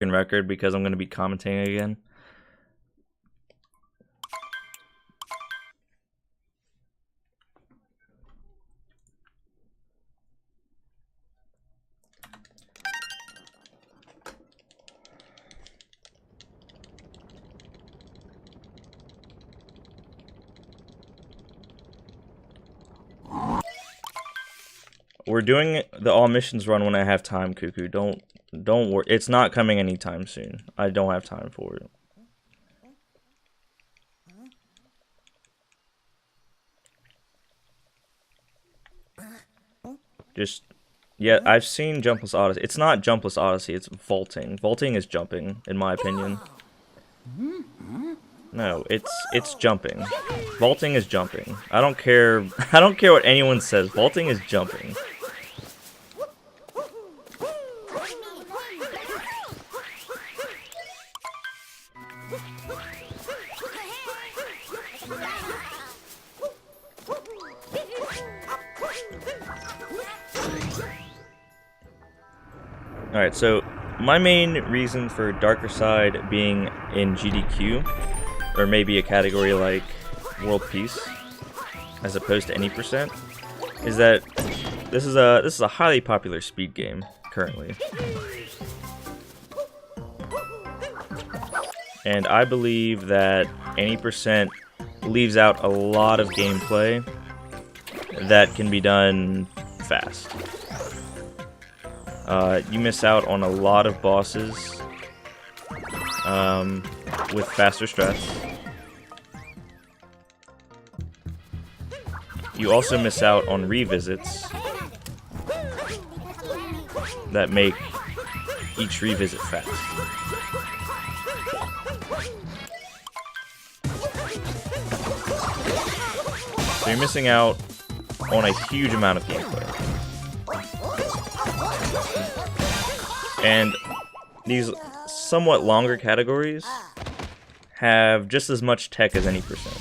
record because I'm going to be commenting again. We're doing the all missions run when I have time, Cuckoo. Don't worry. It's not coming anytime soon. I don't have time for it. Just, yeah, I've seen Jumpless Odyssey. It's not Jumpless Odyssey, it's vaulting. Vaulting is jumping, in my opinion. No, it's jumping. Vaulting is jumping. I don't care what anyone says. Vaulting is jumping. Alright, so my main reason for Darker Side being in GDQ, or maybe a category like World Peace, as opposed to any percent, is that this is a highly popular speed game currently. And I believe that any percent leaves out a lot of gameplay that can be done fast. You miss out on a lot of bosses with faster strats. You also miss out on revisits that make each revisit fast. So you're missing out on a huge amount of gameplay. And these somewhat longer categories have just as much tech as any percent.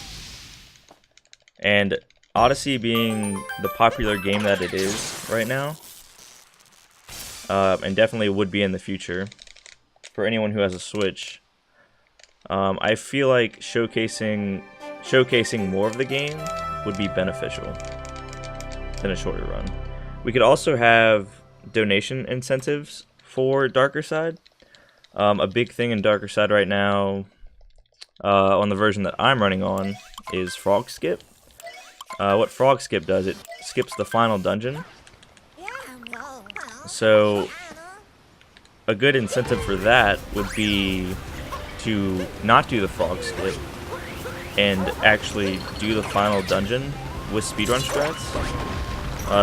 And Odyssey being the popular game that it is right now, and definitely would be in the future for anyone who has a Switch, I feel like showcasing more of the game would be beneficial in a shorter run. We could also have donation incentives for Darker Side. A big thing in Darker Side right now, on the version that I'm running on, is Frog Skip. What Frog Skip does, it skips the final dungeon. So, a good incentive for that would be to not do the Frog Skip and actually do the final dungeon with speedrun strats.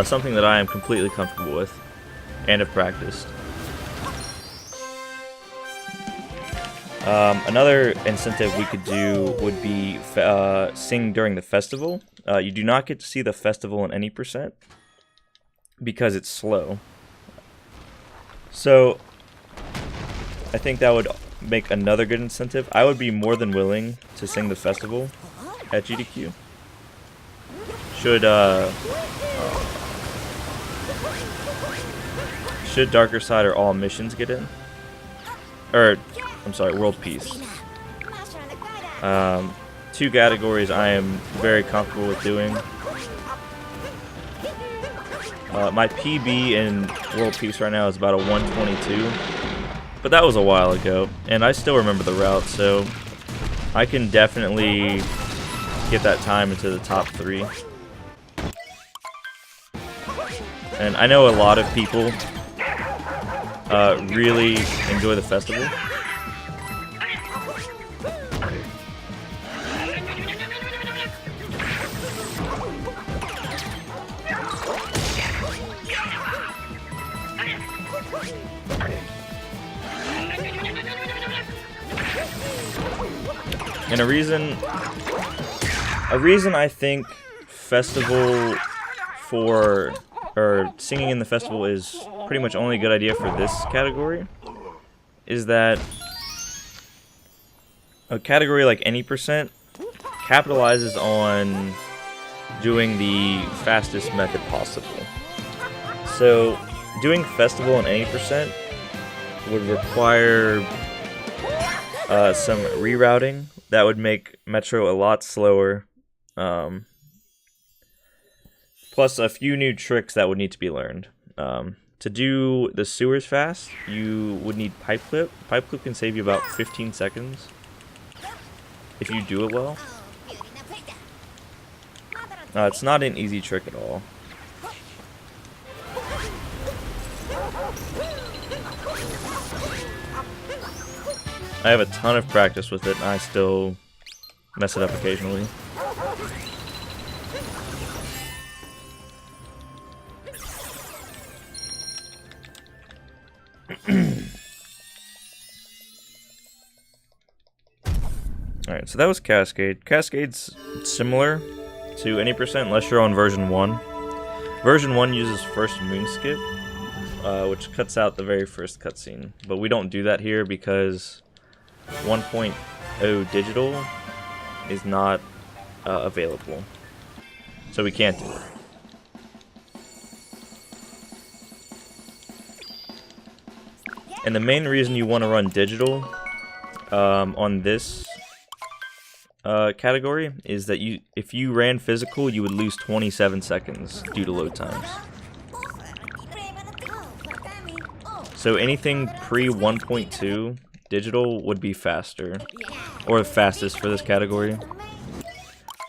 Something that I am completely comfortable with and have practiced. Another incentive we could do would be sing during the festival. You do not get to see the festival in any percent because it's slow. So I think that would make another good incentive. I would be more than willing to sing the festival at GDQ. Should Darker Side or all missions get in? Or, I'm sorry, World Peace. Two categories I am very comfortable with doing. My PB in World Peace right now is about a 122, but that was a while ago, and I still remember the route, so I can definitely get that time into the top 3. And I know a lot of people really enjoy the festival. And a reason I think festival or singing in the festival is pretty much only a good idea for this category is that a category like any percent capitalizes on doing the fastest method possible. So doing festival in any percent would require some rerouting. That would make Metro a lot slower. Plus a few new tricks that would need to be learned. To do the sewers fast, you would need Pipe Clip. Pipe Clip can save you about 15 seconds if you do it well. It's not an easy trick at all. I have a ton of practice with it, and I still mess it up occasionally. Alright, so that was Cascade. Cascade's similar to any percent unless you're on version 1. Version 1 uses first moon skip, which cuts out the very first cutscene. But we don't do that here because 1.0 digital is not available. So we can't do it. And the main reason you want to run digital on this category is that if you ran physical, you would lose 27 seconds due to load times. So anything pre 1.2 digital would be faster, or the fastest for this category.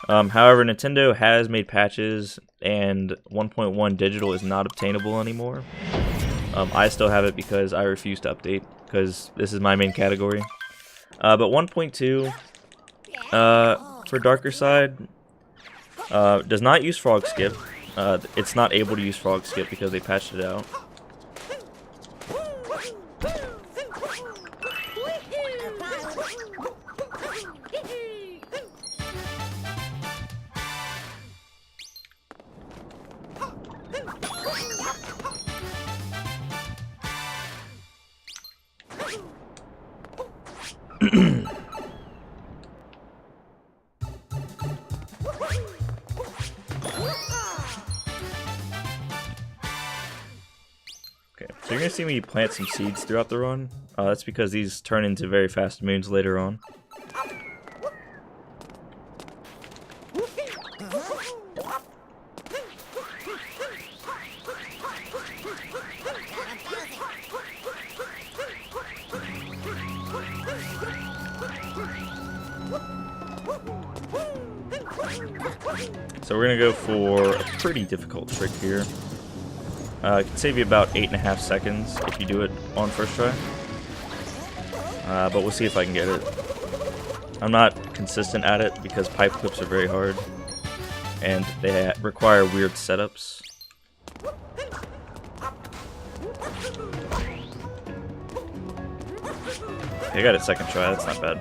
However, Nintendo has made patches, and 1.1 digital is not obtainable anymore. I still have it because I refuse to update, because this is my main category. But 1.2, for Darker Side, does not use Frog Skip. It's not able to use Frog Skip because they patched it out. Okay, so you're gonna see me plant some seeds throughout the run. That's because these turn into very fast moons later on. So we're gonna go for a pretty difficult trick here. It can save you about 8.5 seconds if you do it on first try. But we'll see if I can get it. I'm not consistent at it because pipe clips are very hard, and they require weird setups. Okay, I got it second try, that's not bad.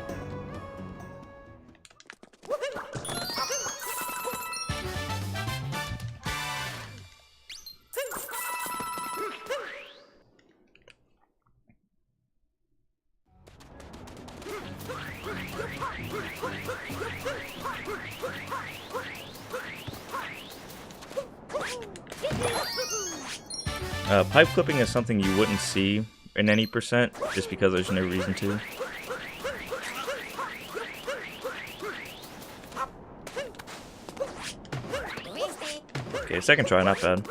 Pipe clipping is something you wouldn't see in any percent, just because there's no reason to. Okay, second try, not bad.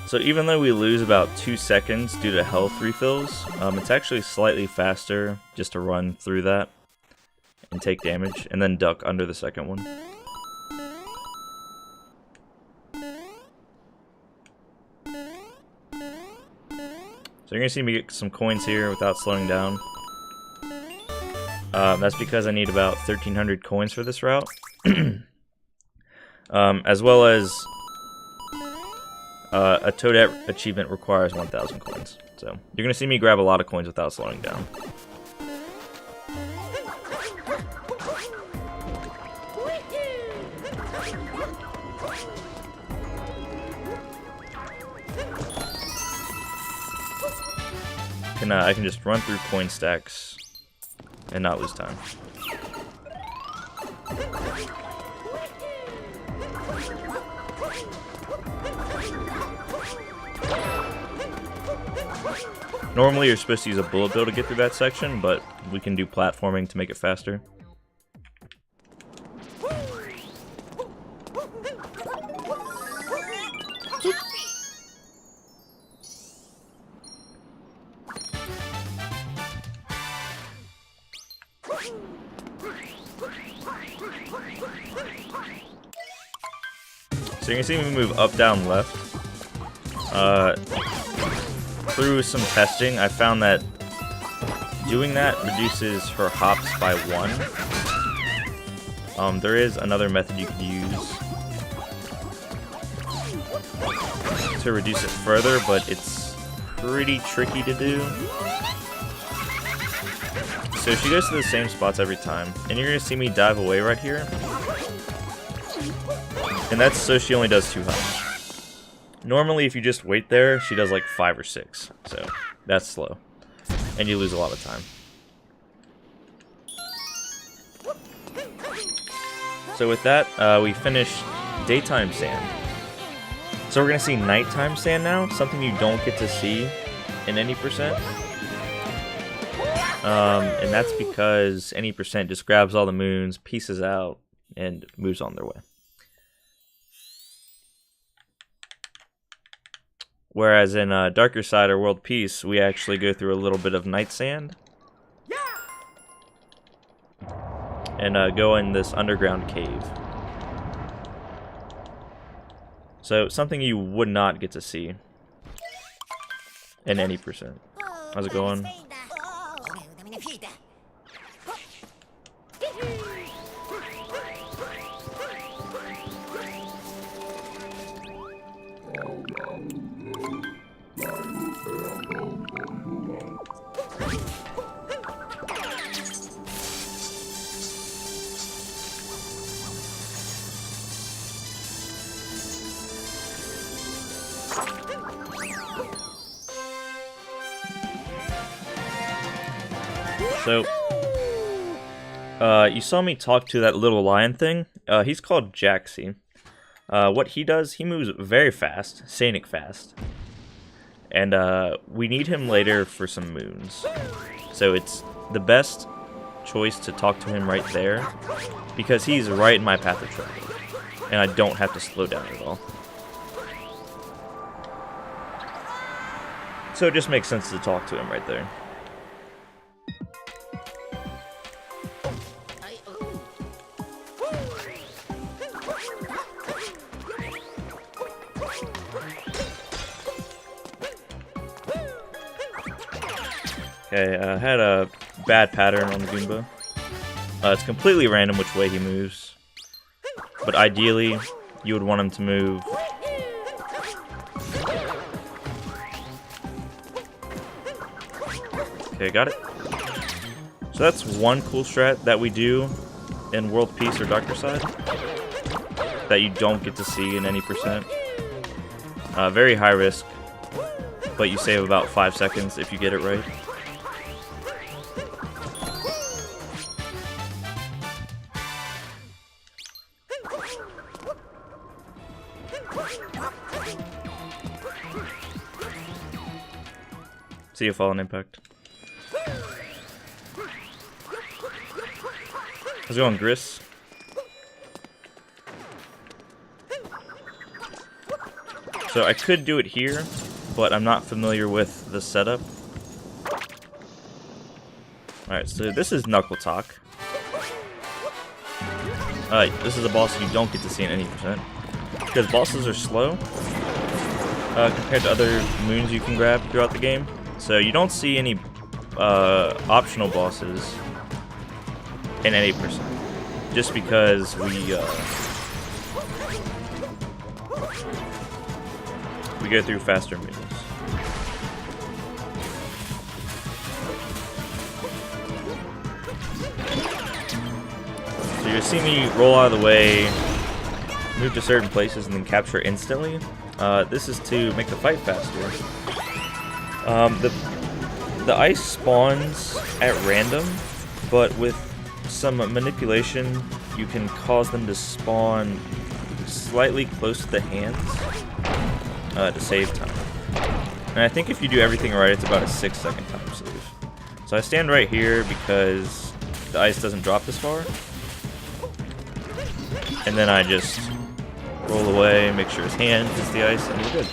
So even though we lose about 2 seconds due to health refills, it's actually slightly faster just to run through that and take damage, and then duck under the second one. So you're going to see me get some coins here without slowing down. That's because I need about 1,300 coins for this route. As well as a Toadette achievement requires 1,000 coins. So you're going to see me grab a lot of coins without slowing down. I can just run through coin stacks and not lose time. Normally you're supposed to use a bullet bill to get through that section, but we can do platforming to make it faster. So you can see me move up, down, left. Through some testing, I found that doing that reduces her hops by 1. There is another method you could use to reduce it further, but it's pretty tricky to do. So she goes to the same spots every time, and you're going to see me dive away right here. And that's so she only does 2 hops. Normally, if you just wait there, she does like 5 or 6. So that's slow. And you lose a lot of time. So with that, we finished daytime sand. So we're going to see nighttime sand now. Something you don't get to see in any percent. And that's because any percent just grabs all the moons, pieces out, and moves on their way. Whereas in Darker Side or World Peace, we actually go through a little bit of night sand. And go in this underground cave. So, something you would not get to see in any percent. How's it going? So, you saw me talk to that little lion thing. He's called Jaxie. What he does, he moves very fast, scenic fast. And we need him later for some moons. So it's the best choice to talk to him right there, because he's right in my path of travel. And I don't have to slow down at all. So it just makes sense to talk to him right there. Okay, I had a bad pattern on the Goomba. It's completely random which way he moves. But ideally, you would want him to move. Okay, got it. So that's one cool strat that we do in World Peace or Darker Side that you don't get to see in any percent. Very high risk, but you save about 5 seconds if you get it right. See you, Fallen Impact. How's it going, Gris? So I could do it here, but I'm not familiar with the setup. Alright, so this is Knuckle Talk. This is a boss you don't get to see in any percent, because bosses are slow compared to other moons you can grab throughout the game. So you don't see any optional bosses in any percent, just because we go through faster moons. So you see me roll out of the way, move to certain places, and then capture the ice spawns at random, but with some manipulation, you can cause them to spawn slightly close to the hands to save time. And I think if you do everything right, it's about a 6-second time save. So I stand right here because the ice doesn't drop this far. And then I just roll away, make sure his hand hits the ice, and you're good.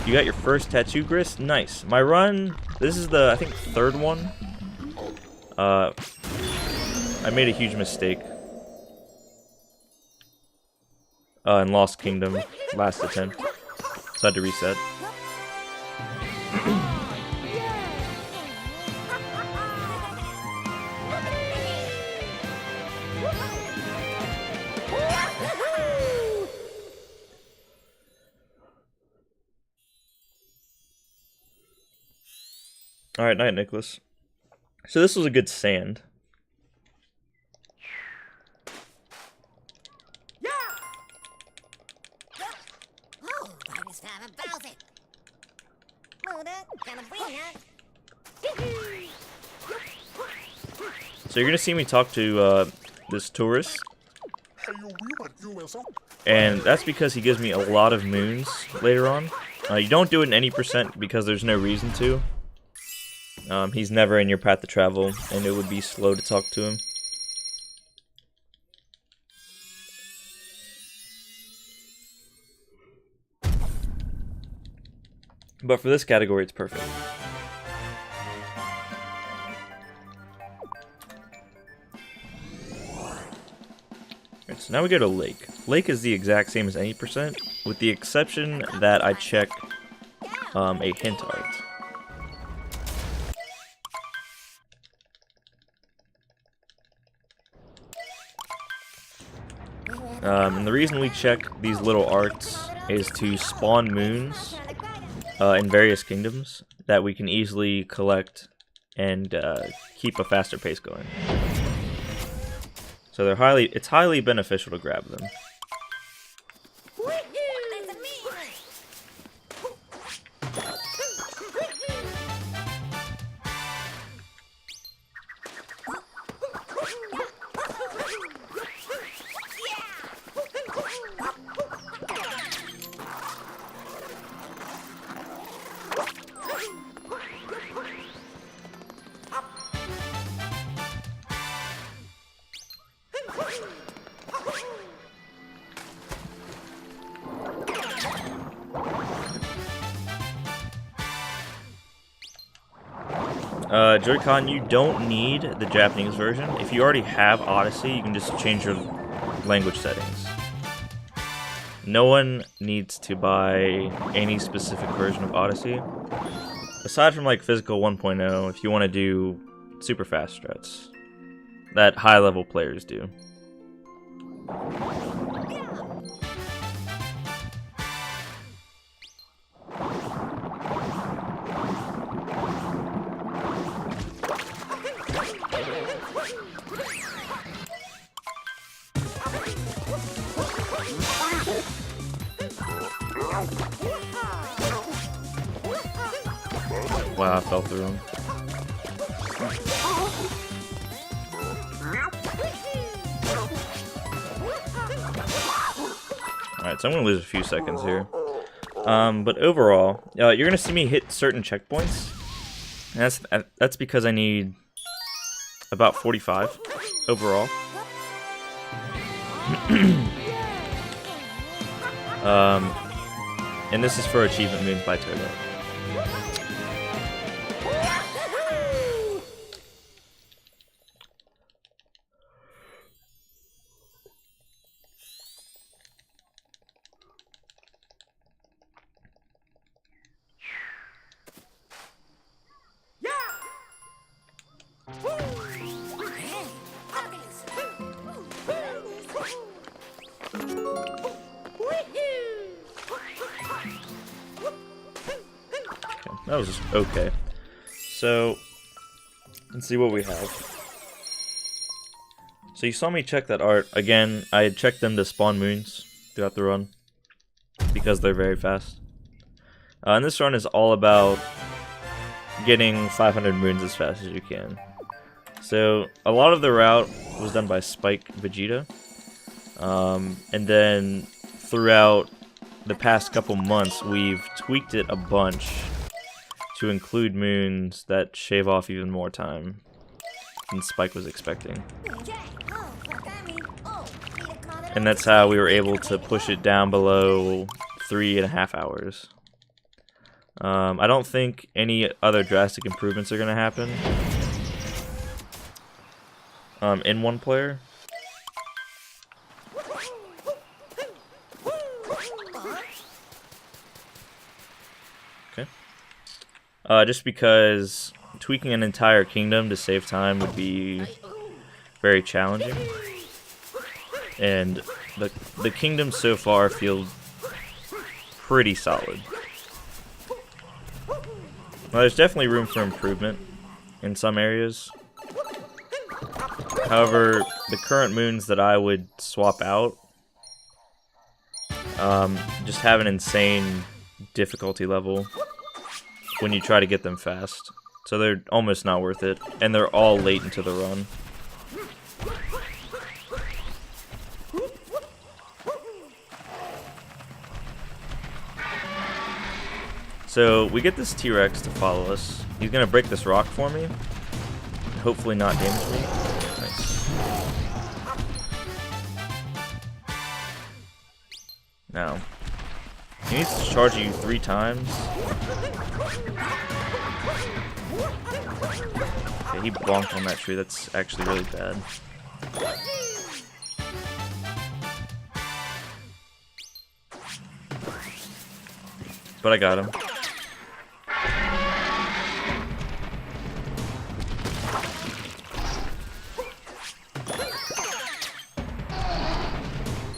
You got your first tattoo, Gris? Nice. My run, this is the, I think, 3rd one. I made a huge mistake. In Lost Kingdom, last attempt. So I had to reset. Alright, night, Nicholas. So this was a good sand. So you're gonna see me talk to this tourist, and that's because he gives me a lot of moons later on. You don't do it in any percent because there's no reason to. He's never in your path to travel, and it would be slow to talk to him. But for this category, it's perfect. Alright, so now we go to Lake. Lake is the exact same as any percent, with the exception that I check a hint art. And the reason we check these little arts is to spawn moons in various kingdoms that we can easily collect and keep a faster pace going. So it's highly beneficial to grab them. Joy-Con, you don't need the Japanese version. If you already have Odyssey, you can just change your language settings. No one needs to buy any specific version of Odyssey. Aside from like Physical 1.0, if you want to do super fast strats that high-level players do. Wow, I fell through him. Alright, so I'm going to lose a few seconds here. But overall, you're going to see me hit certain checkpoints. And that's because I need about 45 overall. And this is for achievement moons by Toto. That was just okay. So, let's see what we have. So you saw me check that art. Again, I had checked them to spawn moons throughout the run, because they're very fast. And this run is all about getting 500 moons as fast as you can. So a lot of the route was done by Spike Vegeta, and then throughout the past couple months we've tweaked it a bunch to include moons that shave off even more time than Spike was expecting. And that's how we were able to push it down below 3.5 hours. I don't think any other drastic improvements are going to happen in one player. Okay. Just because tweaking an entire kingdom to save time would be very challenging. And the kingdoms so far feel pretty solid. Now, there's definitely room for improvement in some areas. However, the current moons that I would swap out just have an insane difficulty level when you try to get them fast. So they're almost not worth it, and they're all late into the run. So we get this T-Rex to follow us. He's gonna break this rock for me. Hopefully not damage me. Nice. Now, he needs to charge you 3 times. Okay, he bonked on that tree. That's actually really bad. But I got him.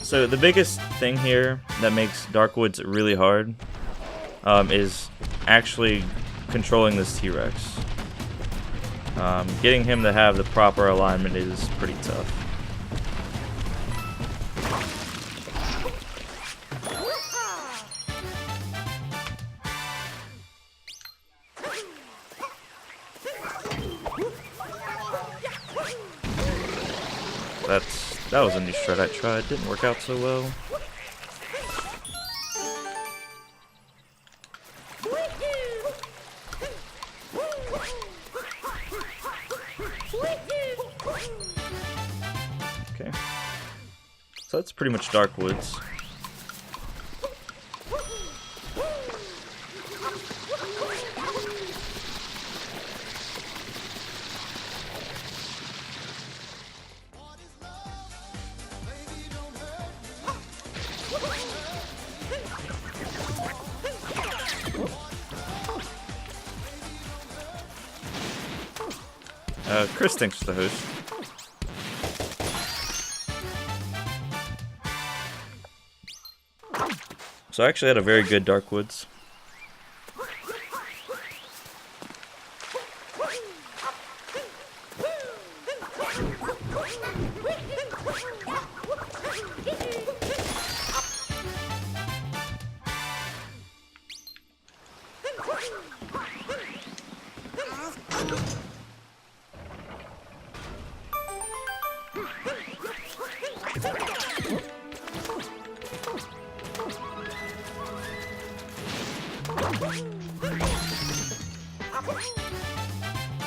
So the biggest thing here that makes Darkwoods really hard is actually controlling this T-Rex. Getting him to have the proper alignment is pretty tough. That was a new strat I tried. Didn't work out so well. Okay. So that's pretty much Darkwoods. Chris, thanks for the host. So I actually had a very good Darkwoods.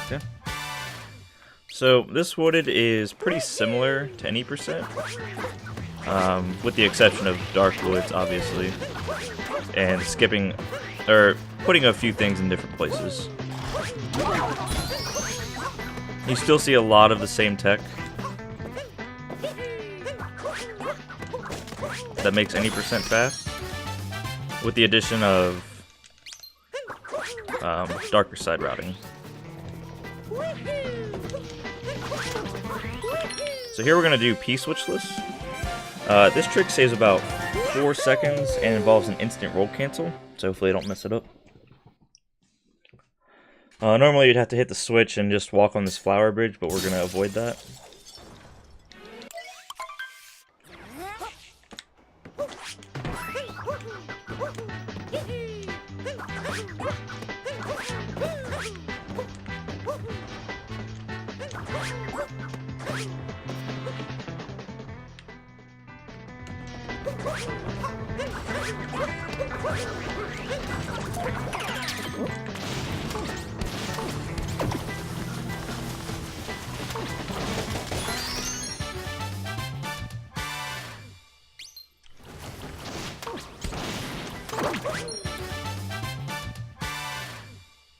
Okay. So this wooded is pretty similar to any percent, with the exception of Darkwoods, obviously, and skipping or putting a few things in different places. You still see a lot of the same tech that makes any percent fast, with the addition of darker side routing. So here we're going to do P-switchless. This trick saves about 4 seconds and involves an instant roll cancel, so hopefully I don't mess it up. Normally you'd have to hit the switch and just walk on this flower bridge, but we're going to avoid that.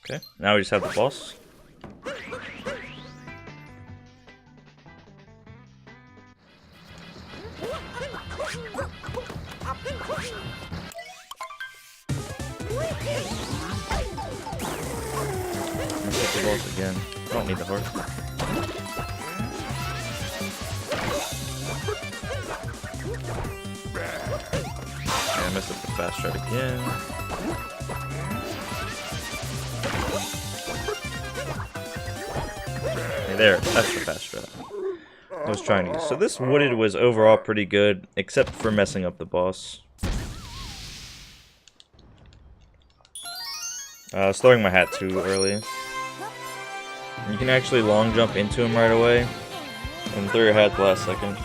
Okay, now we just have the boss. Let's hit the boss again. I don't need the heart. Okay, I messed up the fast strat again. There, that's the fast strat I was trying to use. So this wooded was overall pretty good, except for messing up the boss. I was throwing my hat too early. You can actually long jump into him right away, and throw your hat the last second.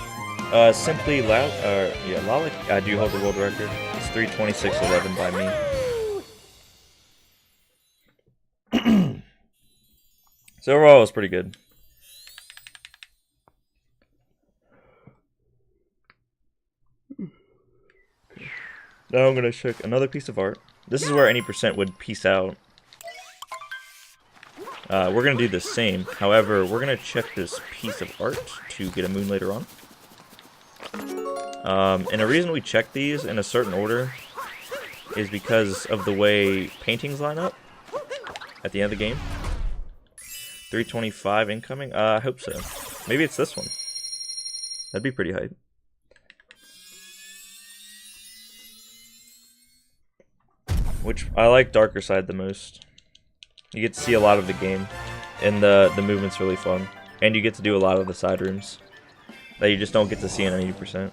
Simply Lalik, I do hold the world record. It's 3:26:11 by me. So overall, it was pretty good. Now I'm gonna check another piece of art. This is where any percent would peace out. We're gonna do the same. However, we're gonna check this piece of art to get a moon later on. And the reason we check these in a certain order is because of the way paintings line up at the end of the game. 325 incoming? I hope so. Maybe it's this one. That'd be pretty hype. Which, I like Darker Side the most. You get to see a lot of the game, and the movement's really fun. And you get to do a lot of the side rooms that you just don't get to see in 80%.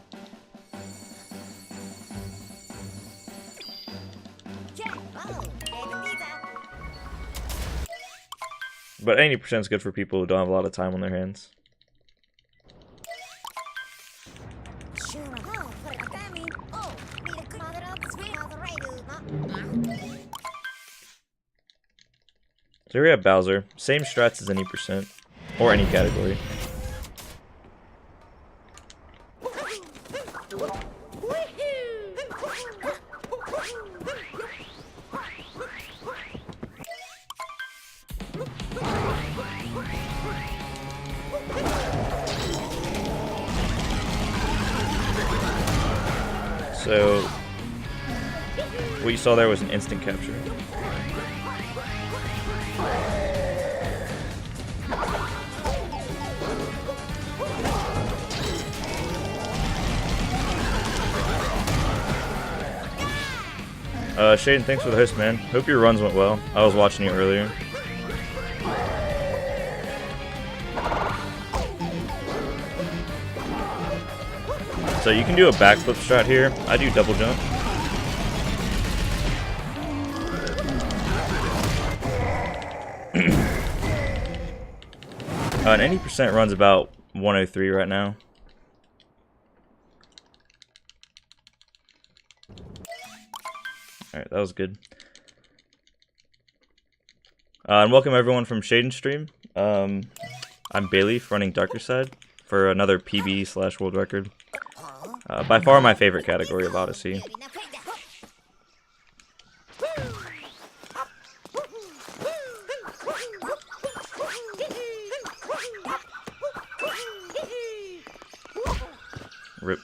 But 80% is good for people who don't have a lot of time on their hands. So here we have Bowser. Same strats as any percent, or any category. So, what you saw there was an instant capture. Shaden, thanks for the host, man. Hope your runs went well. I was watching you earlier. So you can do a backflip strat here. I do double jump. And 80% runs about 103 right now. Alright, that was good. And welcome everyone from Shaden Stream. I'm Bailey, running Darker Side for another PB/world record. By far my favorite category of Odyssey. Rip.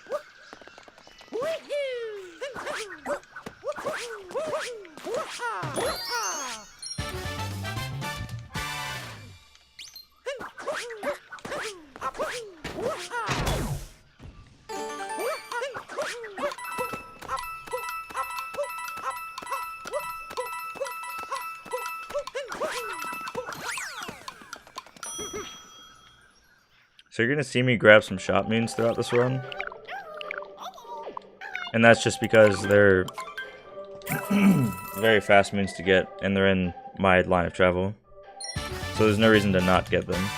So you're gonna see me grab some shot moons throughout this run. And that's just because they're very fast moons to get, and they're in my line of travel. So there's no reason to not get them.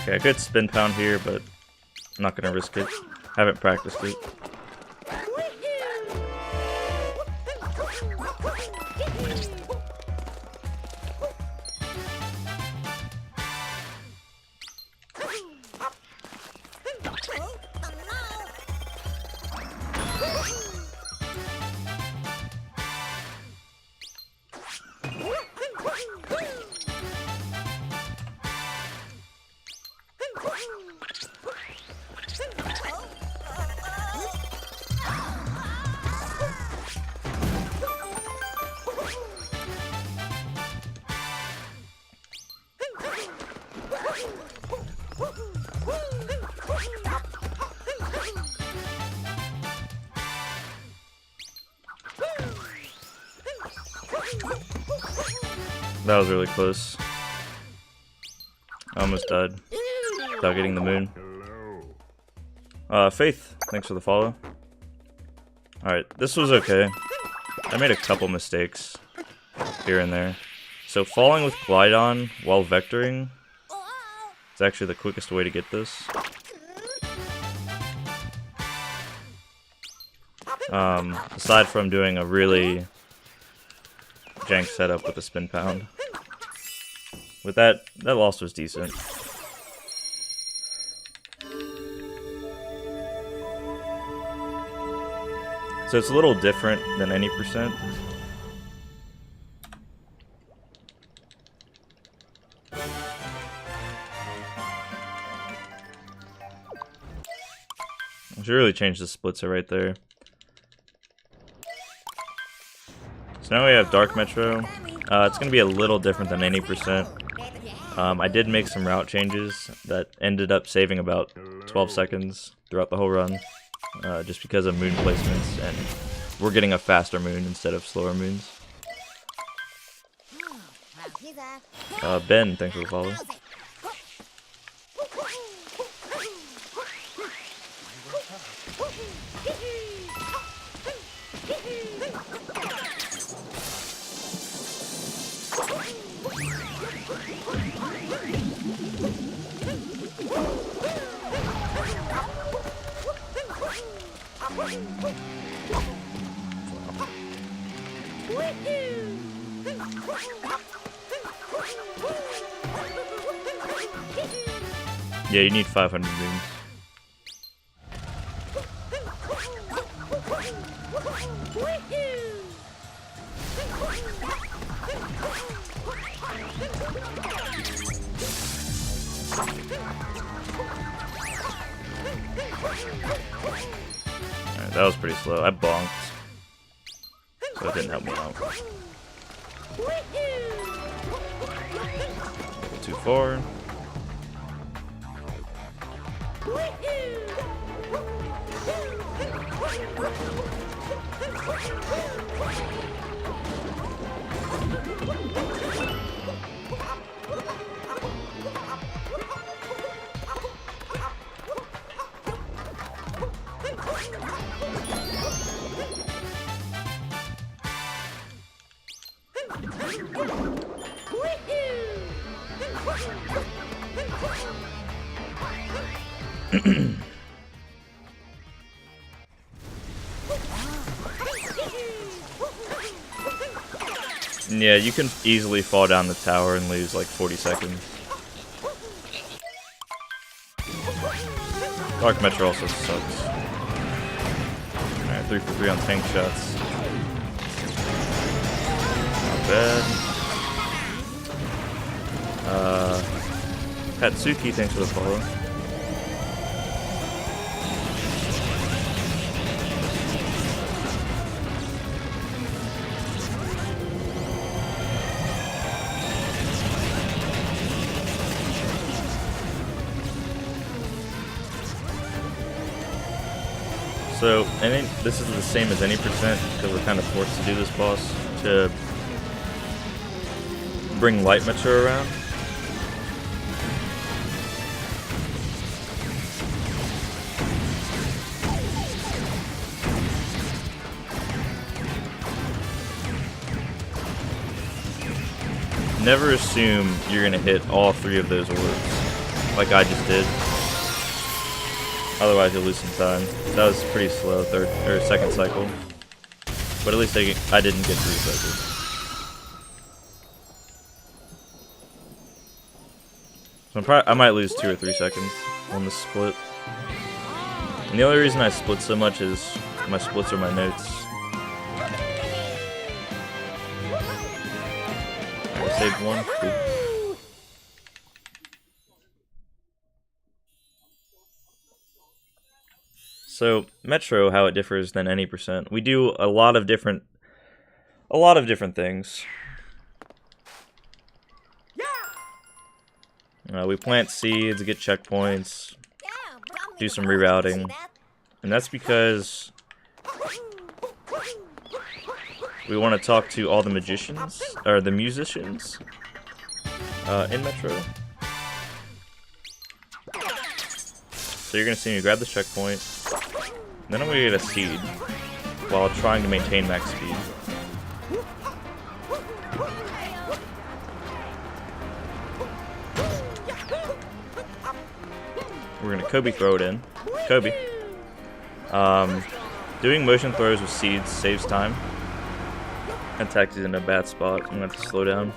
Okay, I could spin pound here, but I'm not gonna risk it. Haven't practiced it. That was really close. I almost died without getting the moon. Faith, thanks for the follow. Alright, this was okay. I made a couple mistakes here and there. So falling with Glide On while vectoring is actually the quickest way to get this. Aside from doing a really jank setup with a spin pound. With that loss was decent. So it's a little different than any percent. I should really change the splitzer right there. So now we have Dark Metro. It's going to be a little different than any percent. I did make some route changes that ended up saving about 12 seconds throughout the whole run. Just because of moon placements, and we're getting a faster moon instead of slower moons. Ben, thanks for the follow. Yeah, you need 500 moons. Alright, that was pretty slow. I bonked. So it didn't help me out. Too far. Yeah, you can easily fall down the tower and lose like 40 seconds. Dark Metro also sucks. Alright, 3 for 3 on tank shots. Not bad. Hatsuki, thanks for the follow. So, I think this is the same as any percent, because we're kind of forced to do this boss to bring Light Metro around. Never assume you're going to hit all 3 of those orbs. like I just did. Otherwise, you'll lose some time. That was pretty slow, second cycle. But at least I didn't get 3 cycles. So I might lose 2 or 3 seconds on the split. And the only reason I split so much is my splits are my notes. I saved 1. Cool. So Metro, how it differs than any percent. We do a lot of different things. We plant seeds, get checkpoints, do some rerouting, and that's because we want to talk to all the magicians, or the musicians, in Metro. So you're going to see me grab this checkpoint, then I'm going to get a seed, while trying to maintain max speed. We're going to Kobe throw it in. Kobe. Doing motion throws with seeds saves time. And Taxi's in a bad spot. I'm going to have to slow down.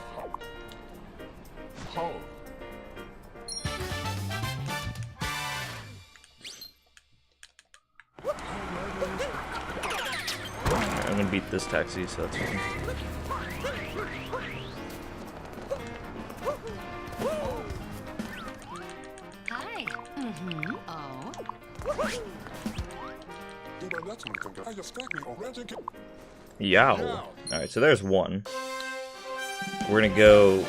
I'm going to beat this Taxi, so that's fine. Yow. Alright, so there's 1. We're gonna get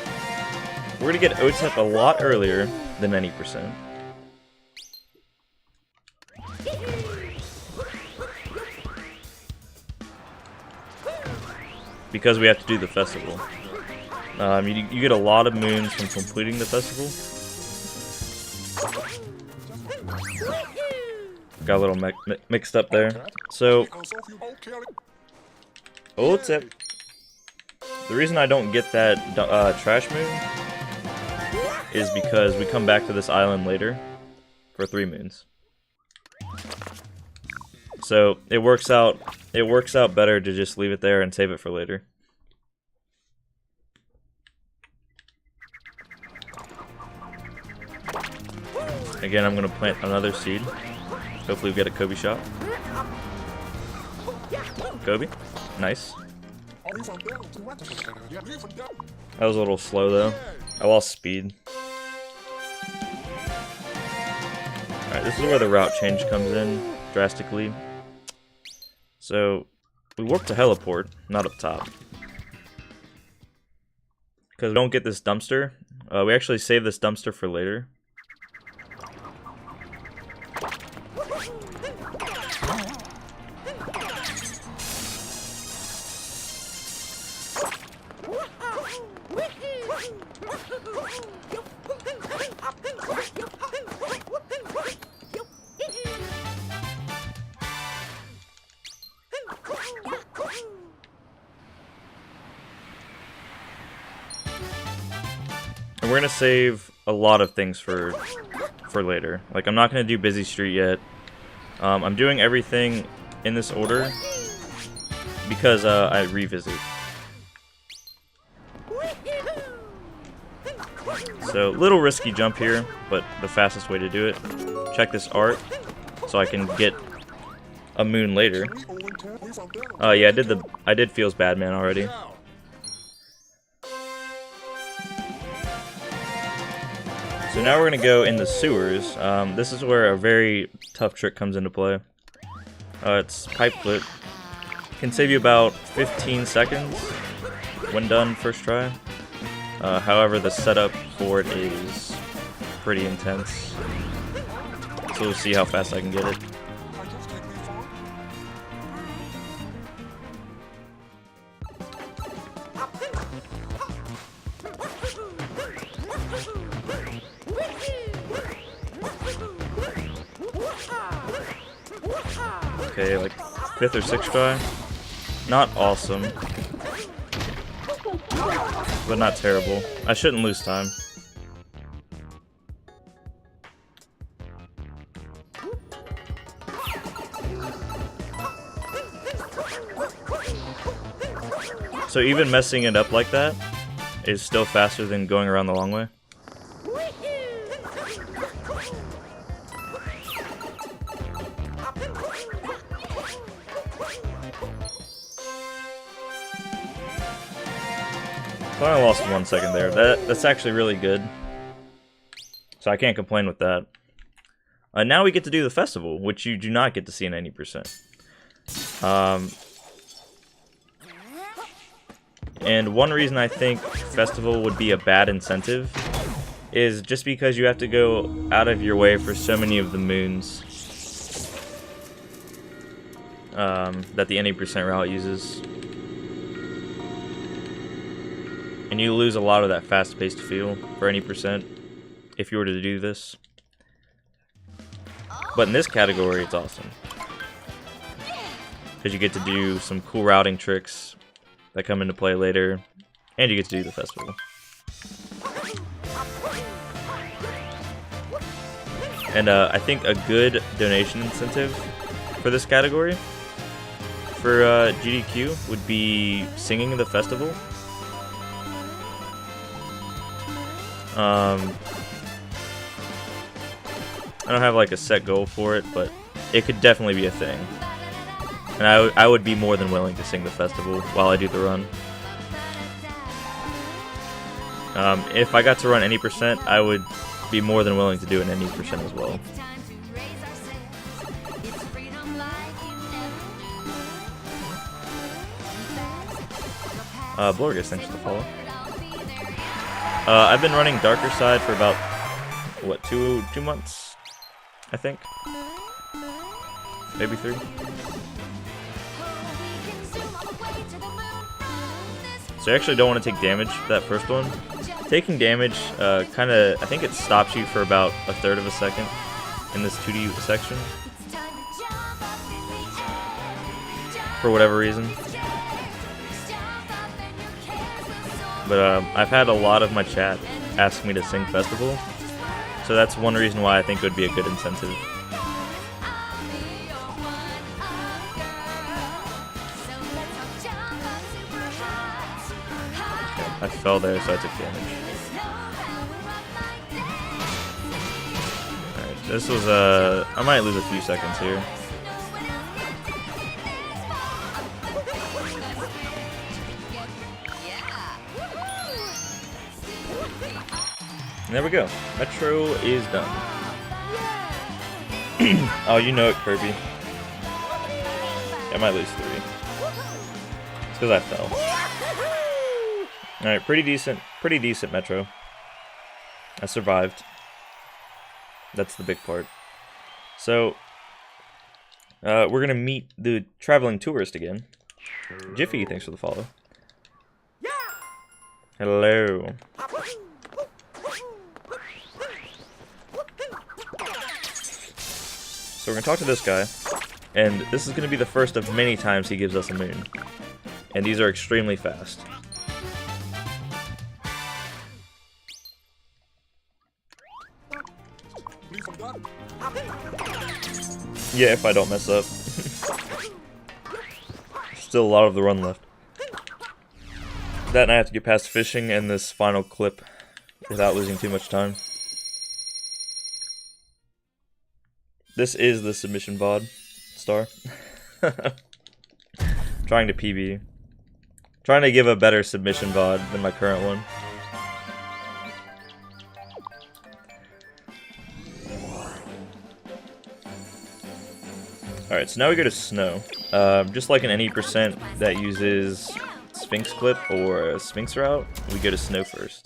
OTEP a lot earlier than any percent. Because we have to do the festival. You get a lot of moons from completing the festival. Got a little mixed up there. So, OTEP. The reason I don't get that trash moon is because we come back to this island later for 3 moons. So it works out better to just leave it there and save it for later. Again, I'm gonna plant another seed. Hopefully we get a Kobe shot. Kobe. Nice. That was a little slow though. I lost speed. Alright, this is where the route change comes in drastically. So, we warp to heliport, not up top. Because we don't get this dumpster. We actually save this dumpster for later. And we're gonna save a lot of things for later. Like, I'm not gonna do Busy Street yet. I'm doing everything in this order because I revisit. So, little risky jump here, but the fastest way to do it. Check this art, so I can get a moon later. Yeah, I did Feels Bad Man already. So now we're gonna go in the sewers. This is where a very tough trick comes into play. It's pipe flip. Can save you about 15 seconds when done first try. However, the setup for it is pretty intense. So we'll see how fast I can get it. Okay, like 5th or 6th try. Not awesome, but not terrible. I shouldn't lose time. So even messing it up like that is still faster than going around the long way. So I lost 1 second there. That's actually really good. So I can't complain with that. Now we get to do the festival, which you do not get to see in 90%. And one reason I think festival would be a bad incentive is just because you have to go out of your way for so many of the moons that the 80% route uses. And you lose a lot of that fast-paced feel for 80% if you were to do this. But in this category, it's awesome. Because you get to do some cool routing tricks that come into play later, and you get to do the festival. And I think a good donation incentive for this category for GDQ would be singing the festival. I don't have like a set goal for it, but it could definitely be a thing. And I would be more than willing to sing the festival while I do the run. If I got to run 80%, I would be more than willing to do an 80% as well. Blorgus, thanks for the follow. I've been running Darker Side for about, what, two months? I think? Maybe 3? So you actually don't want to take damage for that first one. Taking damage, kinda, I think it stops you for about 1/3 of a second in this 2D section. For whatever reason. But I've had a lot of my chat ask me to sing Festival, so that's one reason why I think it would be a good incentive. I fell there, so I took damage. Alright, this was I might lose a few seconds here. And there we go. Metro is done. Oh, you know it, Kirby. I might lose 3. It's because I fell. Alright, pretty decent Metro. I survived. That's the big part. So, we're gonna meet the traveling tourist again. Jiffy, thanks for the follow. Hello. So we're gonna talk to this guy, and this is gonna be the first of many times he gives us a moon. And these are extremely fast. Yeah, if I don't mess up. Still a lot of the run left. That and I have to get past fishing and this final clip without losing too much time. This is the submission VOD star. Trying to PB. Trying to give a better submission VOD than my current one. Alright, so now we go to Snow. Just like in any percent that uses Sphinx Clip or a Sphinx route, we go to Snow first.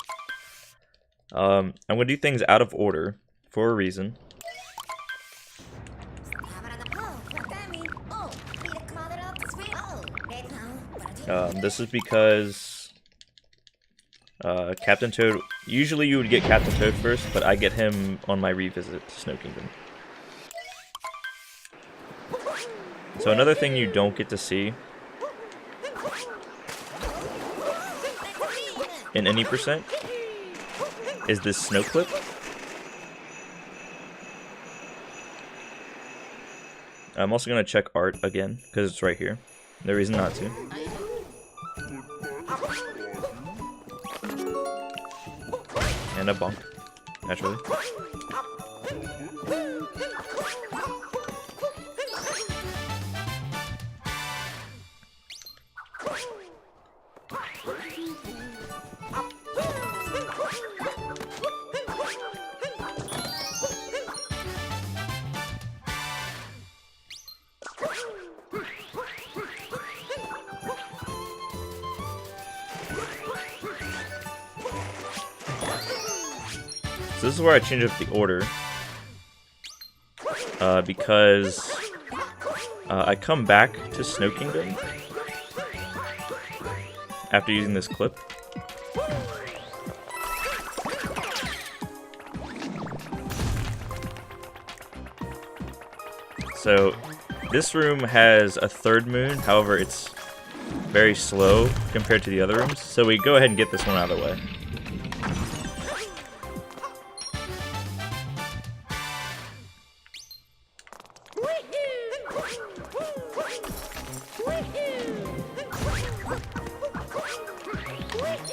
I'm going to do things out of order for a reason. This is because Captain Toad, usually you would get Captain Toad first, but I get him on my revisit to Snow Kingdom. So another thing you don't get to see in any percent is this snow clip. I'm also going to check art again, because it's right here. No reason not to. And a bonk, naturally. So this is where I change up the order, because I come back to Snow Kingdom after using this clip. So this room has a third moon, however it's very slow compared to the other rooms, so we go ahead and get this one out of the way.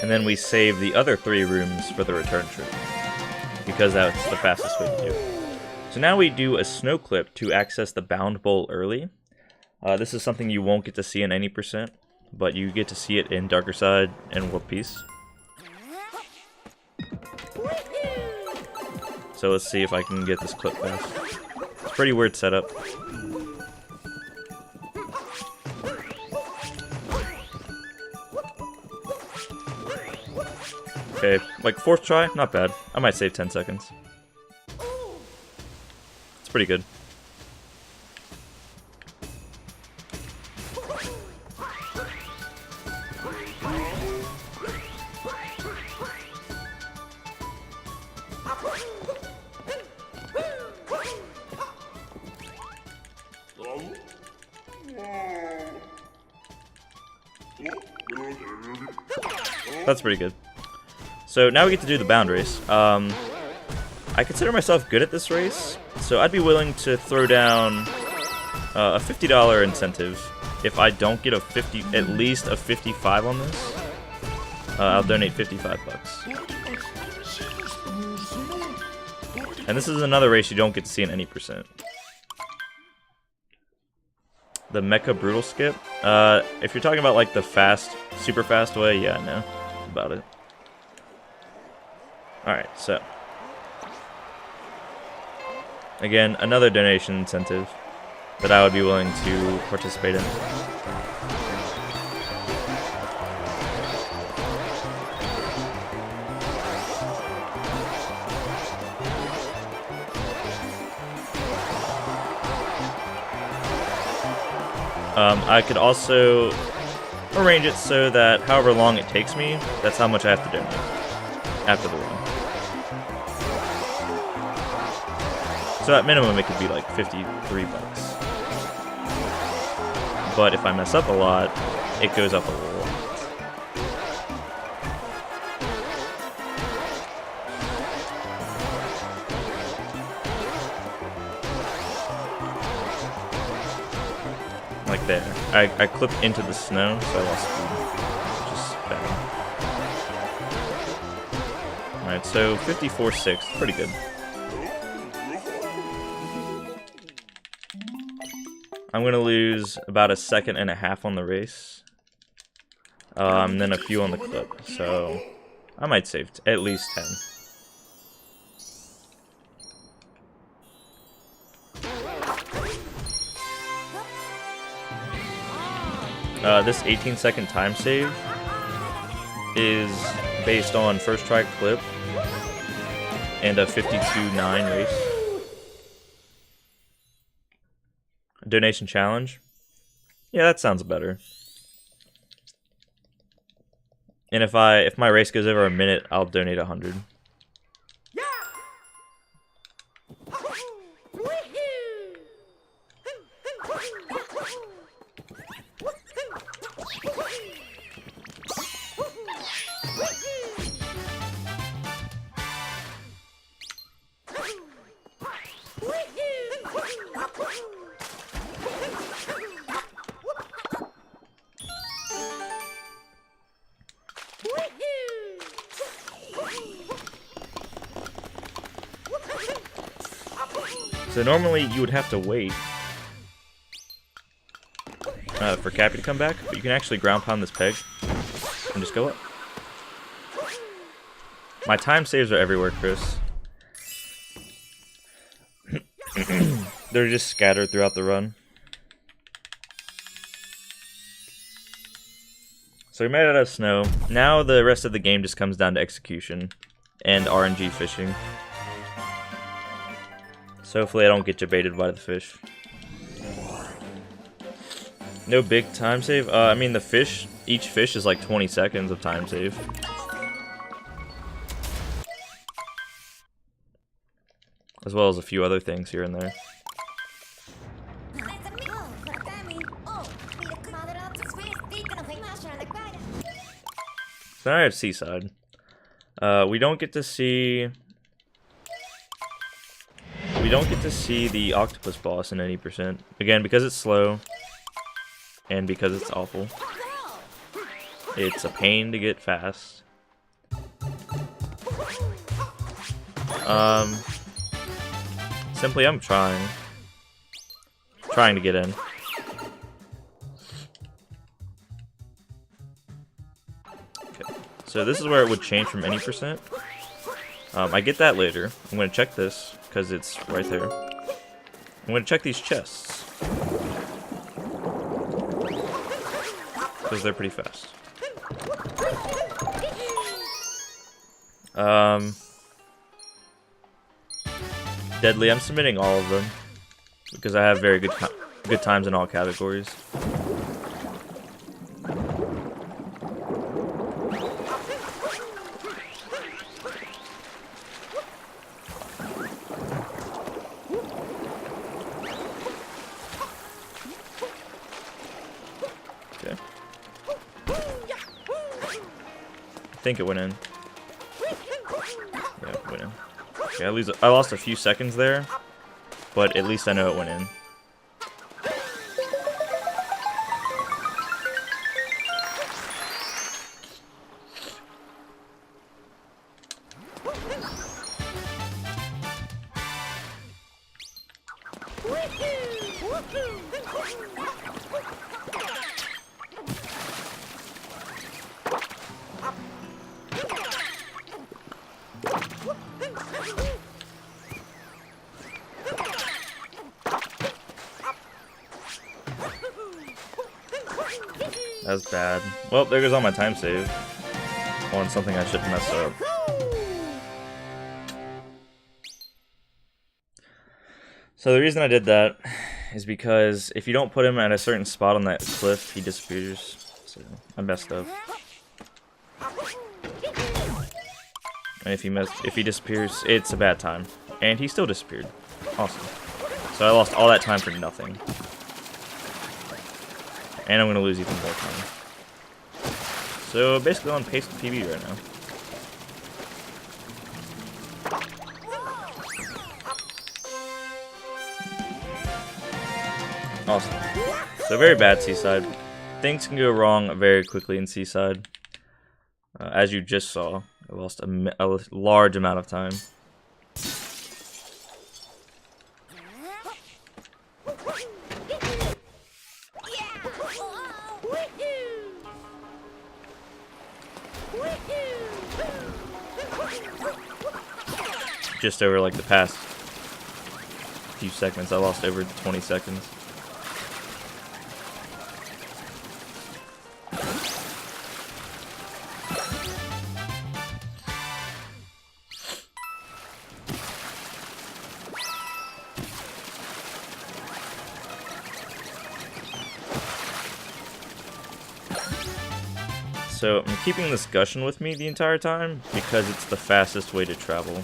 And then we save the other 3 rooms for the return trip, because that's the fastest way to do it. So now we do a snow clip to access the Bound Bowl early. This is something you won't get to see in any %, but you get to see it in Darker Side and World Peace. So let's see if I can get this clip fast. It's a pretty weird setup. Okay, like 4th try, not bad. I might save 10 seconds. It's pretty good. That's pretty good. So now we get to do the bound race. I consider myself good at this race, so I'd be willing to throw down a $50 incentive. If I don't get at least a 55 on this, I'll donate 55 bucks. And this is another race you don't get to see in any %. The Mecha Brutal Skip. If you're talking about like the fast, super fast way, yeah, I know about it. Alright, so. Again, another donation incentive that I would be willing to participate in. I could also arrange it so that however long it takes me, that's how much I have to donate after the run. So at minimum it could be like 53 bucks. But if I mess up a lot, it goes up a little. Like there. I clipped into the snow, so I lost speed, which is bad. Alright, so 54.6, pretty good. I'm going to lose about a second and a half on the race, and then a few on the clip, so I might save at least 10. This 18-second time save is based on first try clip and a 52.9 race. Donation challenge? Yeah, that sounds better. And if my race goes over a minute, I'll donate 100. So normally you would have to wait for Cappy to come back, but you can actually ground pound this peg and just go up. My time saves are everywhere, Chris. They're just scattered throughout the run. So we made it out of snow. Now the rest of the game just comes down to execution and RNG fishing. So hopefully I don't get baited by the fish. No big time save? I mean the fish, each fish is like 20 seconds of time save. As well as a few other things here and there. So now I have Seaside. We don't get to see the octopus boss in any percent. Again, because it's slow and because it's awful. It's a pain to get fast. Simply I'm trying to get in. So this is where it would change from any percent. I get that later. I'm going to check this, because it's right there. I'm going to check these chests. Because they're pretty fast. Deadly, I'm submitting all of them. Because I have very good times in all categories. I think it went in. Yeah, it went in. Okay, I lost a few seconds there, but at least I know it went in. That's bad. Well, there goes all my time save on something I shouldn't mess up. So the reason I did that is because if you don't put him at a certain spot on that cliff, he disappears. So I messed up. And if he disappears, it's a bad time. And he still disappeared. Awesome. So I lost all that time for nothing. And I'm going to lose even more time. So basically on pace with PB right now. Awesome. So very bad Seaside. Things can go wrong very quickly in Seaside. As you just saw, I lost a large amount of time. Just over like the past few segments, I lost over 20 seconds. So I'm keeping this Gushin with me the entire time because it's the fastest way to travel.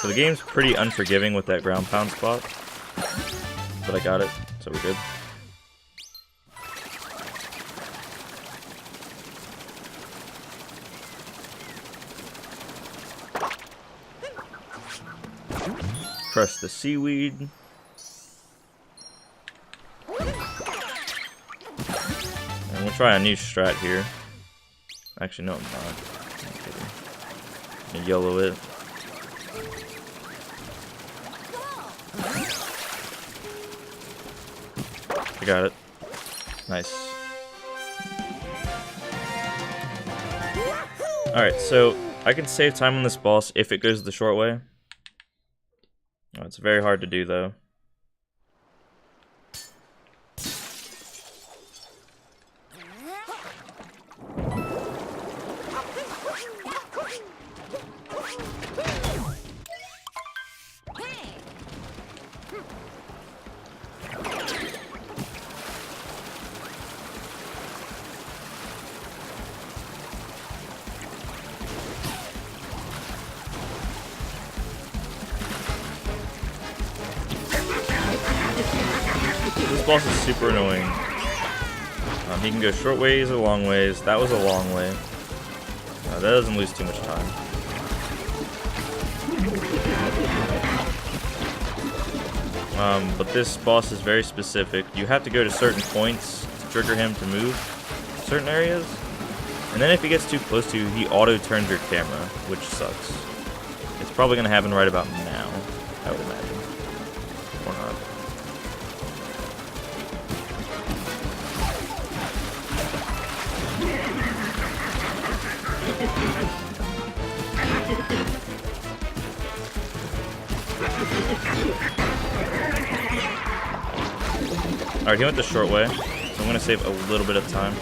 So the game's pretty unforgiving with that ground pound spot. But I got it, so we're good. Crush the seaweed. And we'll try a new strat here. Actually, no, I'm not. I'm kidding. And YOLO it. I got it. Nice. Alright, so I can save time on this boss if it goes the short way. Oh, it's very hard to do, though. This boss is super annoying. He can go short ways or long ways. That was a long way. That doesn't lose too much time. But this boss is very specific. You have to go to certain points to trigger him to move certain areas. And then if he gets too close to you, he auto-turns your camera, which sucks. It's probably going to happen right about now, I would imagine. Or not. Alright, he went the short way, so I'm going to save a little bit of time.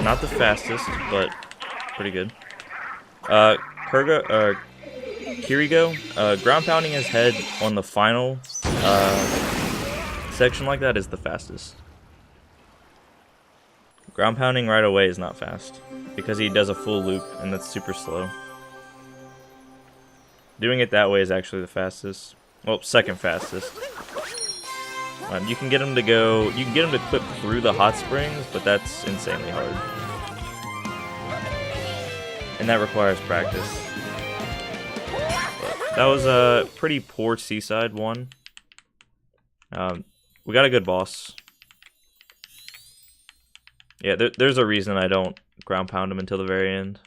Not the fastest, but pretty good. Kirigo, ground pounding his head on the final section like that is the fastest. Ground pounding right away is not fast, because he does a full loop, and that's super slow. Doing it that way is actually the fastest. Well, second fastest. You can get him to go. You can get him to clip through the hot springs, but that's insanely hard, and that requires practice. But that was a pretty poor Seaside one. We got a good boss. Yeah, there's a reason I don't ground pound him until the very end.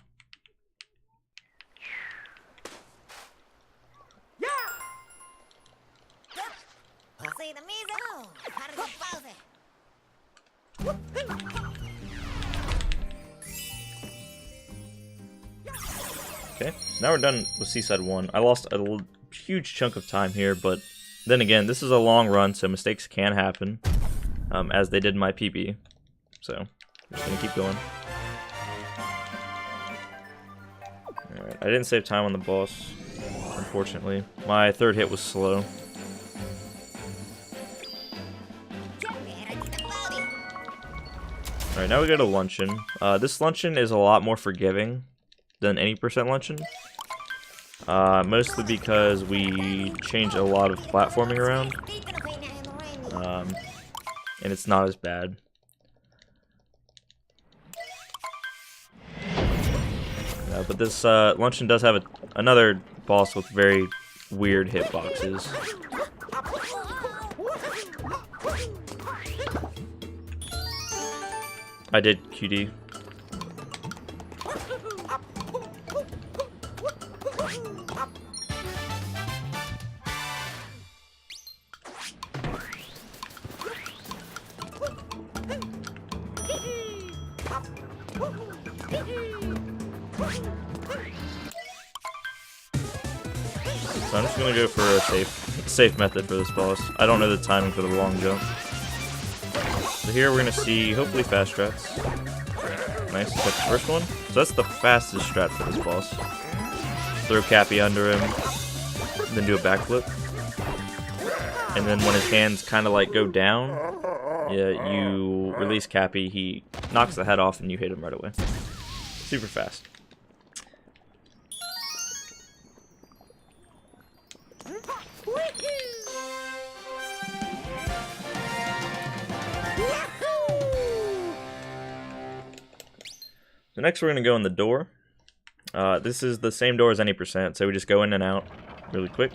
Okay, now we're done with Seaside 1. I lost a huge chunk of time here, but then again, this is a long run, so mistakes can happen, as they did in my PB. So, I'm just gonna keep going. Alright, I didn't save time on the boss, unfortunately. My third hit was slow. Alright, now we go to Luncheon. This Luncheon is a lot more forgiving than any percent Luncheon. Mostly because we change a lot of platforming around. And it's not as bad. But this Luncheon does have another boss with very weird hitboxes. I did QD. So I'm just gonna go for a safe method for this boss. I don't know the timing for the long jump. So here we're gonna see hopefully fast strats. Nice, that's the first one. So that's the fastest strat for this boss. Throw Cappy under him, then do a backflip. And then when his hands kind of like go down, yeah, you release Cappy, he knocks the head off and you hit him right away. Super fast. So next we're going to go in the door. This is the same door as any percent, so we just go in and out really quick.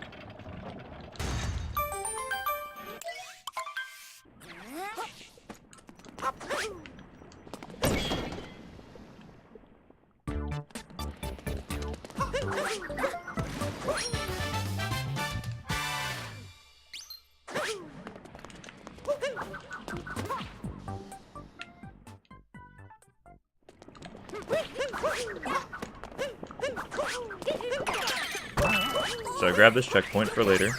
So I grab this checkpoint for later.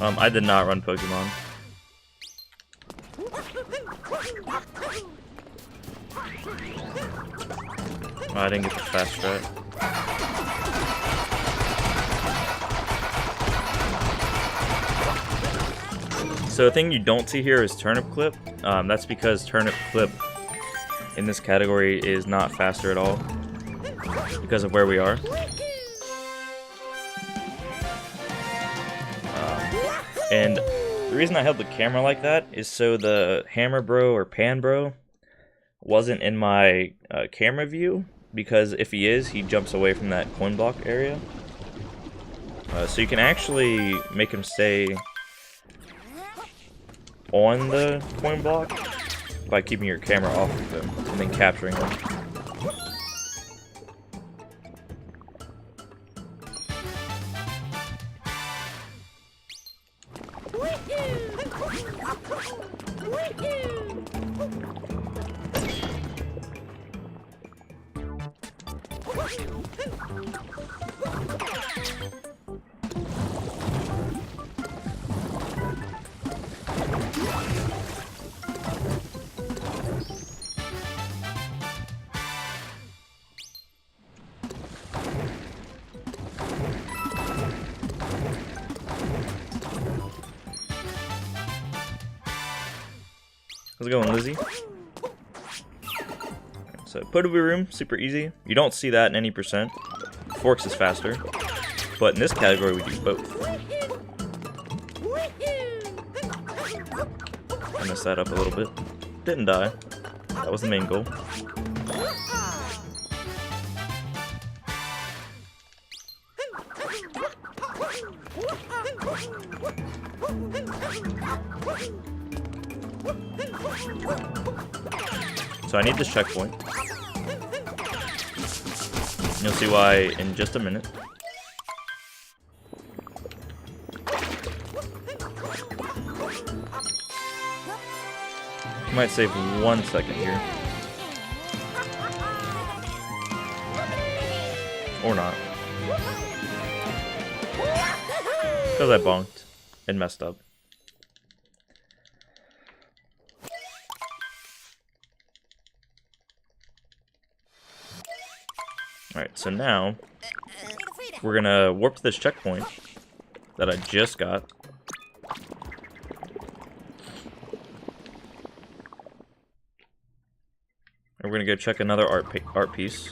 I did not run Pokemon. Oh, I didn't get the fast strat. So the thing you don't see here is Turnip Clip. That's because Turnip Clip in this category is not faster at all because of where we are. And the reason I held the camera like that is so the Hammer Bro or Pan Bro wasn't in my camera view, because if he is, he jumps away from that coin block area. So you can actually make him stay on the coin block by keeping your camera off of him and then capturing him. How's it going, Lizzie? So Potable Room, super easy. You don't see that in any percent. Forks is faster, but in this category we do both. I messed that up a little bit. Didn't die. That was the main goal. So I need this checkpoint. You'll see why in just a minute. Might save 1 second here. Or not. Because I bonked and messed up. Alright, so now we're gonna warp to this checkpoint that I just got. And we're gonna go check another art piece.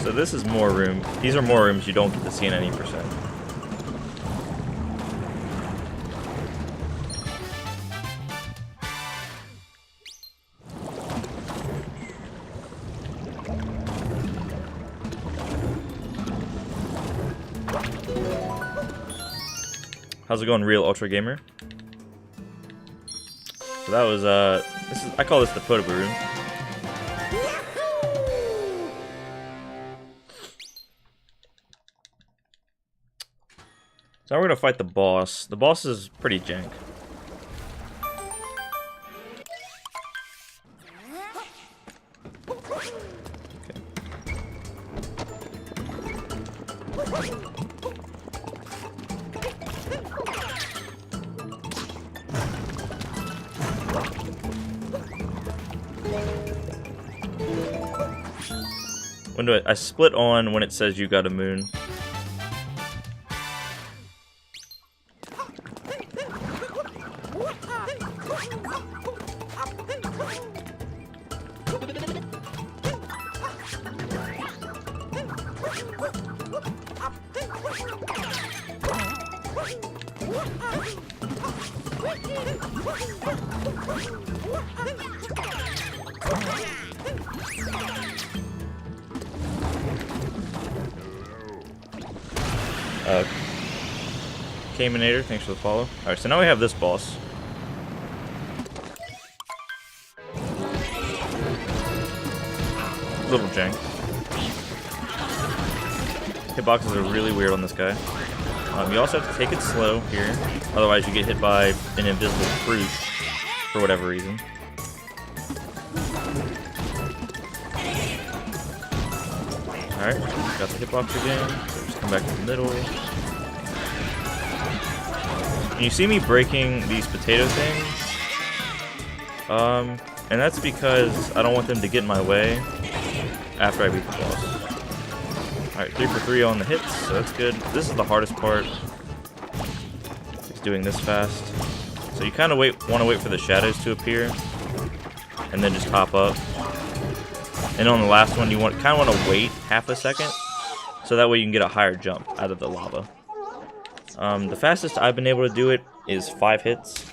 So this is more room. These are more rooms you don't get to see in any percent. How's it going, Real Ultra Gamer? So that was I call this the photo room. So now we're gonna fight the boss. The boss is pretty jank. When do I split on when it says you got a moon. Caminator, thanks for the follow. Alright, so now we have this boss. Little jank. Hitboxes are really weird on this guy. You also have to take it slow here, otherwise you get hit by an invisible fruit for whatever reason. Alright, got the hitbox again, so just come back to the middle. You see me breaking these potato things, and that's because I don't want them to get in my way after I beat the boss. Alright, 3 for 3 on the hits, so that's good. This is the hardest part, is doing this fast. So you kind of want to wait for the shadows to appear, and then just hop up. And on the last one, you kind of want to wait half a second, so that way you can get a higher jump out of the lava. The fastest I've been able to do it is 5 hits,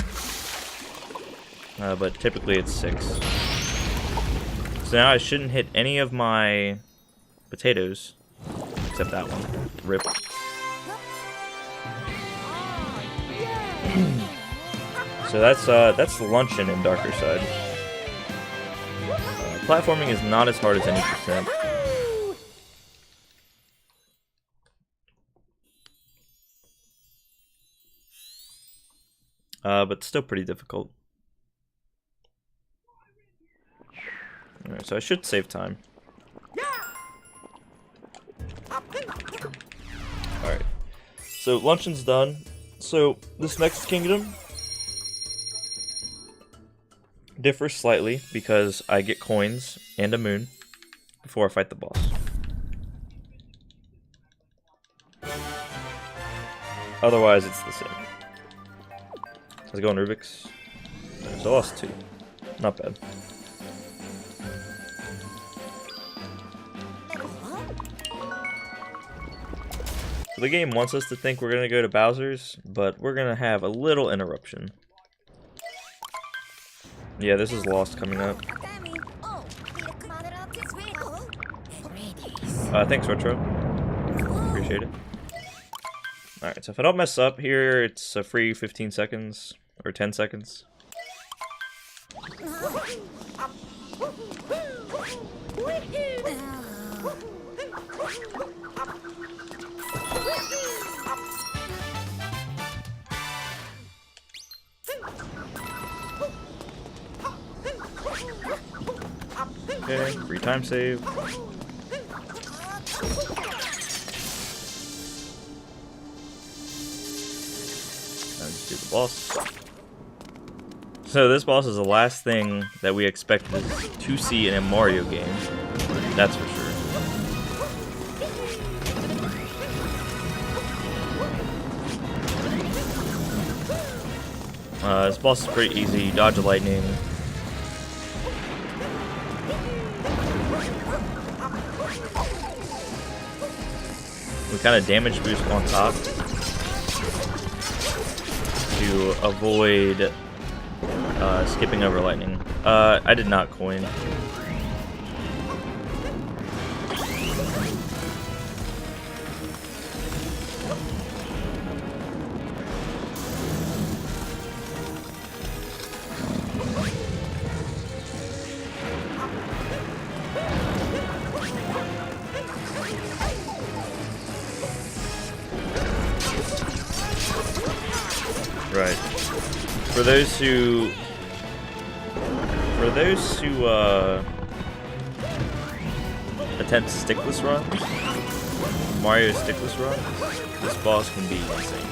but typically it's 6. So now I shouldn't hit any of my potatoes, except that one. Rip. So that's luncheon in Darker Side. Platforming is not as hard as any percent. But still pretty difficult. Alright, so I should save time. Alright, so luncheon's done. So this next kingdom differs slightly because I get coins and a moon before I fight the boss. Otherwise, it's the same. How's it going, Rubik's? So I lost 2. Not bad. So the game wants us to think we're going to go to Bowser's, but we're going to have a little interruption. Yeah, this is Lost coming up. Thanks, Retro. Appreciate it. Alright, so if I don't mess up here, it's a free 15 seconds, or 10 seconds. Okay, free time save. Do the boss. So this boss is the last thing that we expected to see in a Mario game. That's for sure. This boss is pretty easy. You dodge the lightning. We kind of damage boost on top to avoid skipping over lightning. I did not coin. Right. For those who attempt stickless runs, Mario stickless runs, this boss can be insane.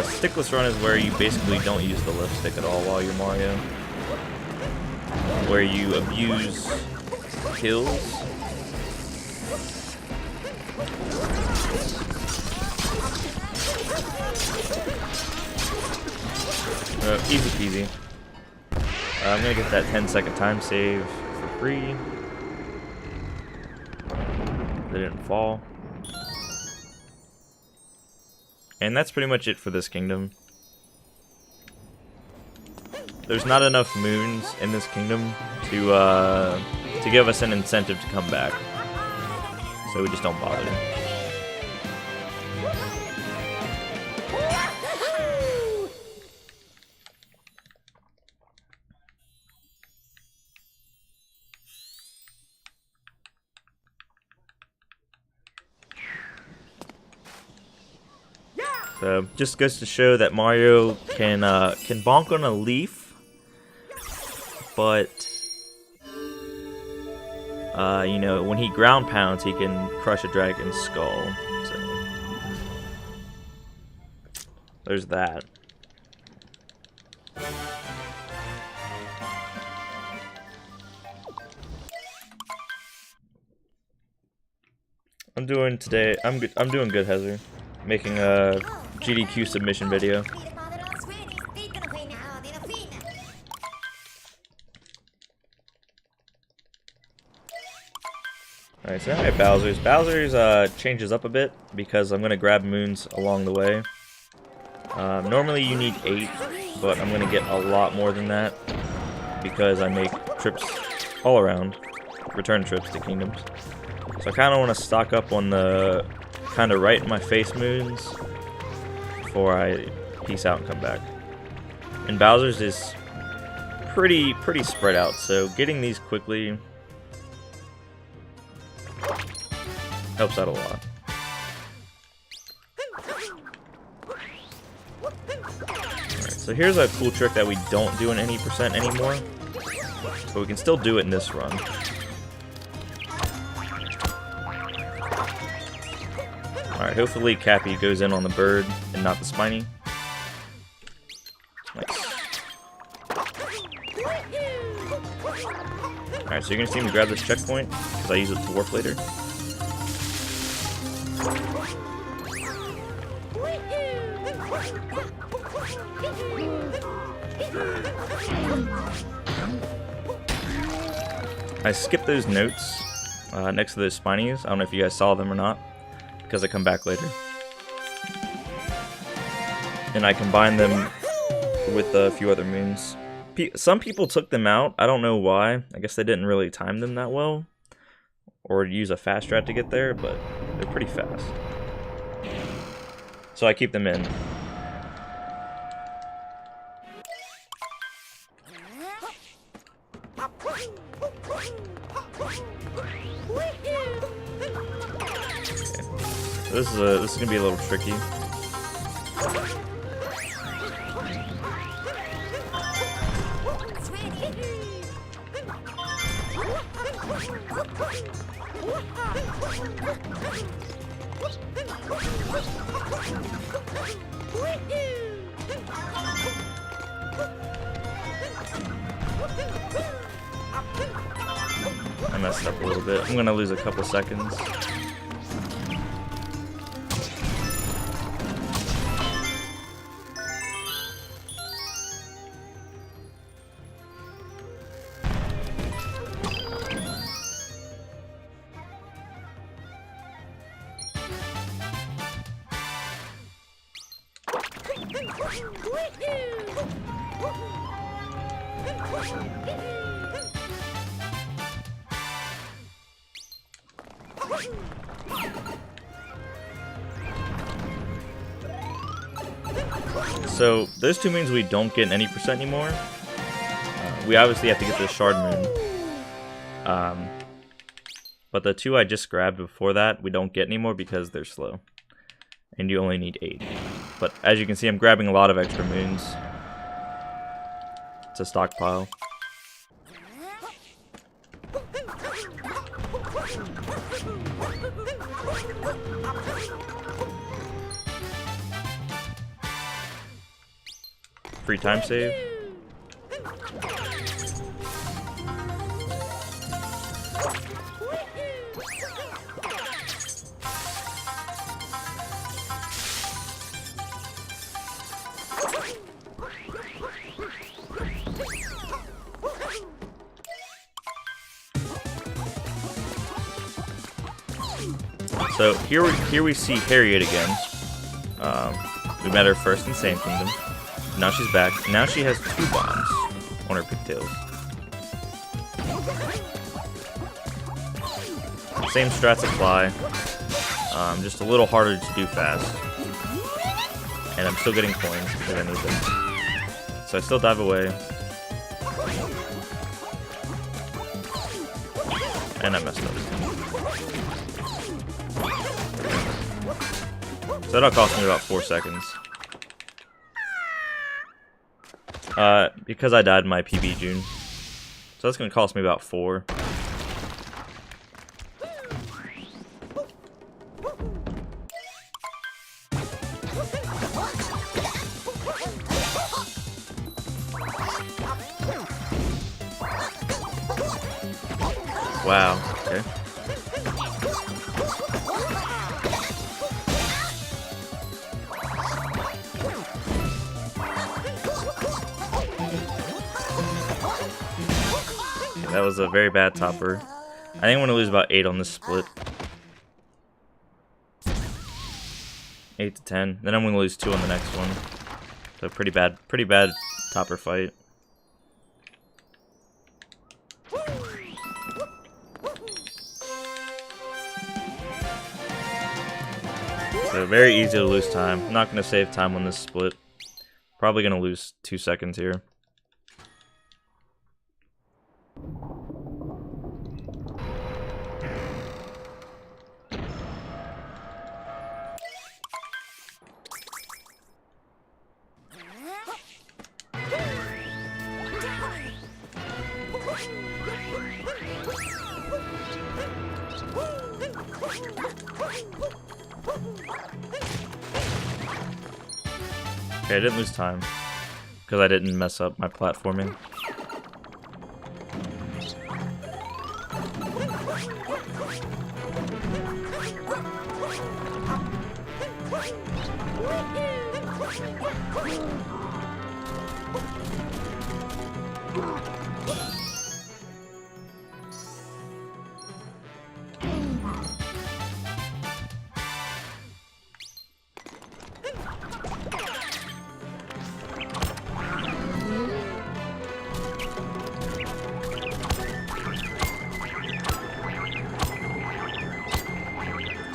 Stickless run is where you basically don't use the left stick at all while you're Mario, where you abuse kills. Easy peasy. I'm gonna get that 10-second time save for free. They didn't fall. And that's pretty much it for this kingdom. There's not enough moons in this kingdom to give us an incentive to come back. So we just don't bother. So just goes to show that Mario can bonk on a leaf, but you know, when he ground pounds, he can crush a dragon's skull. So there's that. I'm doing good, Heather. Making a GDQ submission video. Alright, so now I have Bowser's. Bowser's changes up a bit because I'm going to grab moons along the way. Normally you need 8, but I'm going to get a lot more than that because I make trips all around, return trips to kingdoms. So I kind of want to stock up on the kind of right in my face moons before I peace out and come back. And Bowser's is pretty spread out, so getting these quickly helps out a lot. Alright, so here's a cool trick that we don't do in any percent anymore, but we can still do it in this run. Alright, hopefully Cappy goes in on the bird and not the spiny. Nice. Alright, so you're going to see me grab this checkpoint, because I use it to warp later. I skipped those notes next to those spinies. I don't know if you guys saw them or not, because I come back later. And I combine them with a few other moons. Some people took them out. I don't know why. I guess they didn't really time them that well, or use a fast strat to get there, but they're pretty fast. So I keep them in. This is gonna be a little tricky. I messed up a little bit. I'm gonna lose a couple seconds. So those two moons we don't get any percent anymore. We obviously have to get the shard moon. But the two I just grabbed before that we don't get anymore because they're slow. And you only need 8. But as you can see, I'm grabbing a lot of extra moons. It's a stockpile. Free time save. So here we see Harriet again. We met her first in Sand Kingdom. Now she's back. Now she has 2 bombs on her pigtails. Same strats apply. Just a little harder to do fast. And I'm still getting coins because I need them. So I still dive away. And I messed up. So that'll cost me about 4 seconds. Because I died in my PB June. So that's gonna cost me about 4. Wow, okay. That was a very bad topper. I think I'm gonna lose about 8 on this split. 8 to 10. Then I'm gonna lose 2 on the next one. So pretty bad topper fight. So very easy to lose time. I'm not gonna save time on this split. Probably gonna lose 2 seconds here. Okay, I didn't lose time because I didn't mess up my platforming.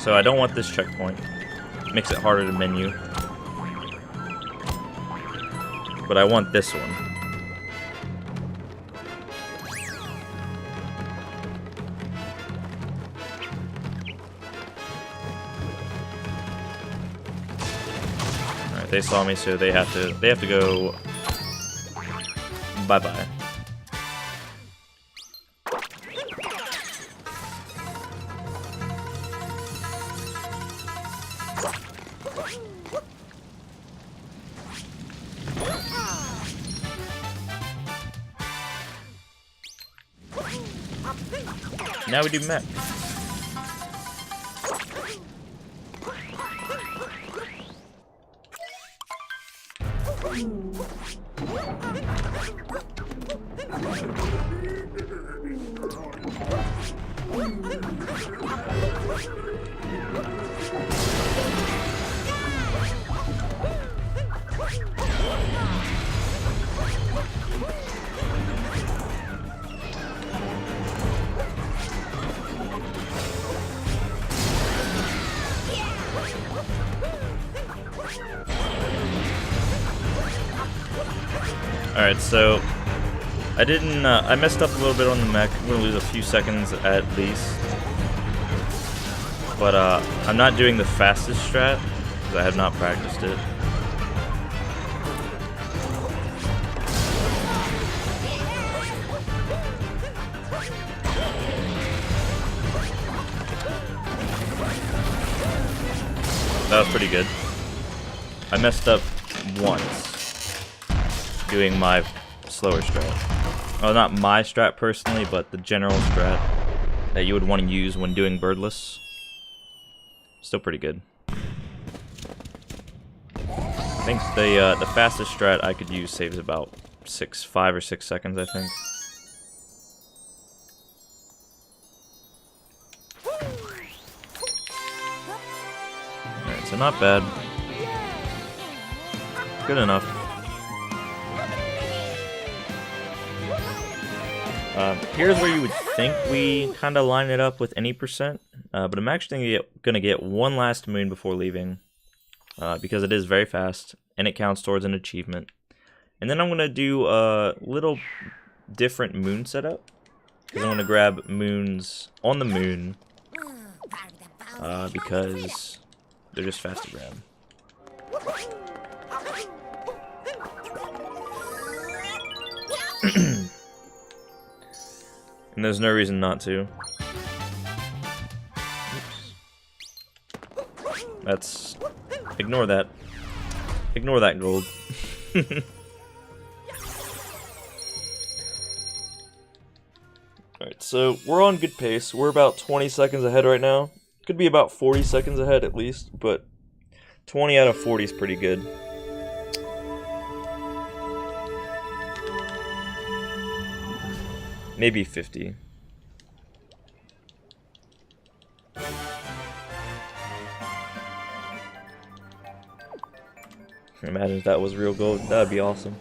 So I don't want this checkpoint. Makes it harder to menu. But I want this one. Alright, they saw me, so they have to go bye-bye. Now we do mech. Alright, so I messed up a little bit on the mech. I'm gonna lose a few seconds at least. But I'm not doing the fastest strat because I have not practiced it. That was pretty good. I messed up once doing my slower strat. Well, not my strat personally, but the general strat that you would want to use when doing birdless. Still pretty good. I think the fastest strat I could use saves about 5 or 6 seconds, I think. Alright, so not bad. Good enough. Here's where you would think we kind of line it up with any percent, but I'm actually going to get one last moon before leaving, because it is very fast, and it counts towards an achievement. And then I'm going to do a little different moon setup, because I'm going to grab moons on the moon, because they're just fast to grab. And there's no reason not to. Oops. That's... Ignore that. Ignore that gold. Alright, so we're on good pace. We're about 20 seconds ahead right now. Could be about 40 seconds ahead at least, but 20 out of 40 is pretty good. Maybe 50. Imagine if that was real gold. That would be awesome.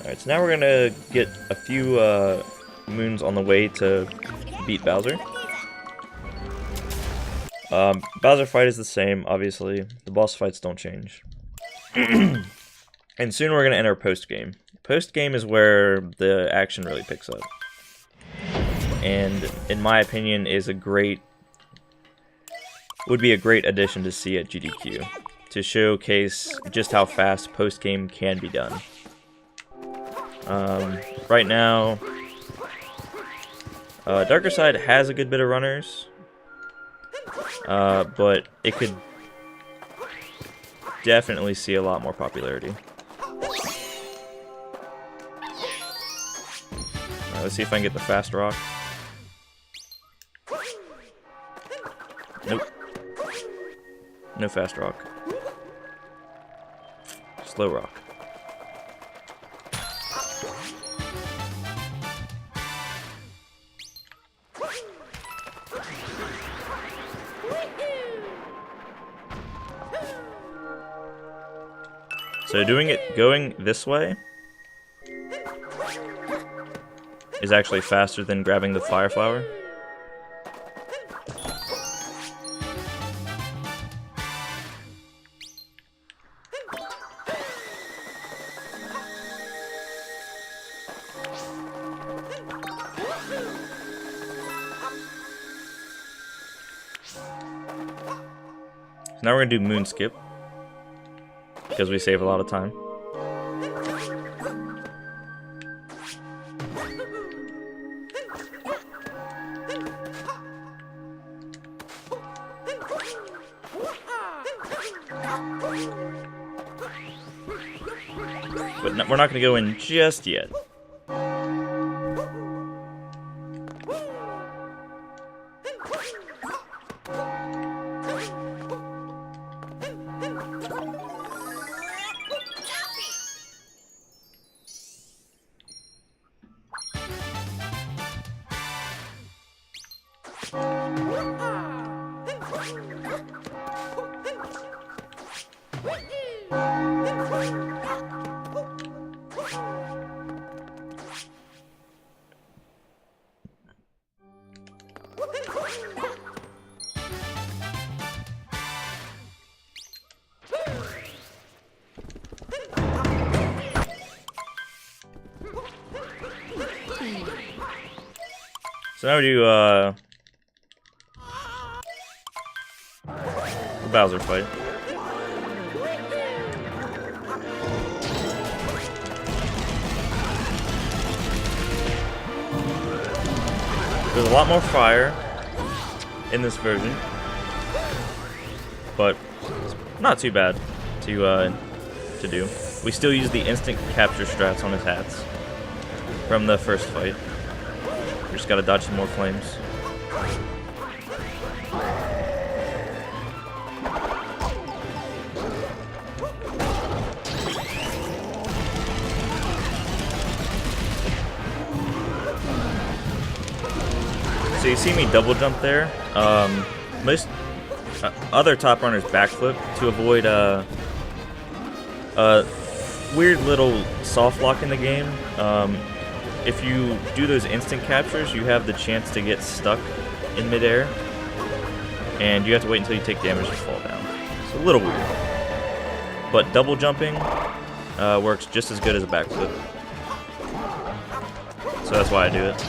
Alright, so now we're gonna get a few moons on the way to beat Bowser. Bowser fight is the same, obviously. The boss fights don't change. And soon we're gonna enter post-game. Post-game is where the action really picks up. And in my opinion would be a great addition to see at GDQ, to showcase just how fast post-game can be done. Right now, Darker Side has a good bit of runners, but it could definitely see a lot more popularity. Let's see if I can get the fast rock. Nope. No fast rock. Slow rock. So going this way is actually faster than grabbing the fire flower. So now we're gonna do moon skip, because we save a lot of time. But we're not going to go in just yet. So now we do the Bowser fight. There's a lot more fire in this version, but Not too bad to do. We still use the instant capture strats on his hats from the first fight. We just gotta dodge some more flames. So you see me double jump there. Most other top runners backflip to avoid a weird little soft lock in the game. If you do those instant captures, you have the chance to get stuck in midair, and you have to wait until you take damage to fall down. It's a little weird, but double jumping works just as good as a backflip. So that's why I do it.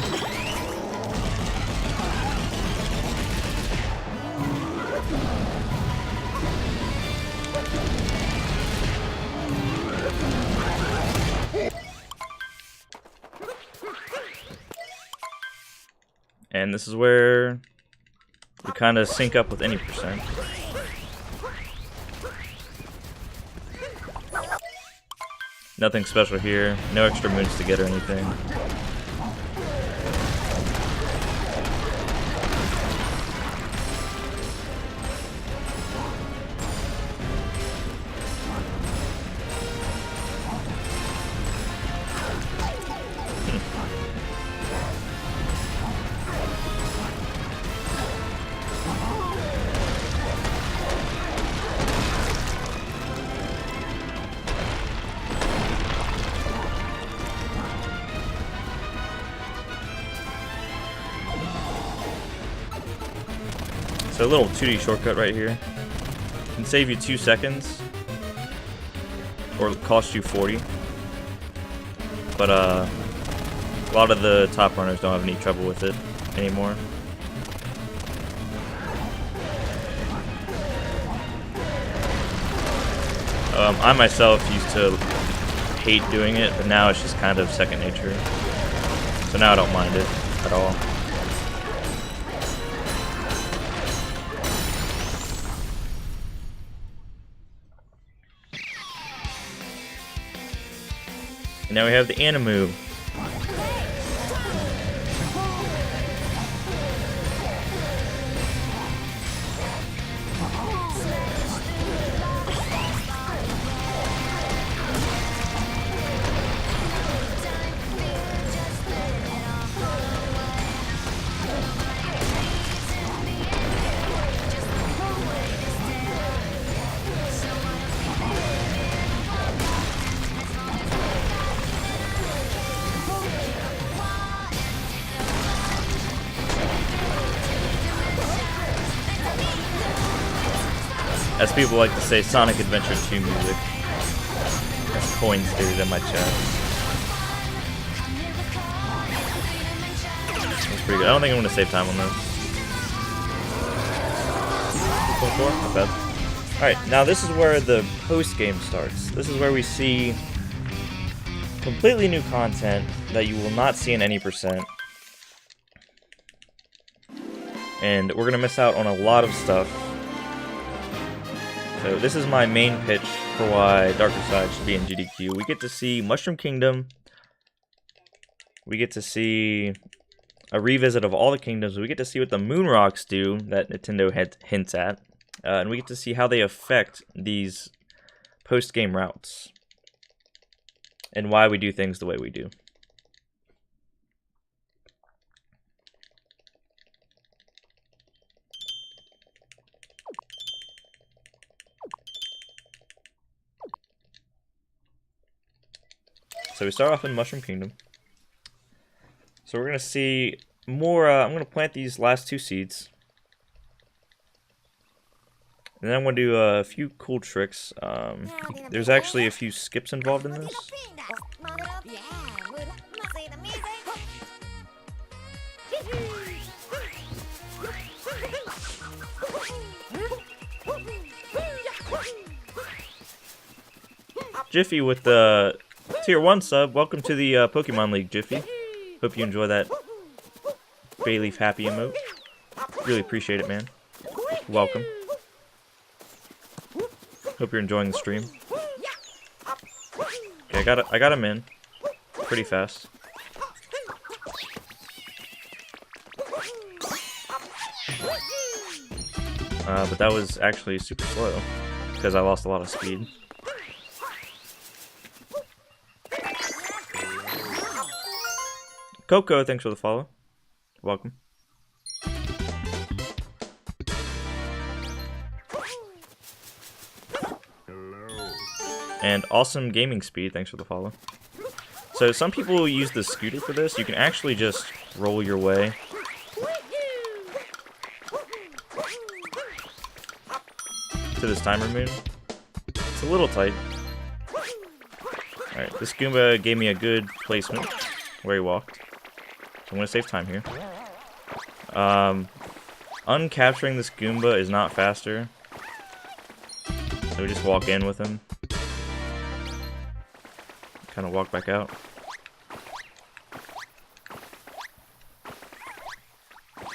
And this is where we kind of sync up with any percent. Nothing special here. No extra moons to get or anything. So a little 2D shortcut right here. Can save you 2 seconds, or cost you 40. But a lot of the top runners don't have any trouble with it anymore. I myself used to hate doing it, but now it's just kind of second nature. So now I don't mind it at all. And now we have the Animu. As people like to say, Sonic Adventure 2 music. As coins stated in my chat. That's pretty good. I don't think I'm going to save time on this. 2.4? Not bad. Alright, now this is where the post-game starts. This is where we see completely new content that you will not see in any percent. And we're going to miss out on a lot of stuff. So this is my main pitch for why Darker Side should be in GDQ. We get to see Mushroom Kingdom. We get to see a revisit of all the kingdoms. We get to see what the Moon Rocks do that Nintendo hints at. And we get to see how they affect these post-game routes. And why we do things the way we do. So we start off in Mushroom Kingdom. So we're going to see more, I'm going to plant these last 2 seeds. And then I'm going to do a few cool tricks. There's actually a few skips involved in this. Jiffy with the Tier 1 sub. Welcome to the Pokemon League, Jiffy. Hope you enjoy that Bayleaf Happy emote. Really appreciate it, man. Welcome. Hope you're enjoying the stream. Okay, I got him in pretty fast. But that was actually super slow because I lost a lot of speed. Coco, thanks for the follow. Welcome. And Awesome Gaming Speed, thanks for the follow. So some people use the scooter for this. You can actually just roll your way. To this timer moon. It's a little tight. Alright, this Goomba gave me a good placement where he walked. So I'm going to save time here. Uncapturing this Goomba is not faster. So we just walk in with him. Kind of walk back out.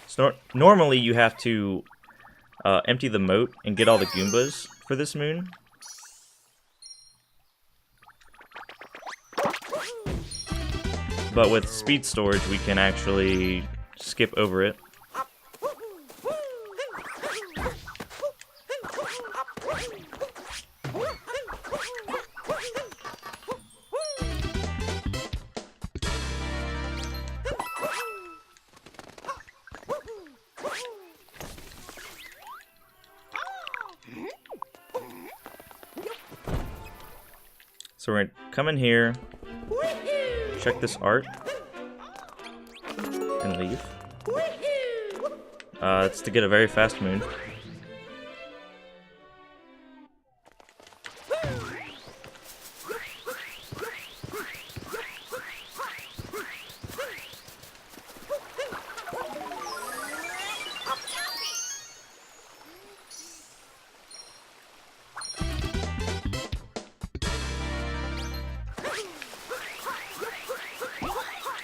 So normally you have to empty the moat and get all the Goombas for this moon. But with speed storage, we can actually skip over it. So we're gonna come in here, check this art, and leave. It's to get a very fast moon.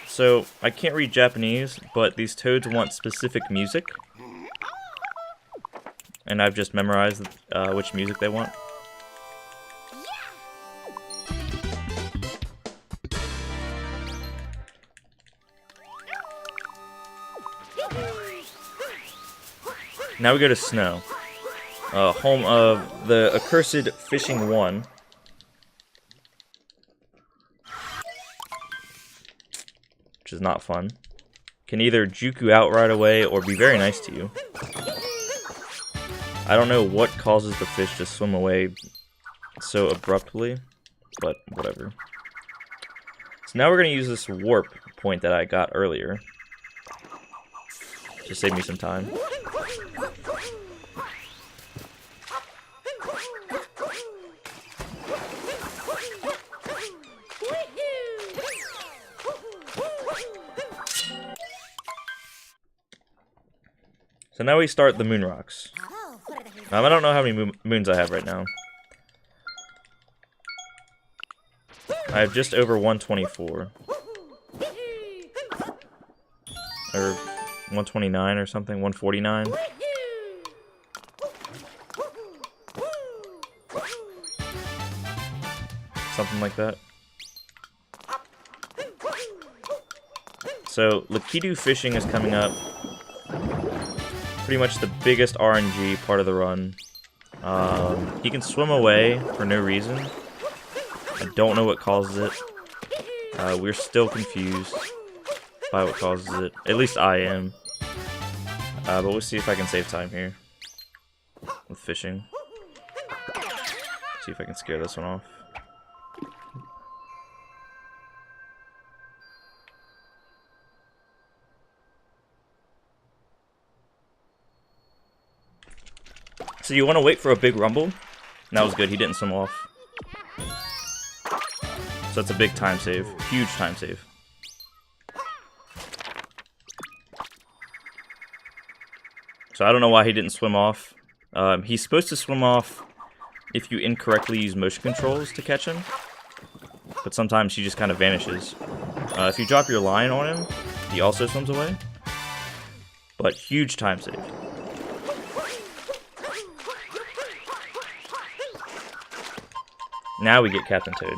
So, I can't read Japanese, but these toads want specific music. And I've just memorized which music they want. Now we go to Snow, home of the accursed Fishing 1. Which is not fun. Can either juke you out right away or be very nice to you. I don't know what causes the fish to swim away so abruptly, but whatever. So now we're going to use this warp point that I got earlier to save me some time. So now we start the moon rocks. I don't know how many moons I have right now. I have just over 124. Or 129 or something, 149. Something like that. So, Lakitu fishing is coming up. Pretty much the biggest RNG part of the run. He can swim away for no reason. I don't know what causes it. We're still confused by what causes it. At least I am. But we'll see if I can save time here with fishing. See if I can scare this one off. So you want to wait for a big rumble? And that was good, he didn't swim off. So that's a big time save. Huge time save. So I don't know why he didn't swim off. He's supposed to swim off if you incorrectly use motion controls to catch him. But sometimes he just kind of vanishes. If you drop your line on him, he also swims away. But huge time save. Now we get Captain Toad.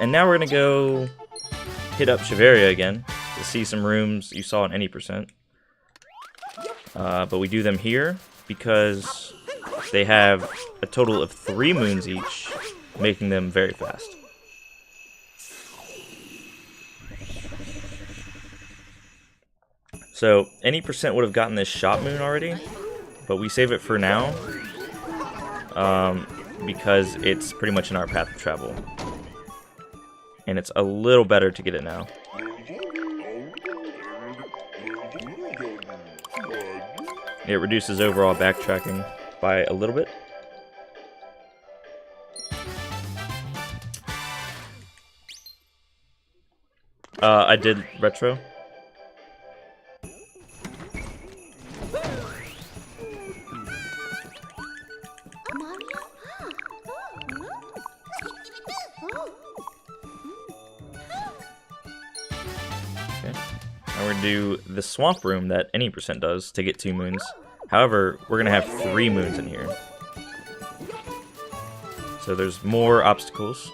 And now we're going to go hit up Shiveria again to see some rooms you saw in any percent. But we do them here because they have a total of 3 moons each, making them very fast. So any percent would have gotten this shot moon already, but we save it for now because it's pretty much in our path of travel. And it's a little better to get it now. It reduces overall backtracking by a little bit. I did retro. We're going to do the swamp room that any percent does to get 2 moons. However, we're going to have 3 moons in here. So there's more obstacles.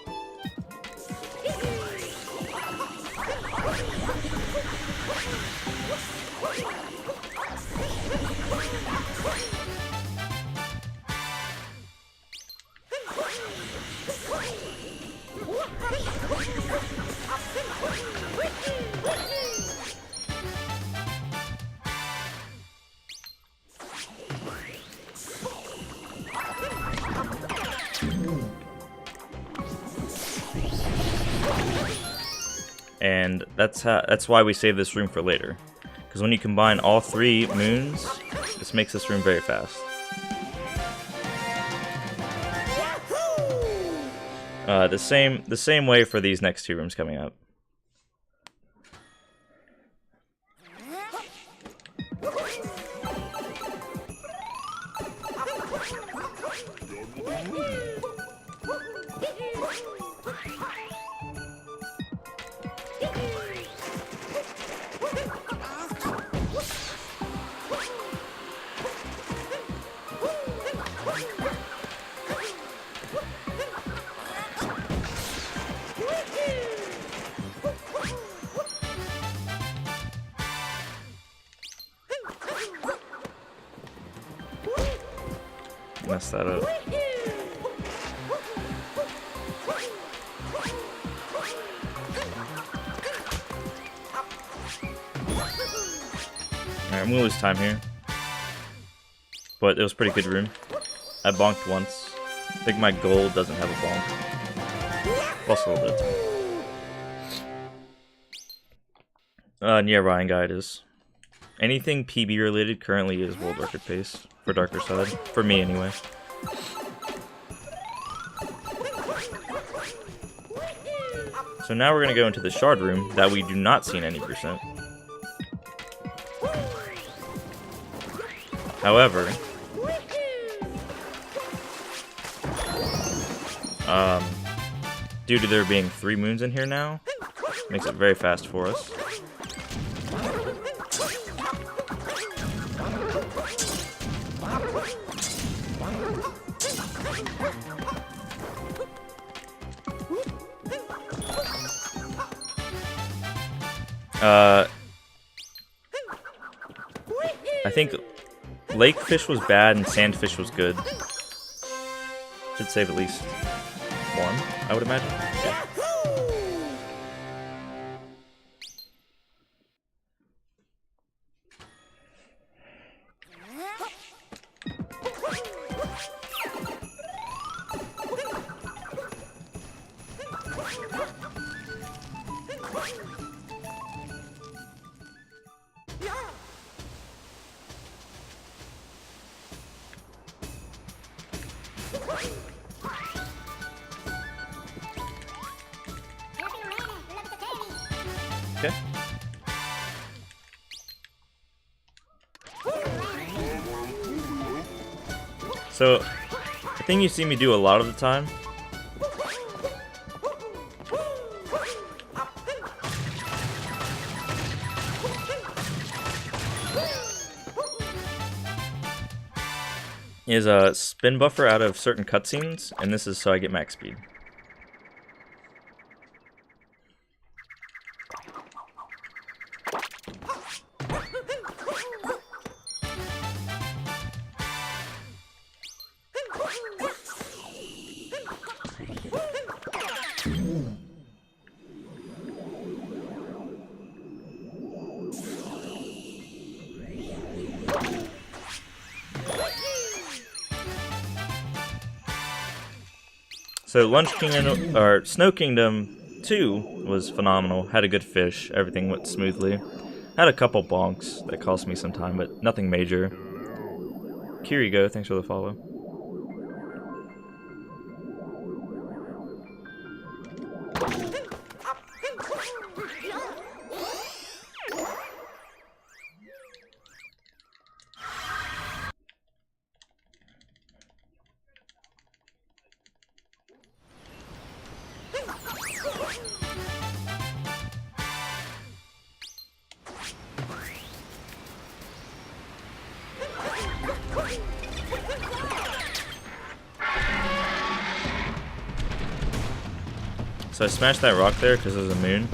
And that's why we save this room for later. Because when you combine all 3 moons, this makes this room very fast. The same way for these next 2 rooms coming up. Mess that up. Alright, I'm gonna lose time here. But it was a pretty good room. I bonked once. I think my goal doesn't have a bonk. Lost a little bit of time. Yeah, Ryan Guide is. Anything PB related currently is world record pace for Darker Side. For me, anyway. So now we're going to go into the shard room that we do not see in any percent. However, due to there being 3 moons in here now, makes it very fast for us. I think lake fish was bad and sand fish was good. Should save at least 1, I would imagine. Yeah. Okay. So, the thing you see me do a lot of the time is a spin buffer out of certain cutscenes, and this is so I get max speed. So Lunch Kingdom, or Snow Kingdom 2 was phenomenal. Had a good fish. Everything went smoothly. Had a couple bonks that cost me some time, but nothing major. Kirigo, thanks for the follow. So I smashed that rock there because there's a moon.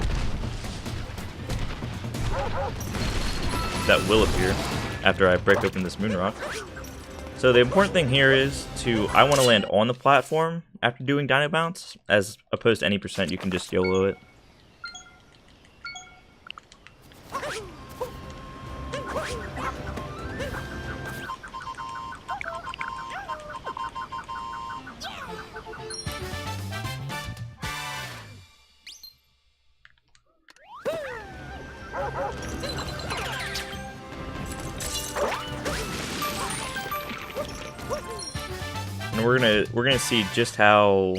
That will appear after I break open this moon rock. So the important thing here is I want to land on the platform after doing Dino Bounce, as opposed to any percent you can just YOLO it. And we're gonna see just how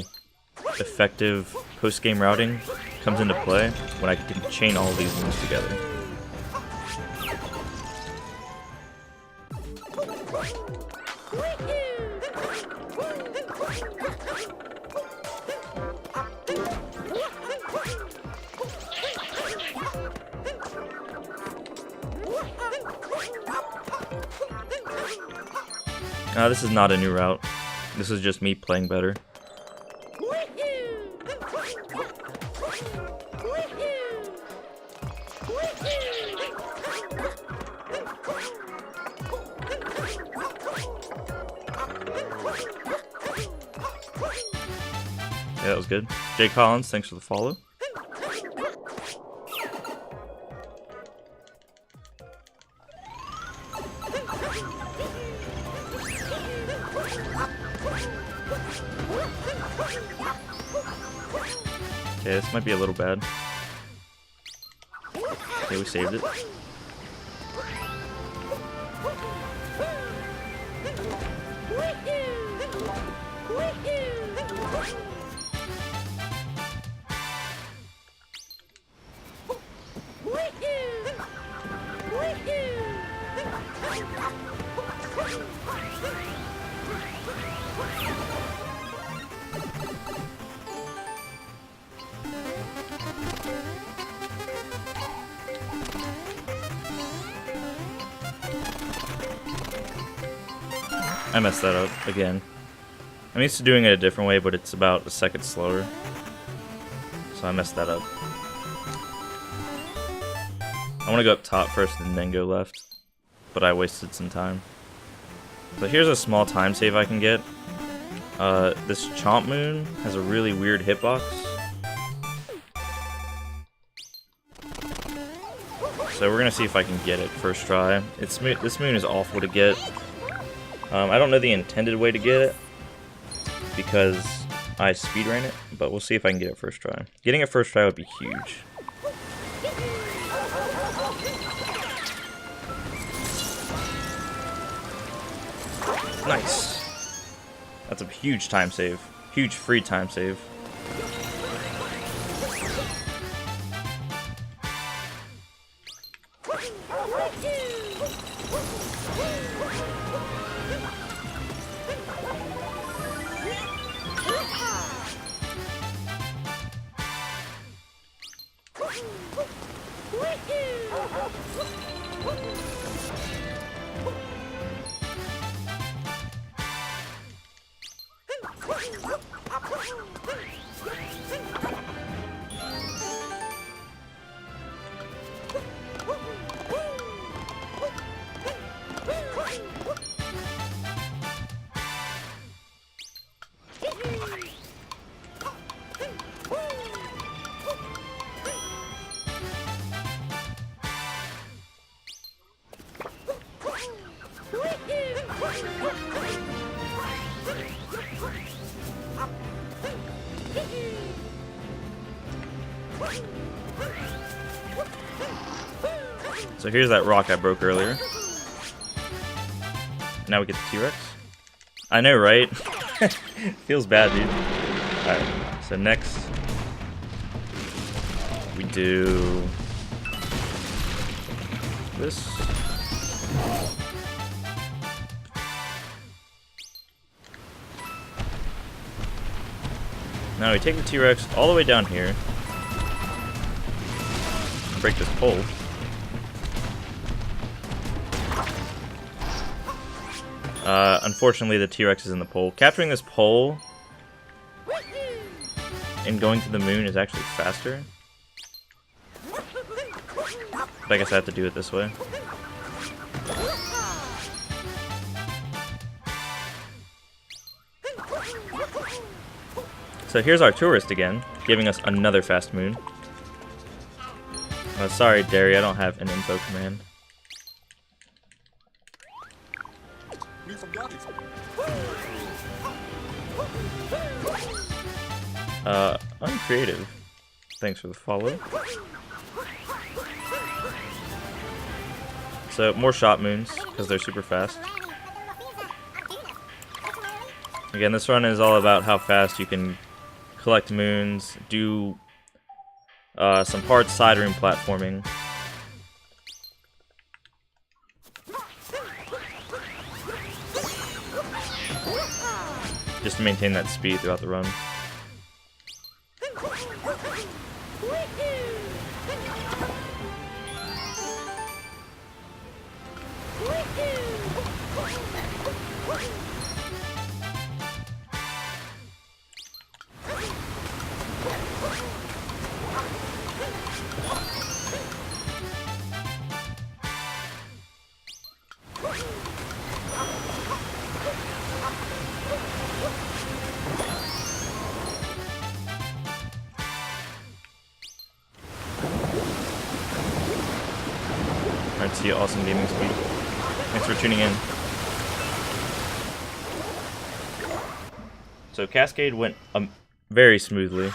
effective post-game routing comes into play when I can chain all of these moves together. This is not a new route. This is just me playing better. Yeah, that was good. Jay Collins, thanks for the follow. Okay, this might be a little bad. Okay, we saved it. I messed that up again. I'm used to doing it a different way, but it's about a second slower. So I messed that up. I want to go up top first and then go left, but I wasted some time. So here's a small time save I can get. This Chomp Moon has a really weird hitbox. So we're gonna see if I can get it first try. This moon is awful to get. I don't know the intended way to get it because I speedran it, but we'll see if I can get it first try. Getting it first try would be huge. Nice. That's a huge time save. Huge free time save. So here's that rock I broke earlier. Now we get the T-Rex. I know, right? Feels bad, dude. Alright, so next we do this. Now we take the T-Rex all the way down here. Break this pole. Unfortunately, the T-Rex is in the pole. Capturing this pole and going to the moon is actually faster. But I guess I have to do it this way. So here's our tourist again, giving us another fast moon. Sorry, Derry, I don't have an info command. Uncreative. Thanks for the follow. So, more shot moons, because they're super fast. Again, this run is all about how fast you can collect moons, do some hard side room platforming. Just to maintain that speed throughout the run. Alright, see you, awesome gaming speed. Thanks for tuning in. So Cascade went very smoothly.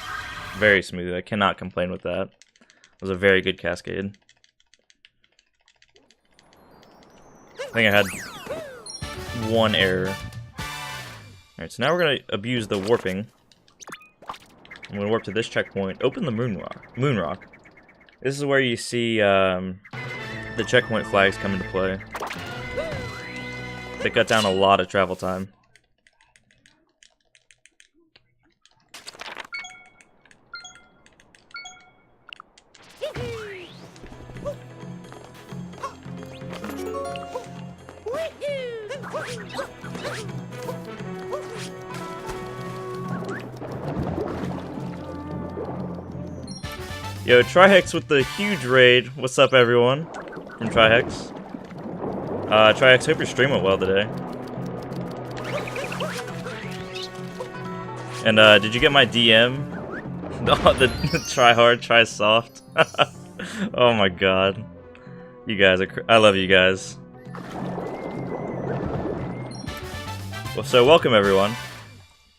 Very smoothly. I cannot complain with that. It was a very good Cascade. I think I had one error. Alright, so now we're going to abuse the warping. I'm going to warp to this checkpoint. Open the moon rock. This is where you see the checkpoint flags come into play. They cut down a lot of travel time. Yo, Trihex with the huge raid. What's up, everyone? From Trihex. Trihex, hope your stream went well today. And did you get my DM? the try hard, try soft. Oh my god. You guys are I love you guys. Well, so welcome everyone.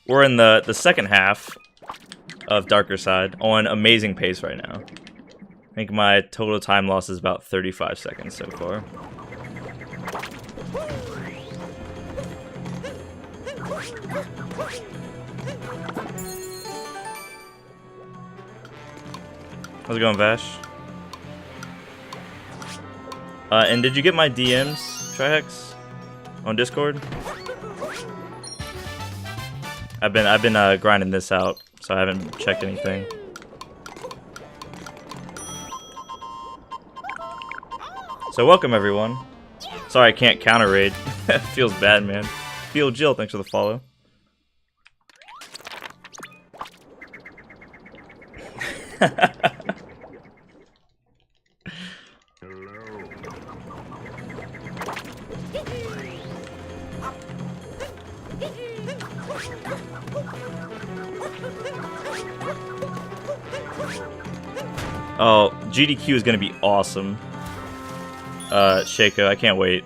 We're in the second half of Darker Side on amazing pace right now. I think my total time loss is about 35 seconds so far. How's it going, Vash? And did you get my DMs, Trihex, on Discord? I've been grinding this out, so I haven't checked anything. So welcome everyone. Sorry I can't counter raid. That feels bad, man. Feel Jill, thanks for the follow. Oh, GDQ is gonna be awesome. Shaco, I can't wait.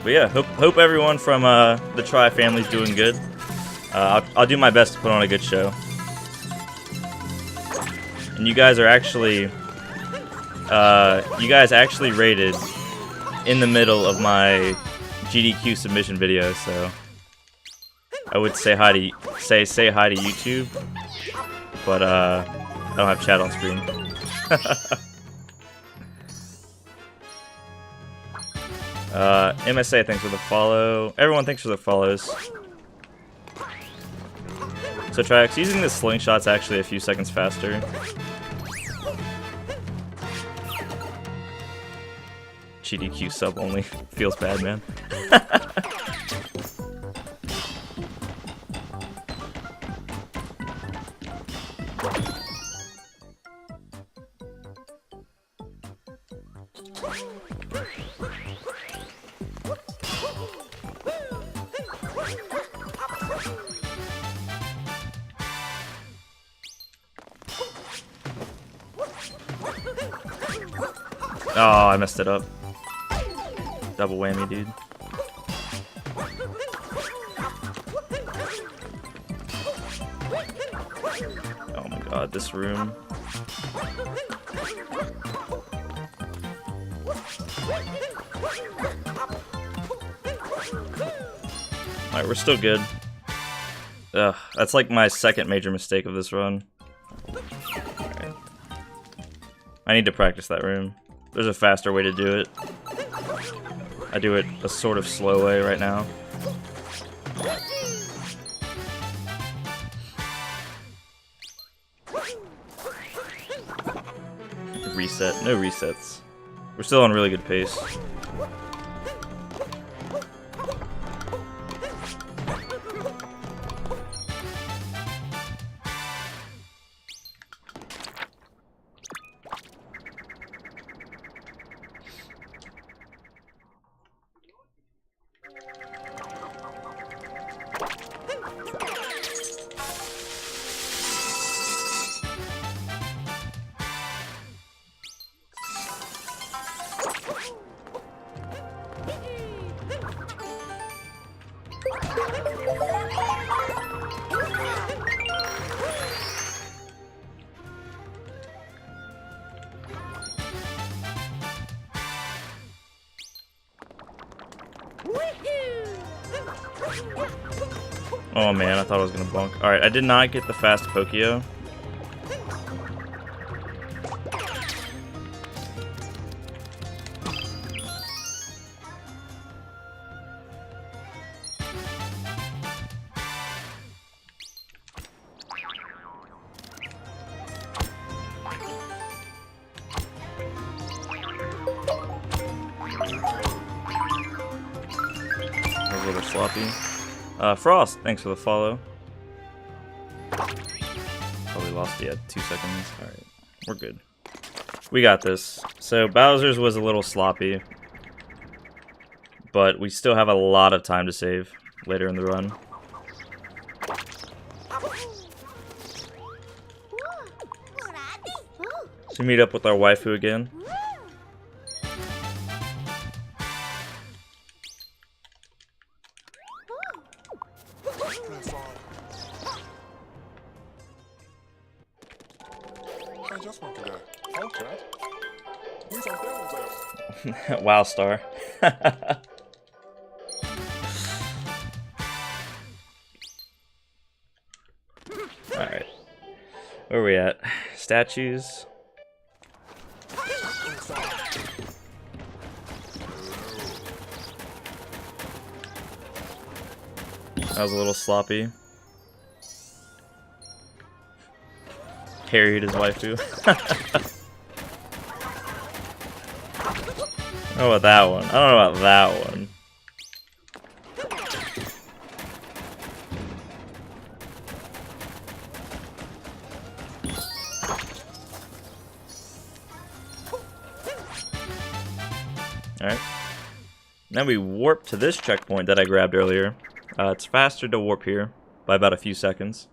But yeah, hope everyone from the Tri family's doing good. I'll do my best to put on a good show. And you guys are actually, rated in the middle of my GDQ submission video, so I would say hi to YouTube, but I don't have chat on screen. MSA, thanks for the follow. Everyone, thanks for the follows. So Trax, using the slingshot's actually a few seconds faster. GDQ sub only. Feels bad, man. Oh, I messed it up. Double whammy, dude. Oh my god, this room. Alright, we're still good. Ugh, that's like my second major mistake of this run. Right. I need to practice that room. There's a faster way to do it. I do it a sort of slow way right now. Reset. No resets. We're still on really good pace. Oh man, I thought I was gonna bonk. Alright, I did not get the fast Pokio. A little sloppy. Frost, thanks for the follow. Probably lost it at 2 seconds. Alright, we're good. We got this. So Bowser's was a little sloppy, but we still have a lot of time to save later in the run. So meet up with our waifu again. Wow, star. Alright. Where are we at? Statues. That was a little sloppy. Carried his waifu. I don't know about that one. I don't know about that one. Alright. Now we warp to this checkpoint that I grabbed earlier. It's faster to warp here by about a few seconds.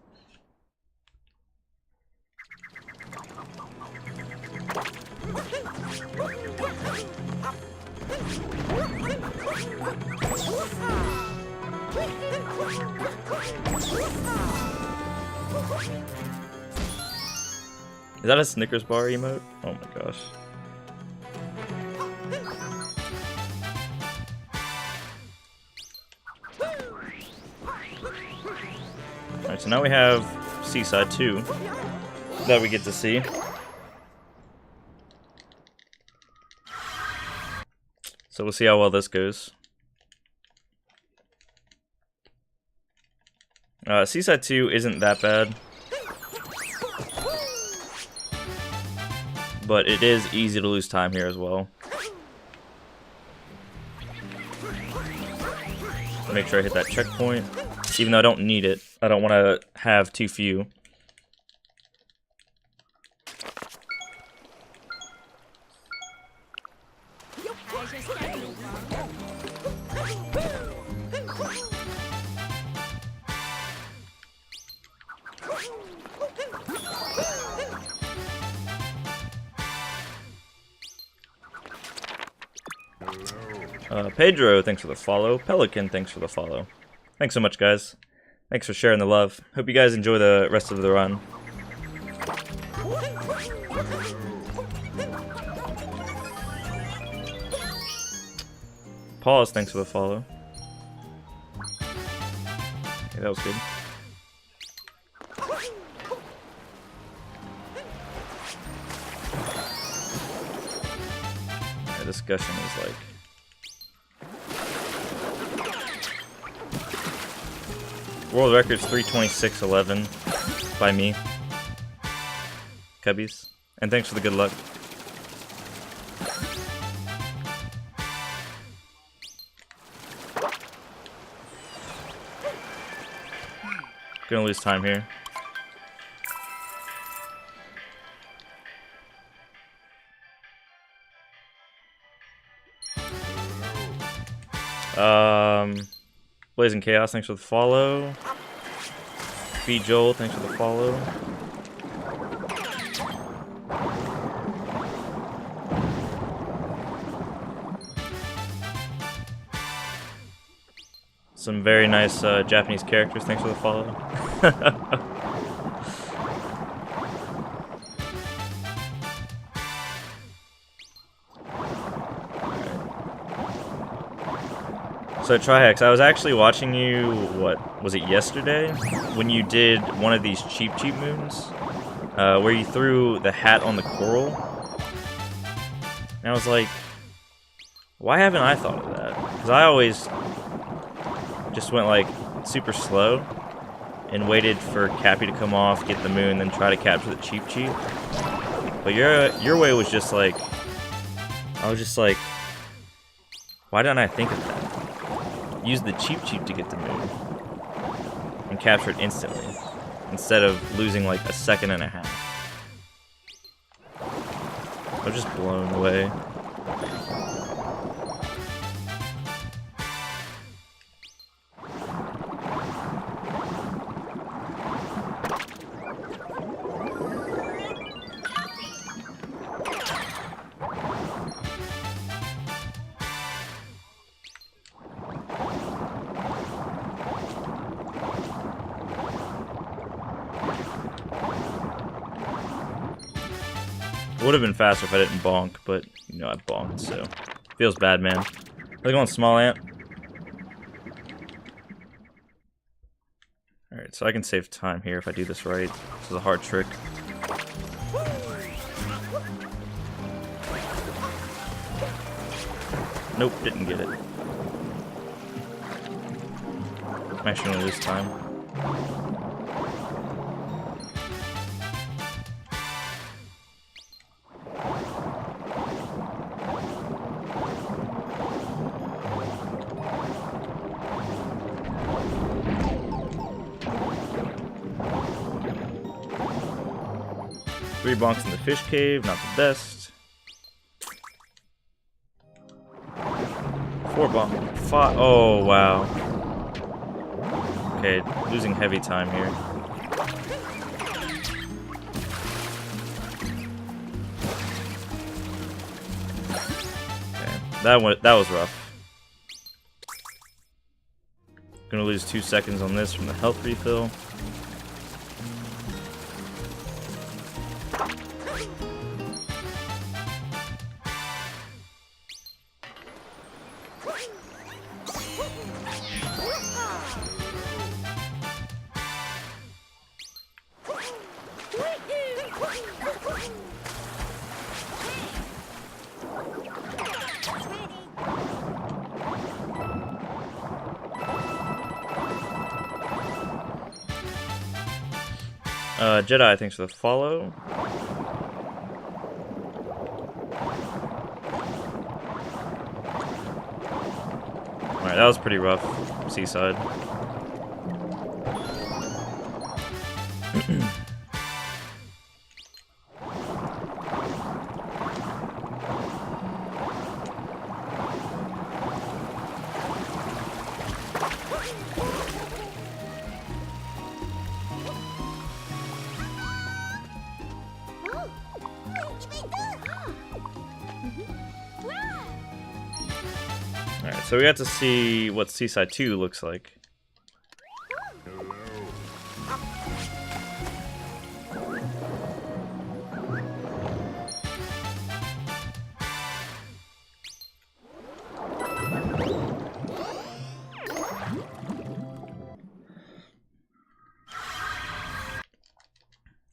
Is that a Snickers bar emote? Oh my gosh. Alright, so now we have Seaside 2 that we get to see. So we'll see how well this goes. Seaside 2 isn't that bad, but it is easy to lose time here as well. Make sure I hit that checkpoint, even though I don't need it. I don't want to have too few. Pedro, thanks for the follow. Pelican, thanks for the follow. Thanks so much, guys. Thanks for sharing the love. Hope you guys enjoy the rest of the run. Pause, thanks for the follow. Okay, that was good. Yeah, discussion is like... World record's 3:26:11 by me. Cubbies. And thanks for the good luck. Gonna lose time here. Blazing Chaos, thanks for the follow. B Joel, thanks for the follow. Some very nice Japanese characters, thanks for the follow. So Trihex, I was actually watching you, what, was it yesterday? When you did one of these cheap moons, where you threw the hat on the coral. And I was like, why haven't I thought of that? Because I always just went like super slow and waited for Cappy to come off, get the moon, then try to capture the cheap. But your way was just like, I was just like, why didn't I think of that? Use the cheap to get the moon and capture it instantly instead of losing like a second and a half. I was just blown away. Would have been faster if I didn't bonk, but you know I bonked, so feels bad, man. How's it going, Small Ant? Alright, so I can save time here if I do this right. This is a hard trick. Nope, didn't get it. I'm actually gonna lose time. 3 bonks in the fish cave, not the best. 4 bonks. 5. Oh, wow. Okay, losing heavy time here. Okay, that was rough. Gonna lose 2 seconds on this from the health refill. Jedi, thanks for the follow. Alright, that was pretty rough. Seaside. Alright, so we got to see what Seaside 2 looks like.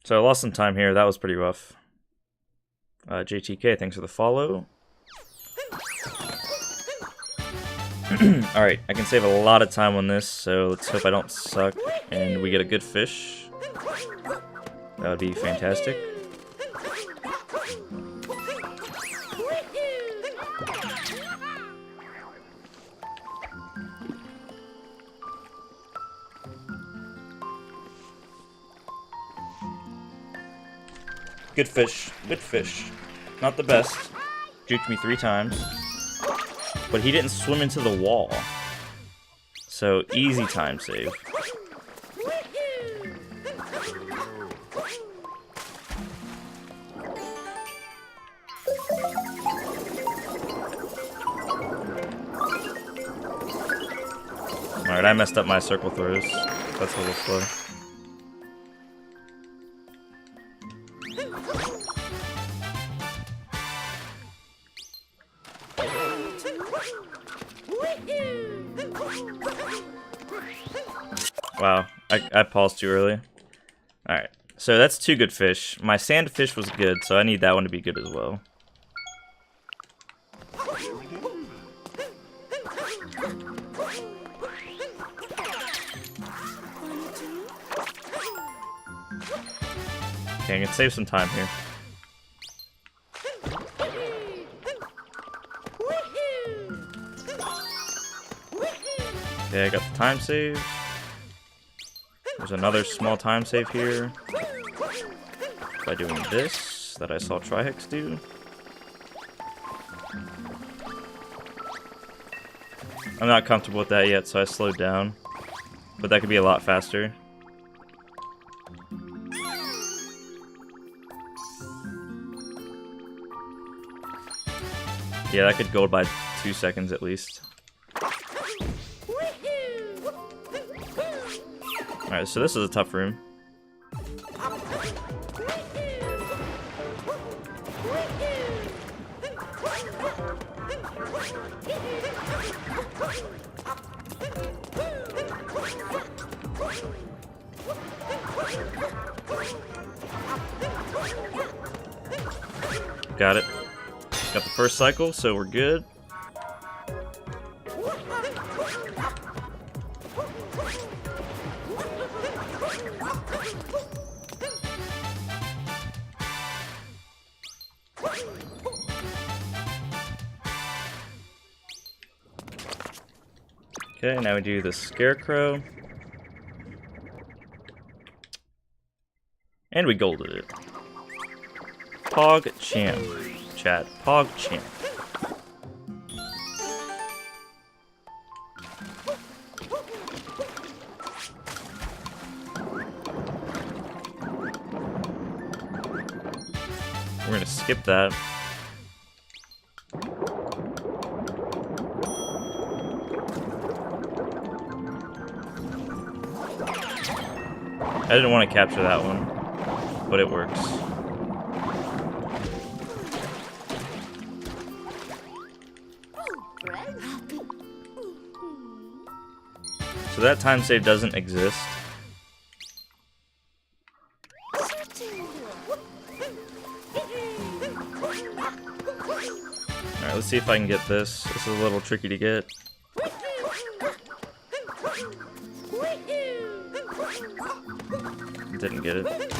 So I lost some time here, that was pretty rough. JTK, thanks for the follow. Alright, I can save a lot of time on this, so let's hope I don't suck and we get a good fish. That would be fantastic. Good fish, good fish. Not the best. Juked me 3 times. But he didn't swim into the wall. So, easy time save. Alright, I messed up my circle throws. That's a little slow. Wow, I paused too early. Alright, so that's 2 good fish. My sand fish was good, so I need that one to be good as well. Okay, I can save some time here. Okay, I got the time save. There's another small time save here by doing this that I saw Trihex do. I'm not comfortable with that yet, so I slowed down. But that could be a lot faster. Yeah, that could go by 2 seconds at least. Alright, so this is a tough room. Got it. Got the first cycle, so we're good. Okay, now we do the Scarecrow. And we golded it. Pog Champ. Chat. Pog Champ. We're gonna skip that. I didn't want to capture that one, but it works. So that time save doesn't exist. Alright, let's see if I can get this. This is a little tricky to get. Didn't get it.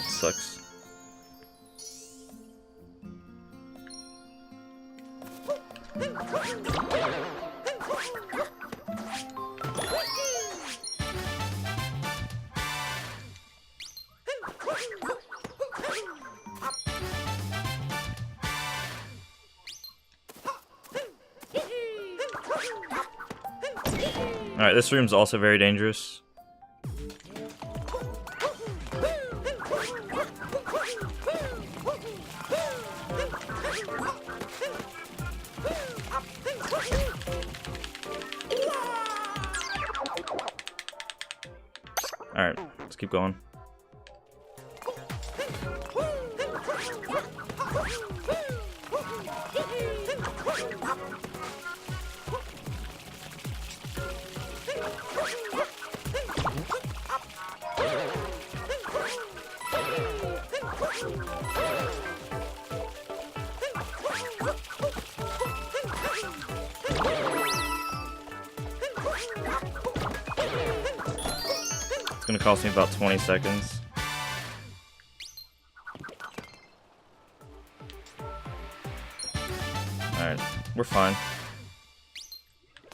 Sucks. Alright, this room's also very dangerous. Alright, let's keep going. It's gonna cost me about 20 seconds. Alright, we're fine.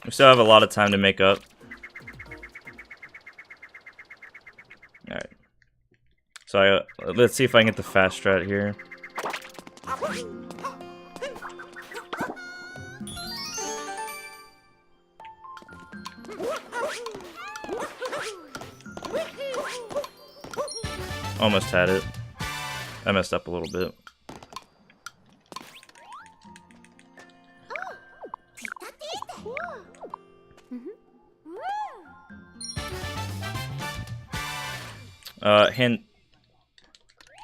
We still have a lot of time to make up. Alright. So let's see if I can get the fast strat here. Almost had it. I messed up a little bit.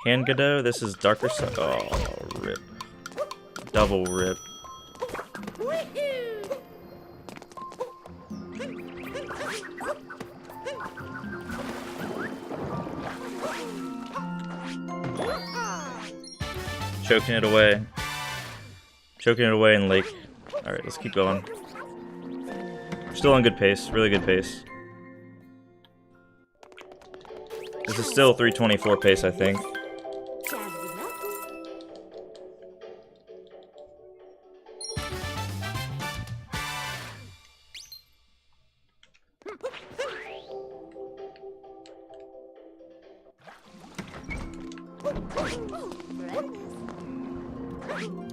Hangado, this is darker side. Oh, rip. Double rip. Choking it away. Choking it away in Lake. Alright, let's keep going. Still on good pace. Really good pace. This is still 324 pace, I think.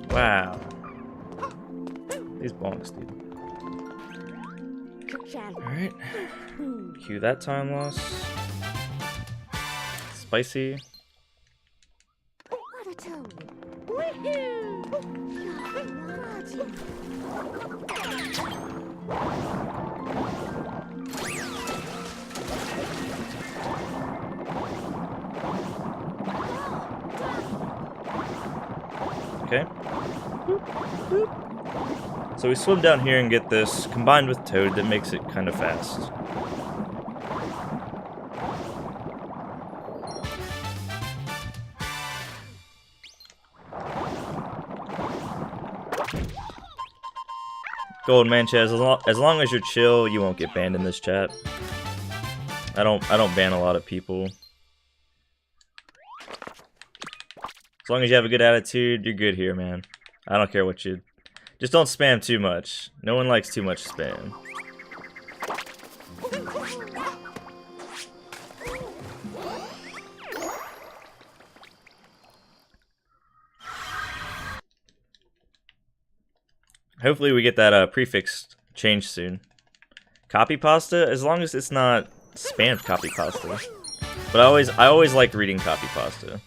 Wow. These bonks, dude. Alright. Cue that time loss. Spicy. Okay. So we swim down here and get this combined with Toad that makes it kind of fast. Gold Manchaz, as long as you're chill, you won't get banned in this chat. I don't ban a lot of people. As long as you have a good attitude, you're good here, man. I don't care what you... Just don't spam too much. No one likes too much spam. Hopefully we get that prefix changed soon. Copy pasta, as long as it's not spammed copy pasta. But I always like reading copy pasta.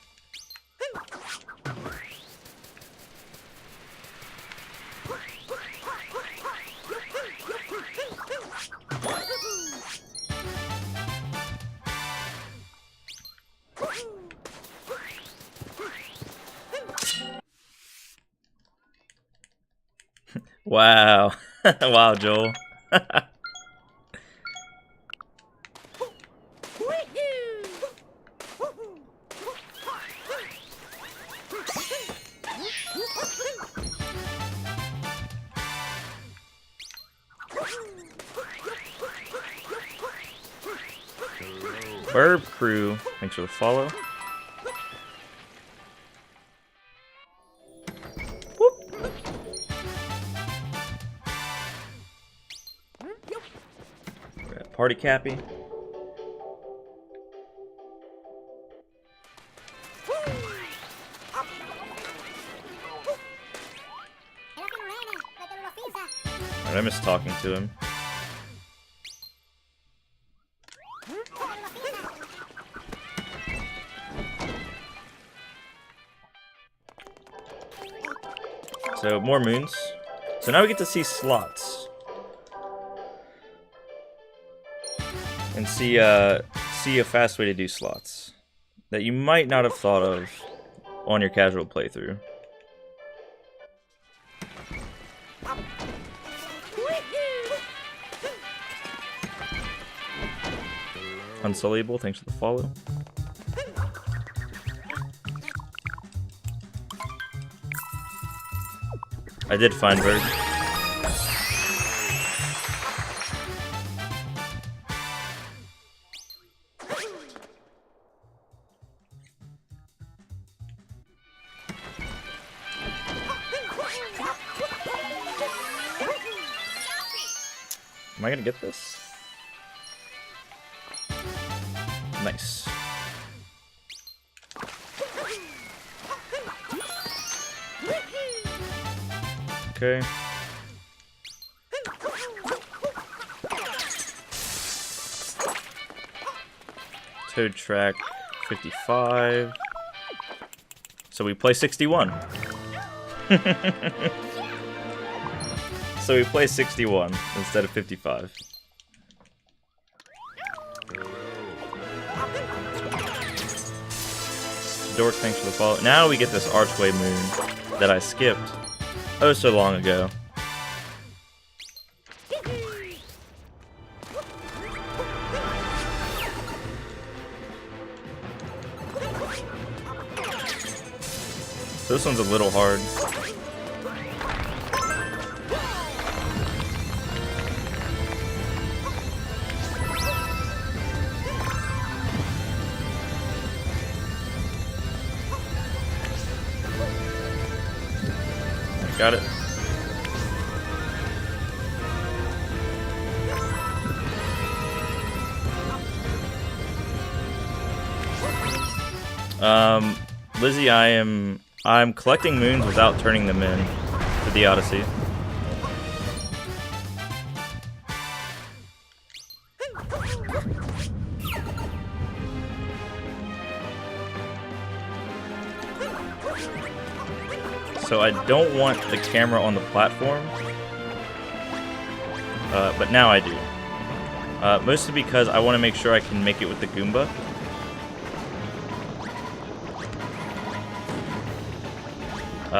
Wow. Wow, Joel. Burb Crew, thanks for the follow. We're at Party Cappy. I miss talking to him. So, more moons. So now we get to see slots. And see a fast way to do slots that you might not have thought of on your casual playthrough. Unsullyable, thanks for the follow. I did find Bird. Am I gonna get this? Nice. Okay. Toad track 55. So we play 61. So we play 61 instead of 55. Dork, thanks for the follow. Now we get this archway moon that I skipped oh so long ago. This one's a little hard. Got it. Lizzie, I'm collecting moons without turning them in for the Odyssey. So I don't want the camera on the platform, but now I do. Mostly because I want to make sure I can make it with the Goomba.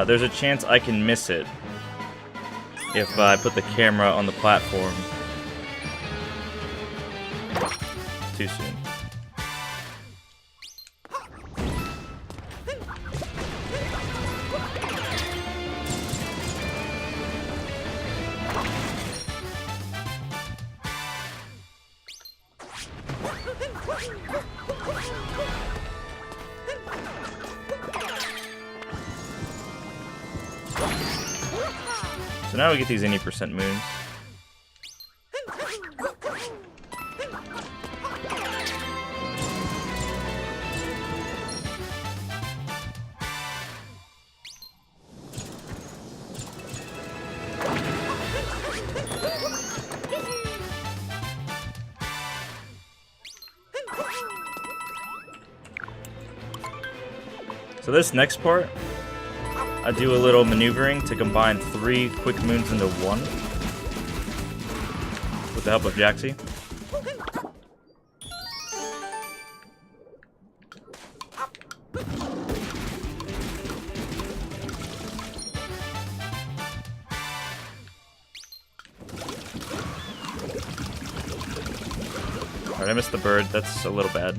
There's a chance I can miss it if I put the camera on the platform too soon. So now we get these any percent moons. So this next part, I do a little maneuvering to combine 3 quick moons into 1 with the help of Jaxie. Alright, I missed the bird. That's a little bad.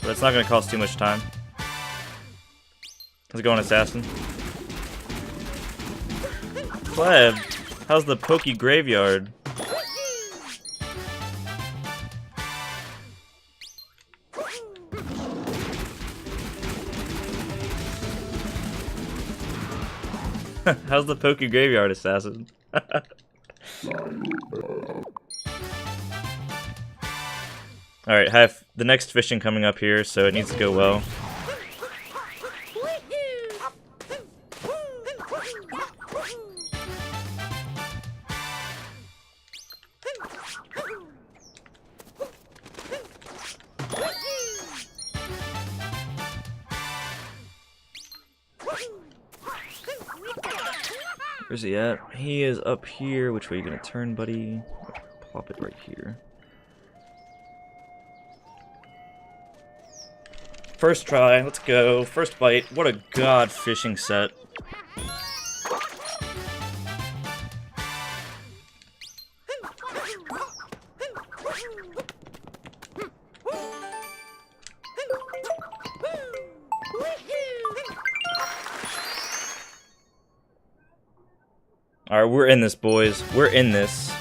But it's not going to cost too much time. How's it going, Assassin? Pleb, how's the Pokey Graveyard? How's the Pokey Graveyard, Assassin? Alright, I have the next fishing coming up here, so it needs to go well. Where's he at? He is up here. Which way are you gonna turn, buddy? Plop it right here. First try, let's go. First bite. What a god fishing set. Alright, we're in this, boys. We're in this.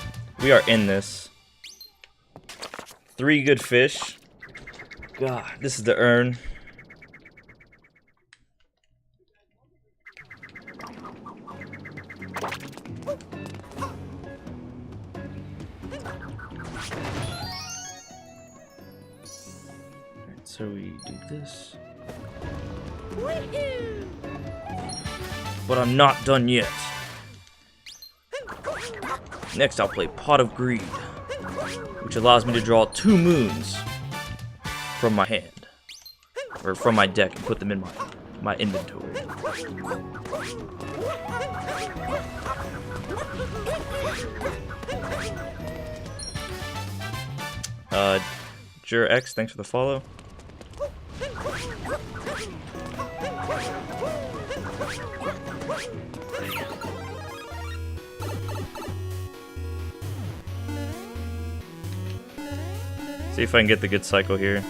We are in this. 3 good fish. God, this is the urn. Alright, so we do this. But I'm not done yet. Next, I'll play Pot of Greed, which allows me to draw 2 moons from my hand, or from my deck, and put them in my inventory. Jura X, thanks for the follow. See if I can get the good cycle here.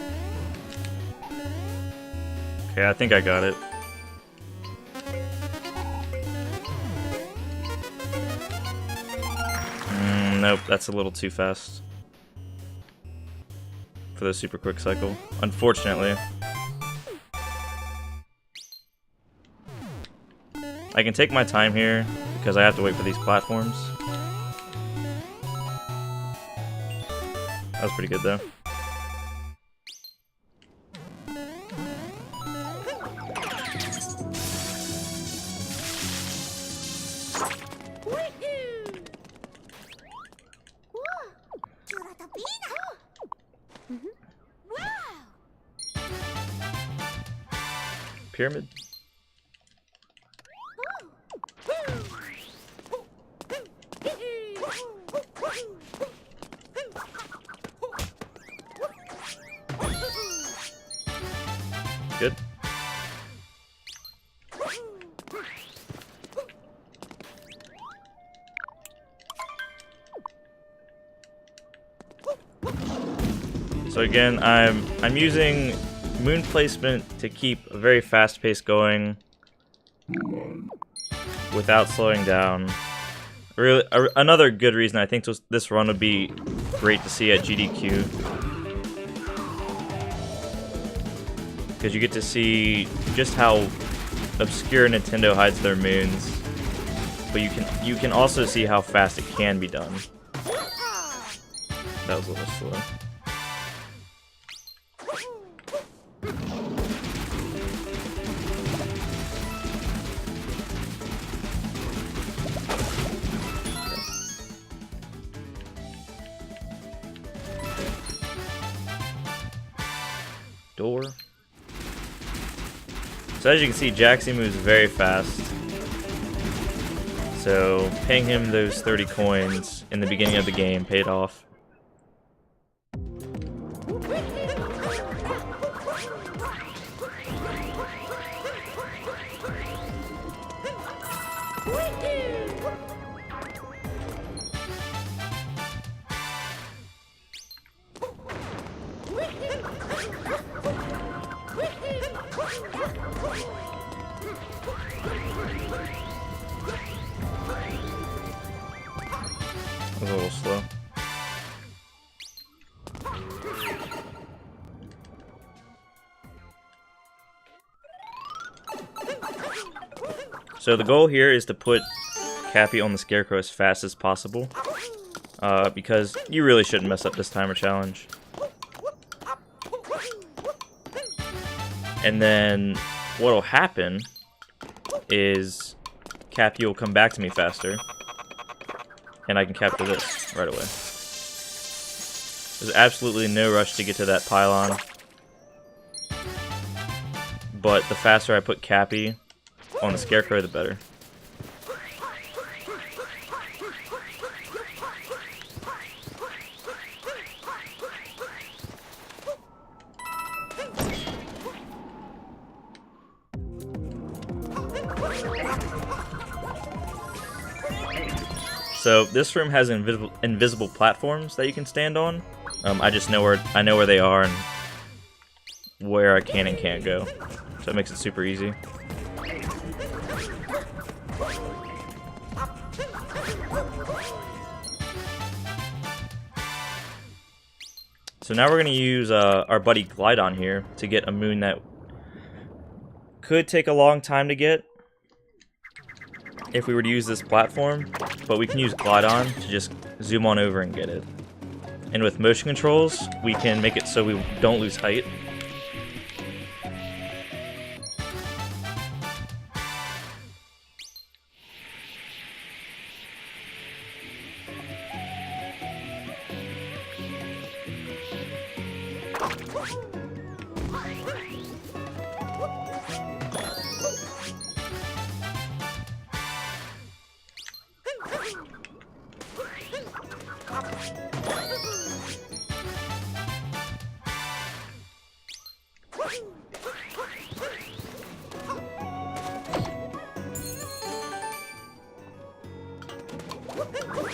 Okay, I think I got it. Nope, that's a little too fast for the super quick cycle, unfortunately. I can take my time here because I have to wait for these platforms. That was pretty good though. Pyramid. Good. So again, I'm using moon placement to keep a very fast pace going without slowing down. Really, another good reason I think this run would be great to see at GDQ, because you get to see just how obscure Nintendo hides their moons, but you can also see how fast it can be done. That was a little slow. Door. So as you can see, Jaxie moves very fast. So paying him those 30 coins in the beginning of the game paid off. A little slow. So the goal here is to put Cappy on the Scarecrow as fast as possible, because you really shouldn't mess up this timer challenge. And then what'll happen is Cappy will come back to me faster, and I can capture this right away. There's absolutely no rush to get to that pylon, but the faster I put Cappy on the Scarecrow, the better. So this room has invisible platforms that you can stand on. I just know where they are and where I can and can't go. So it makes it super easy. So now we're going to use our buddy Glydon here to get a moon that could take a long time to get if we were to use this platform, but we can use Glydon to just zoom on over and get it. And with motion controls, we can make it so we don't lose height.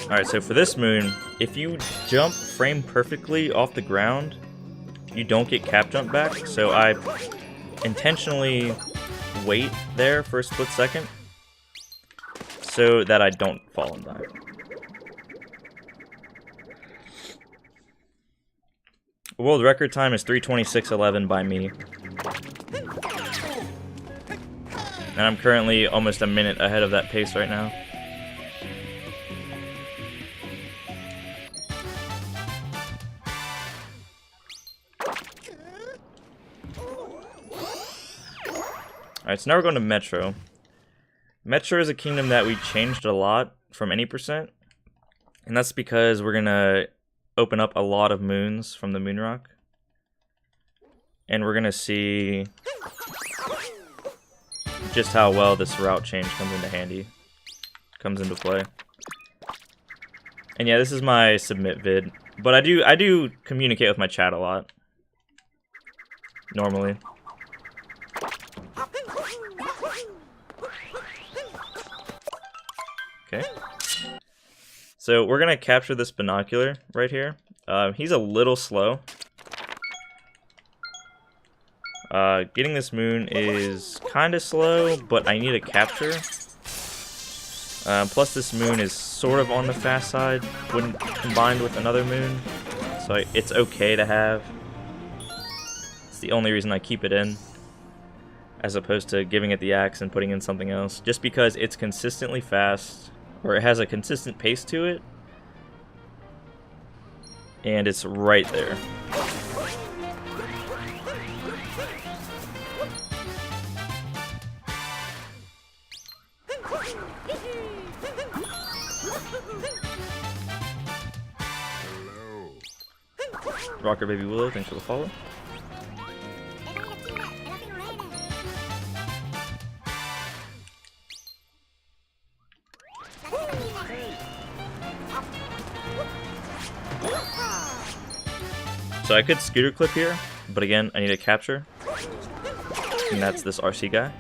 Alright, so for this moon, if you jump frame perfectly off the ground, you don't get cap jump back, so I intentionally wait there for a split second so that I don't fall and die. World record time is 3:26:11 by me. And I'm currently almost a minute ahead of that pace right now. Alright, so now we're going to Metro. Metro is a kingdom that we changed a lot from any percent. And that's because we're going to open up a lot of moons from the moon rock. And we're going to see just how well this route change comes into play. And yeah, this is my submit vid. But I do communicate with my chat a lot. Normally. Okay. So we're gonna capture this binocular right here. He's a little slow. Getting this moon is kind of slow, but I need a capture. Plus this moon is sort of on the fast side when combined with another moon. So it's okay to have. It's the only reason I keep it in, as opposed to giving it the axe and putting in something else. Just because it's consistently fast, or it has a consistent pace to it, and it's right there. Rocker Baby Willow, thanks for the follow. So I could scooter clip here, but again, I need a capture. And that's this RC guy.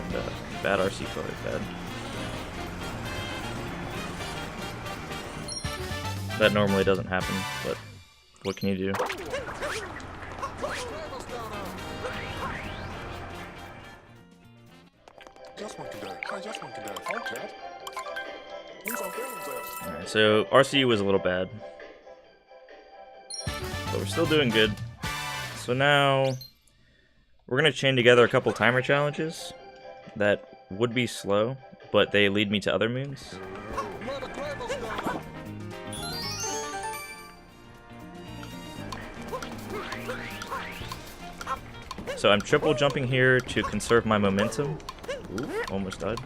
And bad RC color, bad. That normally doesn't happen, but what can you do? Alright, so RCU was a little bad, but we're still doing good. So now we're going to chain together a couple timer challenges that would be slow, but they lead me to other moons. So I'm triple jumping here to conserve my momentum. Ooh, almost died.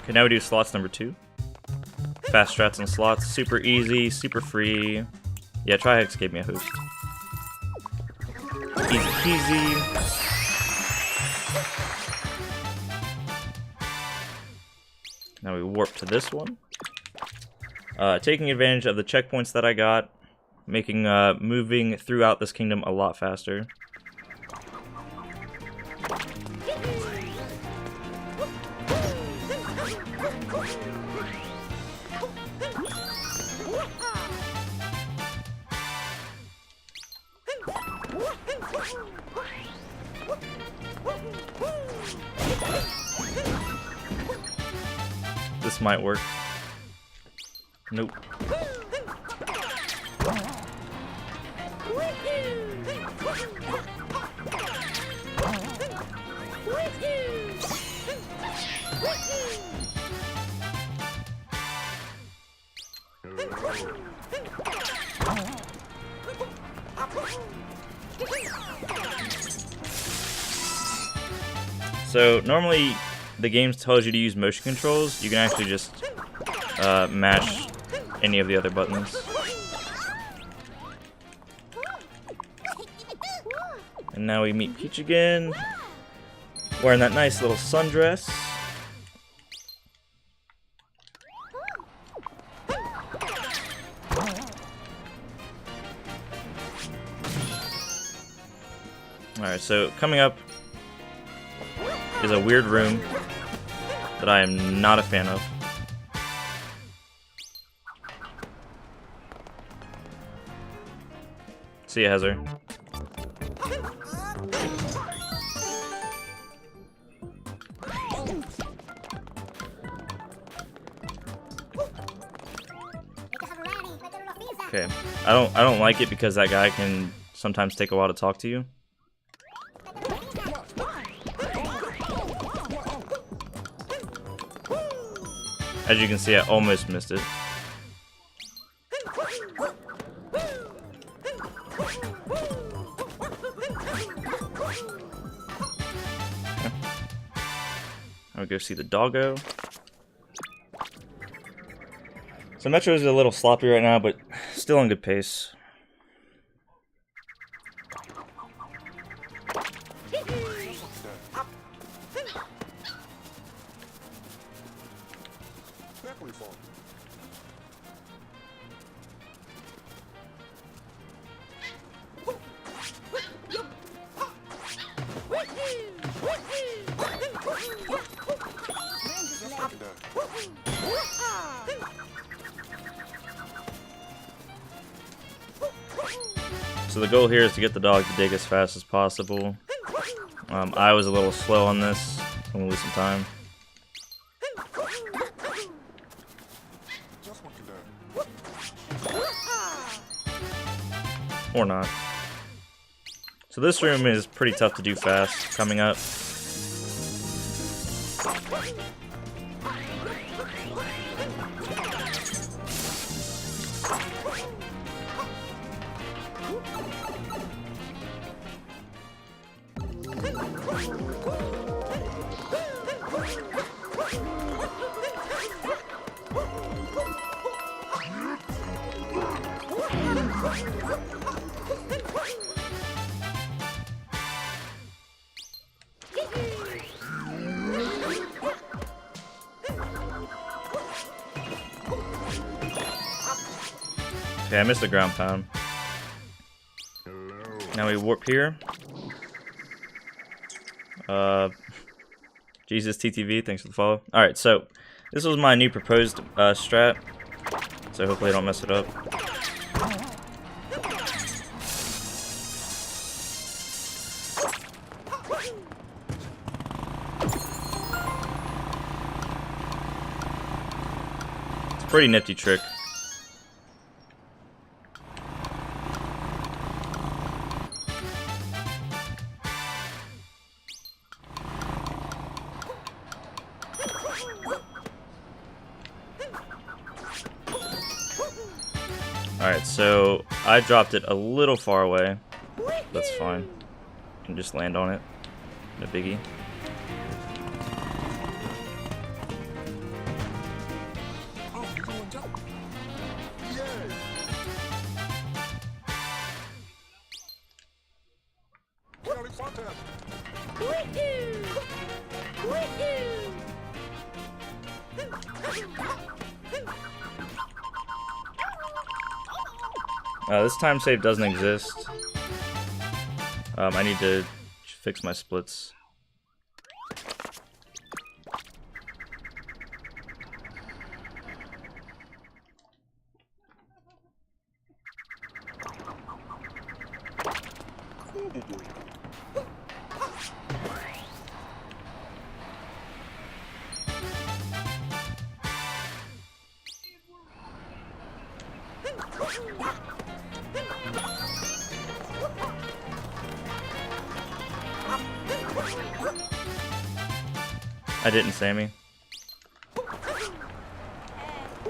Okay, now we do slots number 2. Fast strats and slots, super easy, super free. Yeah, Trihex gave me a host. Easy peasy. Now we warp to this one. Taking advantage of the checkpoints that I got, making moving throughout this kingdom a lot faster. This might work. Nope. So normally the game tells you to use motion controls. You can actually just mash any of the other buttons. And now we meet Peach again, wearing that nice little sundress. Alright, so coming up is a weird room that I am not a fan of. See ya, Heather. Okay, I don't like it because that guy can sometimes take a while to talk to you. As you can see, I almost missed it. I'll go see the doggo. So Metro is a little sloppy right now, but still on good pace. So the goal here is to get the dog to dig as fast as possible. I was a little slow on this. I'm gonna lose some time. Or not. So this room is pretty tough to do fast coming up. Okay, I missed the ground pound. Now we warp here. Jesus TTV, thanks for the follow. Alright, so this was my new proposed strat. So hopefully I don't mess it up. It's a pretty nifty trick. Alright, so I dropped it a little far away. That's fine. You can just land on it. No biggie. This time save doesn't exist. I need to fix my splits. I didn't, Sammy.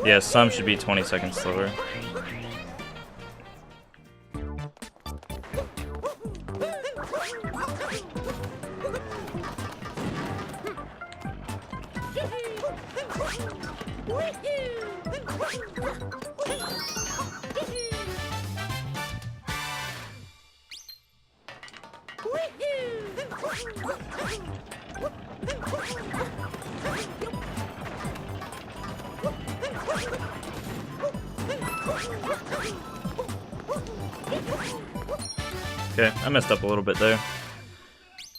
Yeah, some should be 20 seconds slower. Okay, I messed up a little bit there.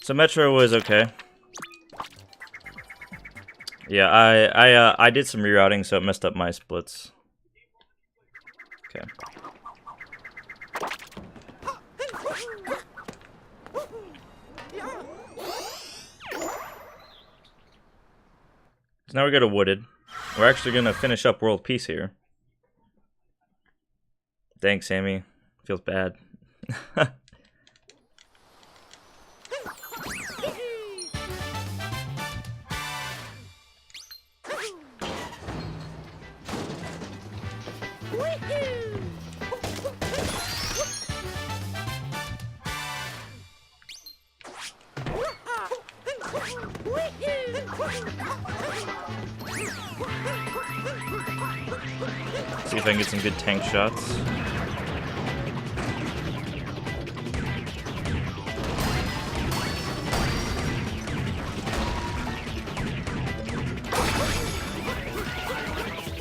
So Metro was okay. Yeah, I did some rerouting, so it messed up my splits. Okay. So now we go to Wooded. We're actually gonna finish up World Peace here. Thanks, Sammy. Feels bad. See if I can get some good tank shots.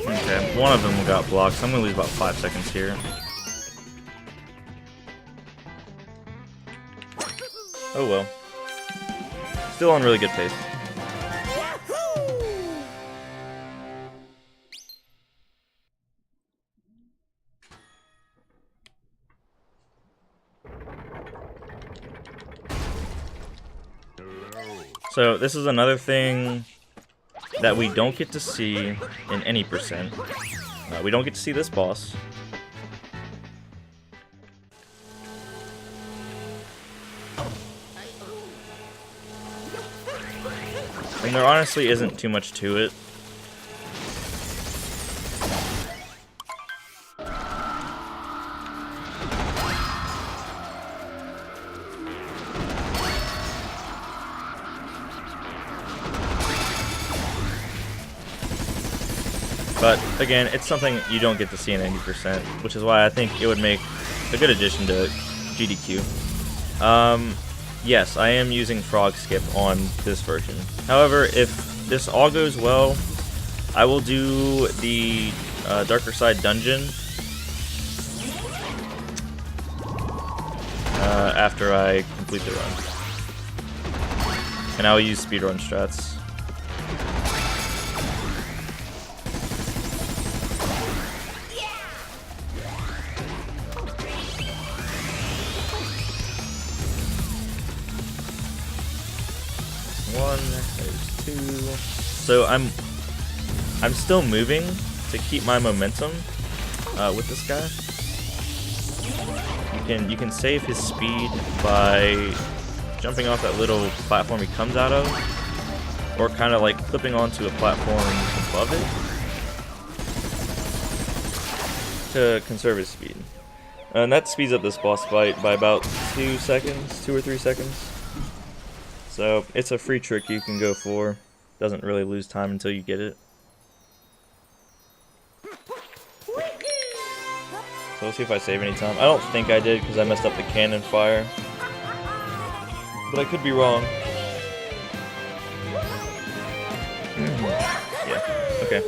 Okay, one of them got blocked, so I'm gonna lose about 5 seconds here. Oh well. Still on really good pace. So this is another thing that we don't get to see in any percent. We don't get to see this boss. And there honestly isn't too much to it. But again, it's something you don't get to see in 80%, which is why I think it would make a good addition to GDQ. Yes, I am using Frog Skip on this version. However, if this all goes well, I will do the Darker Side dungeon after I complete the run. And I'll use speedrun strats. One, there's two. So I'm still moving to keep my momentum with this guy. You can save his speed by jumping off that little platform he comes out of, or kind of like clipping onto a platform above it to conserve his speed. And that speeds up this boss fight by about 2 seconds, 2 or 3 seconds. So it's a free trick you can go for. Doesn't really lose time until you get it. So let's see if I save any time. I don't think I did because I messed up the cannon fire. But I could be wrong. Yeah, okay.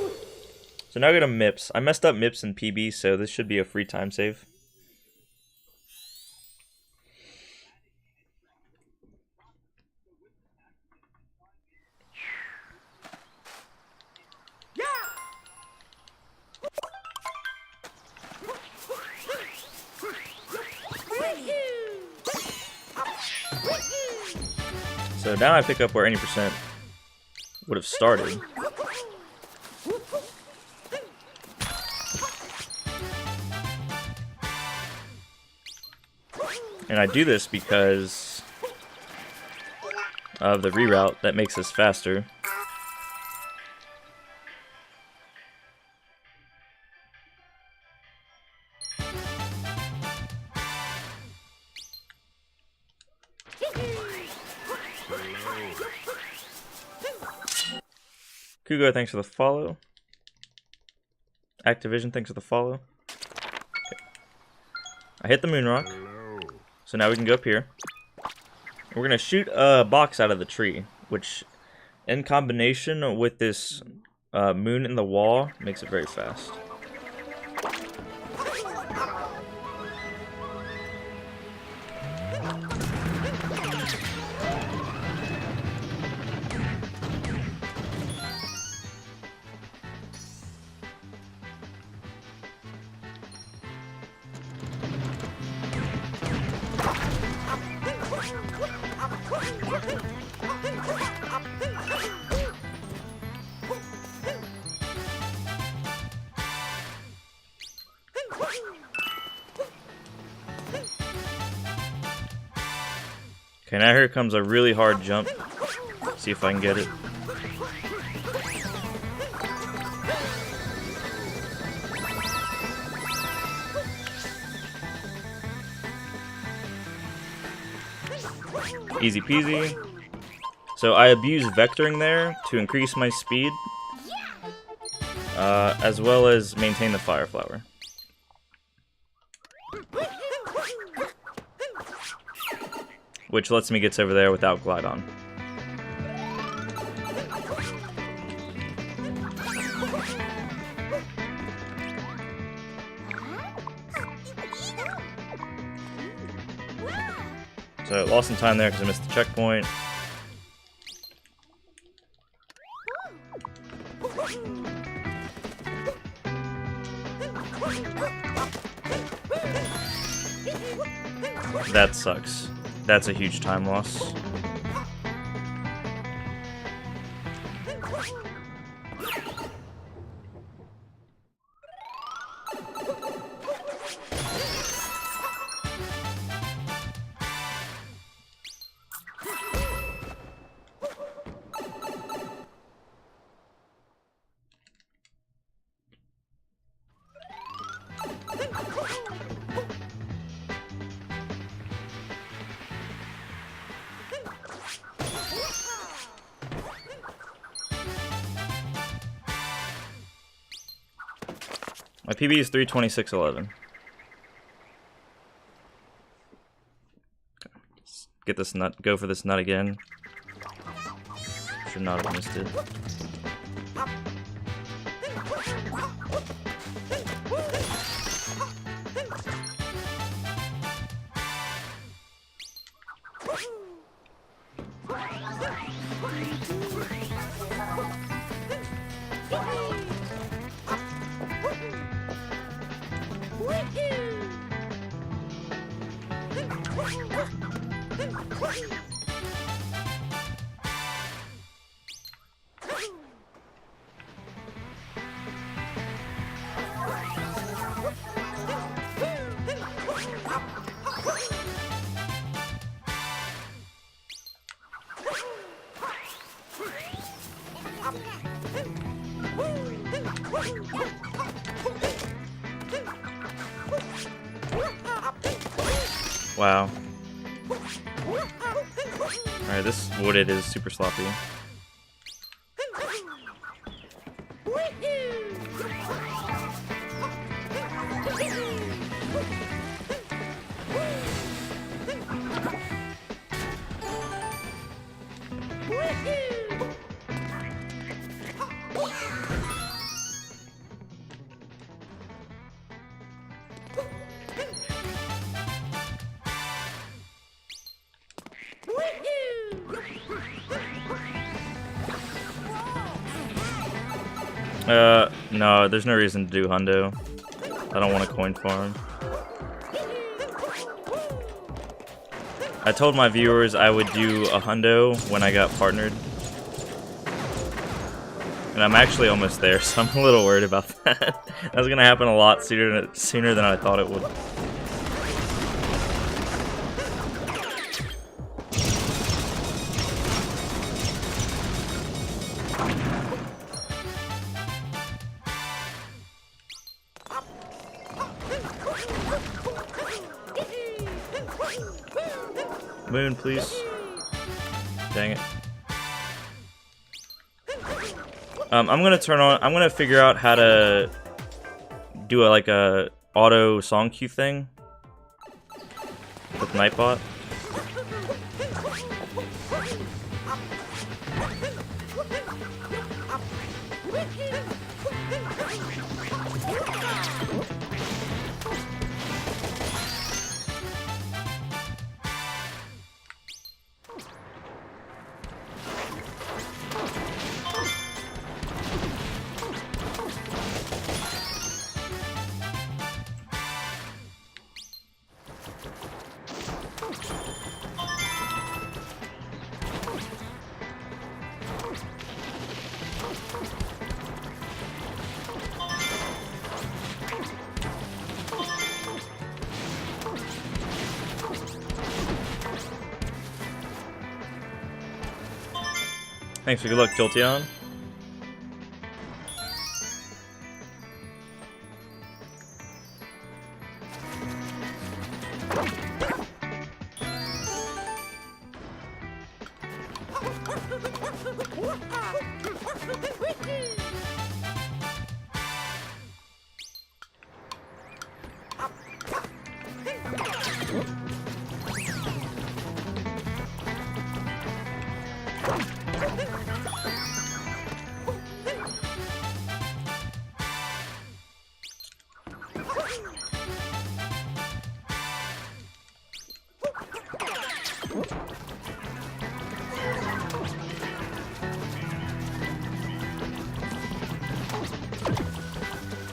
So now I go to MIPS. I messed up MIPS and PB, so this should be a free time save. So now I pick up where any percent would have started. And I do this because of the reroute that makes us faster. Kugo, thanks for the follow. Activision, thanks for the follow. Okay. I hit the moon rock. So now we can go up here. We're going to shoot a box out of the tree, which in combination with this moon in the wall makes it very fast. Okay, now here comes a really hard jump. See if I can get it. Easy peasy. So I abuse vectoring there to increase my speed, as well as maintain the fire flower. Which lets me get over there without glide on. So lost some time there because I missed the checkpoint. That sucks. That's a huge time loss. My PB is 3:26:11. Get this nut. Go for this nut again. Should not have missed it. Wow. Alright, this wooded is super sloppy. No, there's no reason to do hundo. I don't want a coin farm. I told my viewers I would do a hundo when I got partnered. And I'm actually almost there, so I'm a little worried about that. That's gonna happen a lot sooner than I thought it would. Moon, please. Dang it. I'm gonna figure out how to do like a auto song queue thing with Nightbot. Thanks for good luck, Jolteon.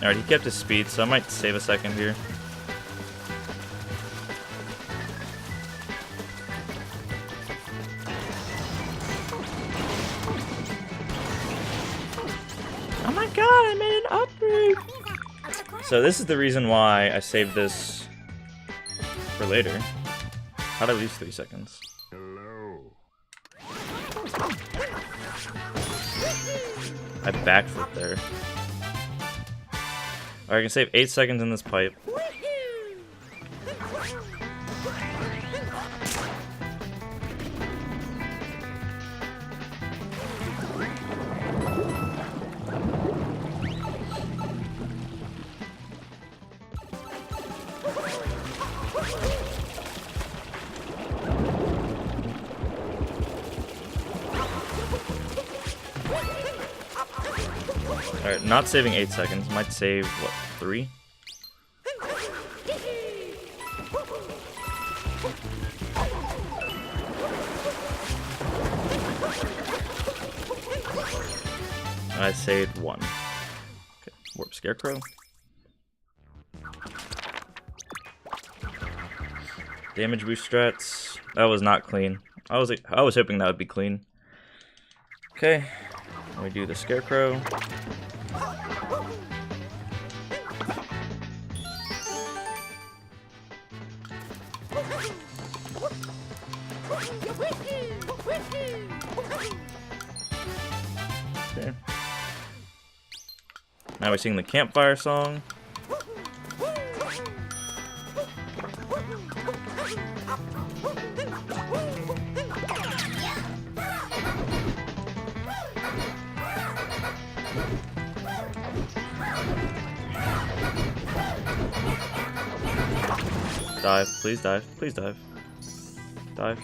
Alright, he kept his speed, so I might save a second here. Oh my god, I made an upgrade! So this is the reason why I saved this for later. How'd I lose 3 seconds? I backflipped there. Alright, I can save 8 seconds in this pipe. Alright, not saving 8 seconds. Might save, what, 3? I saved 1. Okay, Warp Scarecrow. Damage boost strats. That was not clean. I was hoping that would be clean. Okay. We do the scarecrow. Okay. Now we sing the campfire song. Dive, please dive, please dive. Dive.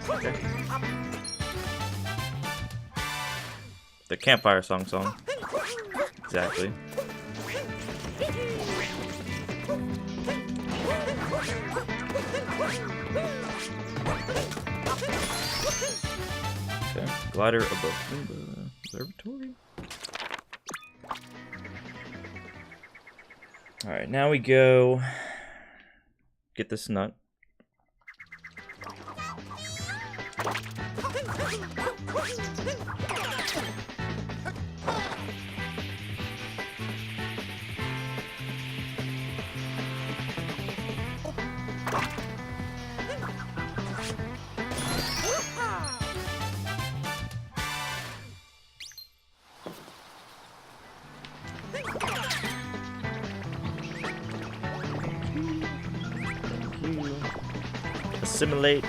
Okay. The campfire song. Exactly. Okay. Glider above the observatory. Alright, now we go get this nut. Assimilate.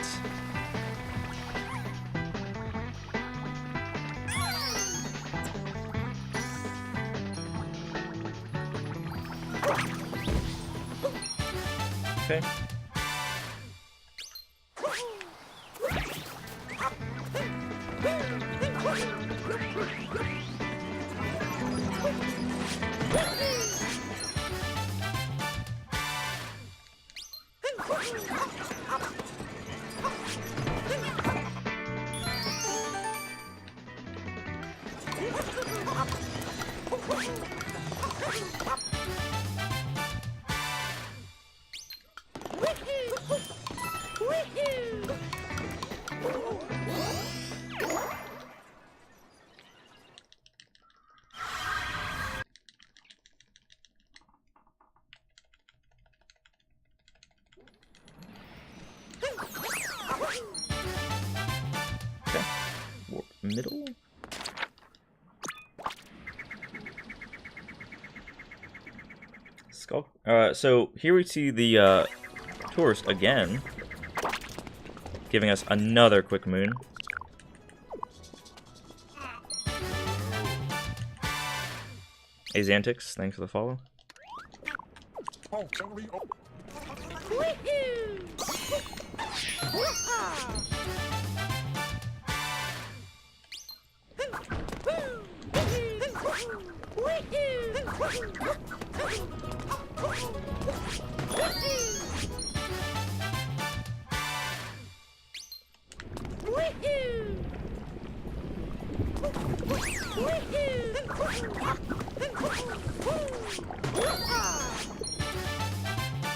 Okay. Middle? Skull. So here we see the tourist again, giving us another quick moon. Azantix, thanks for the follow.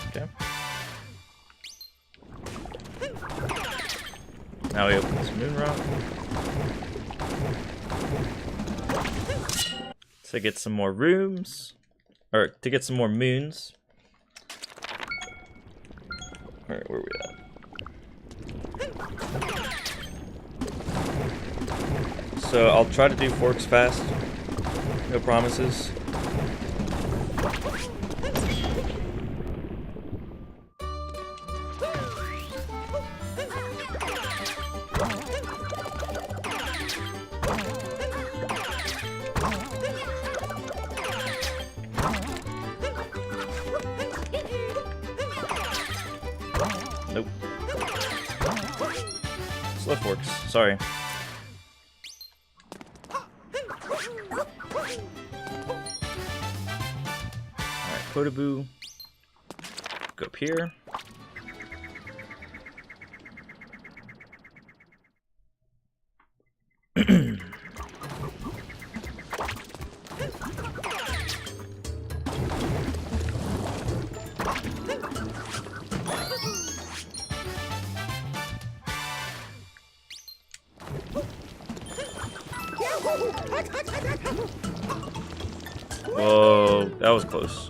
Okay. Now we open this moon rock to get some more rooms, or to get some more moons. Alright, where are we at? So I'll try to do forks fast. No promises. Nope. Slow forks, sorry. Alright, Kodabu. Go up here. Whoa, that was close.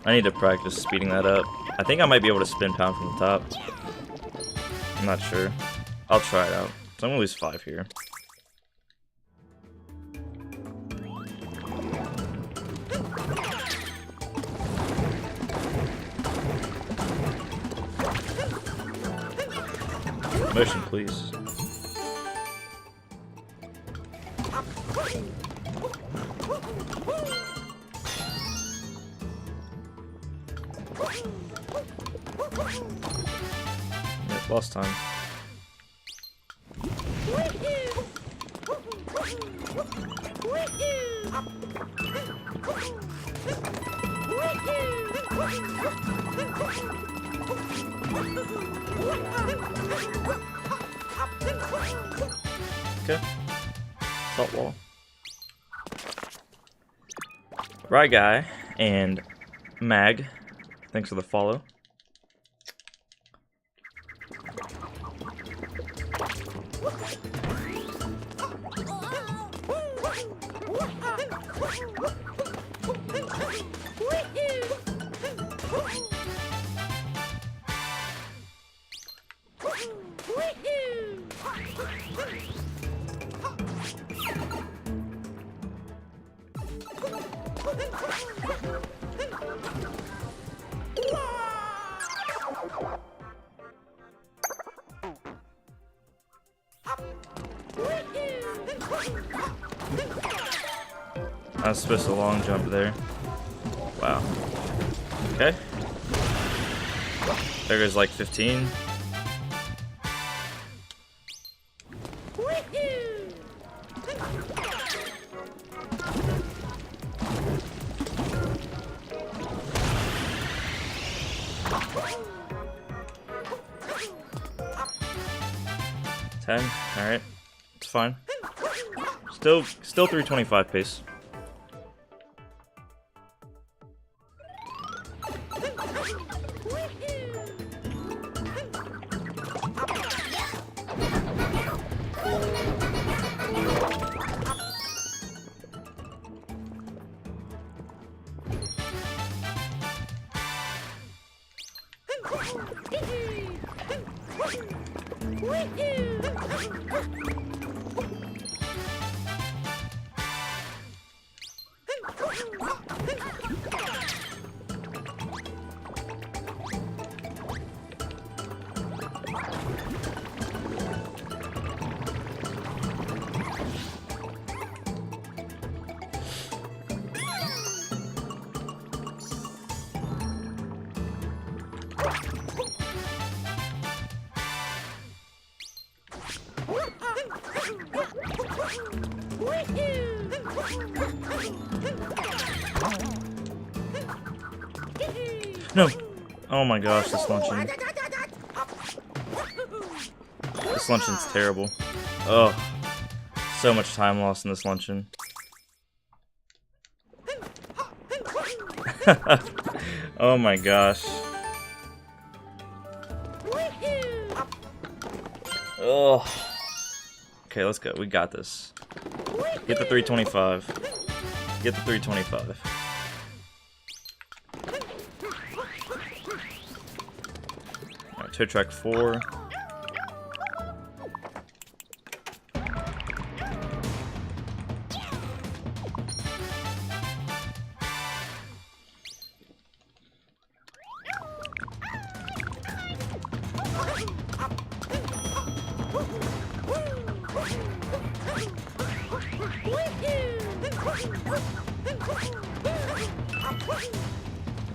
I need to practice speeding that up. I think I might be able to spin pound from the top. I'm not sure. I'll try it out. So I'm gonna lose 5 here. Motion, please. Yep, lost time. Okay. Salt wall. Right guy and Mag. Thanks for the follow. I was supposed to long jump there. Wow. Okay. There goes like 15. Alright. It's fine. Still 325 pace. No! Oh my gosh, this luncheon. This luncheon's terrible. Oh, so much time lost in this luncheon. Oh my gosh. Oh. Okay, let's go. We got this. Get the 325. Get the 325. Alright, toe track 4.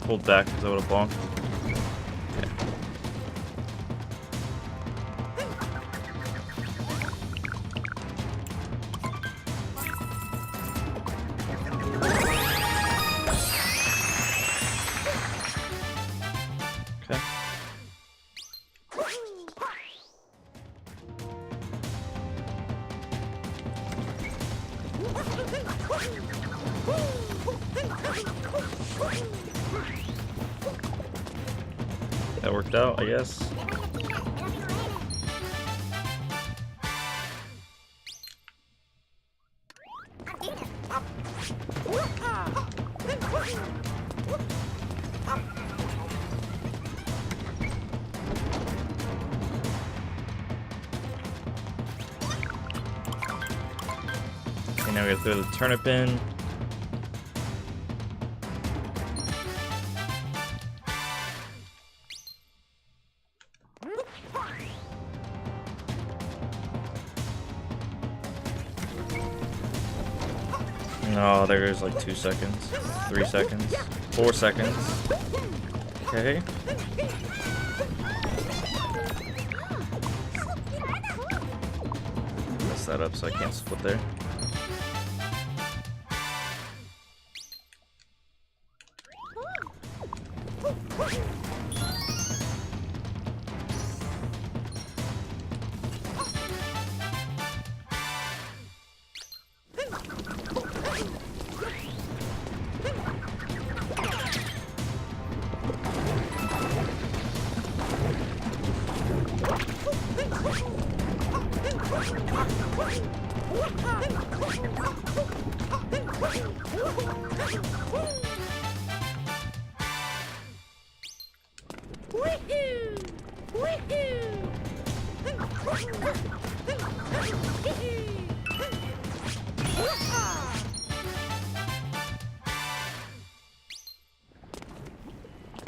Pulled back because I would have bonked. Okay. That worked out, I guess. we gotta throw the turnip in. No, there's like 2 seconds, 3 seconds, 4 seconds. Okay. Mess that up so I can't split there.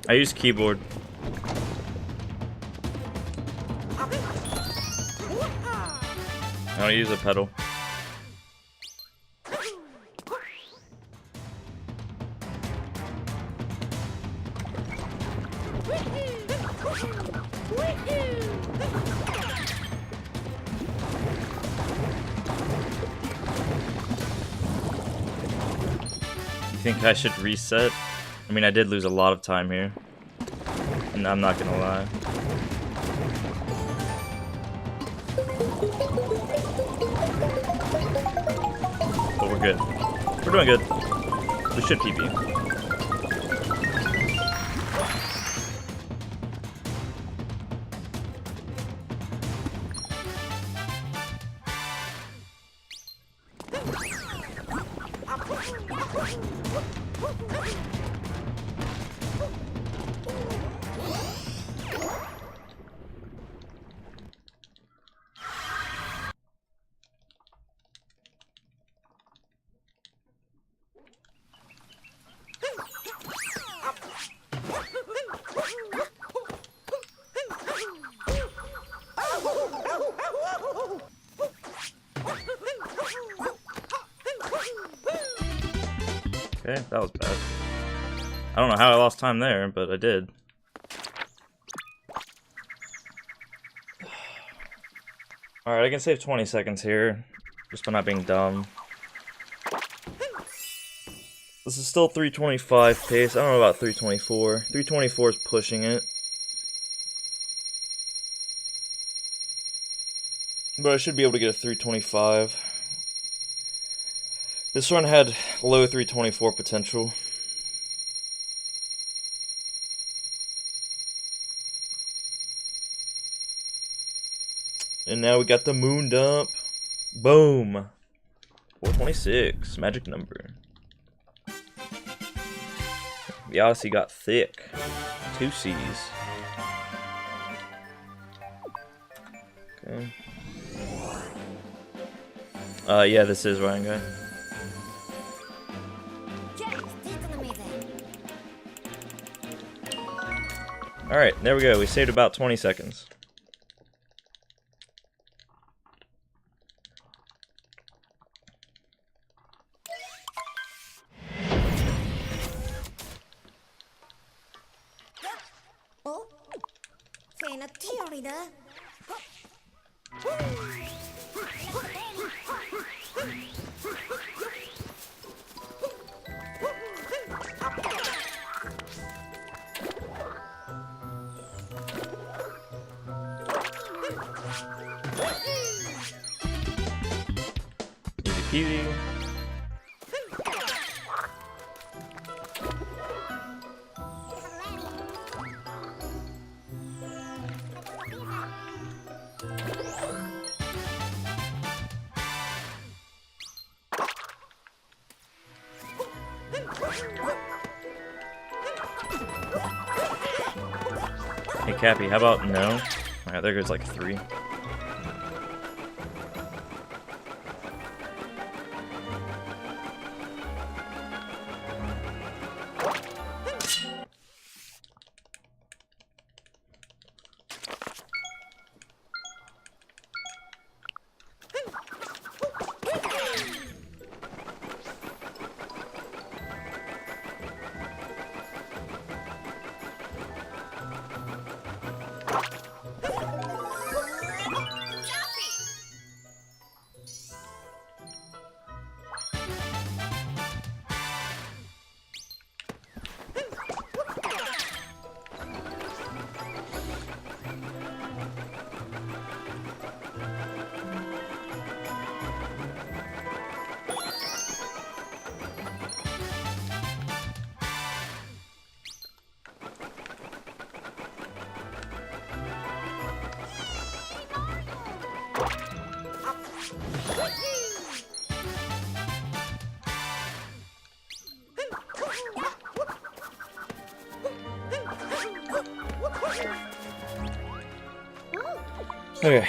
I use keyboard. I don't use a pedal. You think I should reset? I mean, I did lose a lot of time here, and I'm not gonna lie. But we're good. We're doing good. We should PB. Okay, that was bad. I don't know how I lost time there, but I did. Alright, I can save 20 seconds here, just by not being dumb. This is still 325 pace. I don't know about 324. 324 is pushing it. But I should be able to get a 325. This run had low 324 potential. And now we got the moon dump. Boom. 426, magic number. The Odyssey got thick. 2 C's. Okay. Yeah, this is Ryan Guy. Alright, there we go. We saved about 20 seconds. Easy peasy. Hey Cappy, how about no? Alright, there goes like 3. Okay.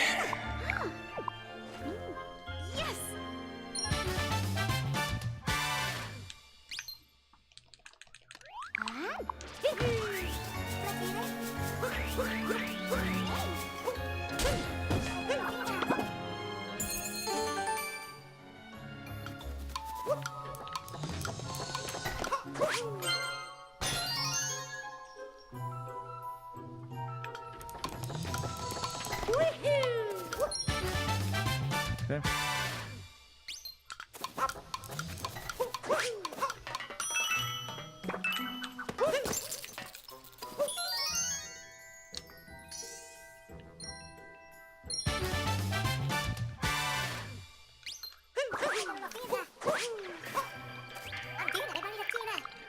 Okay.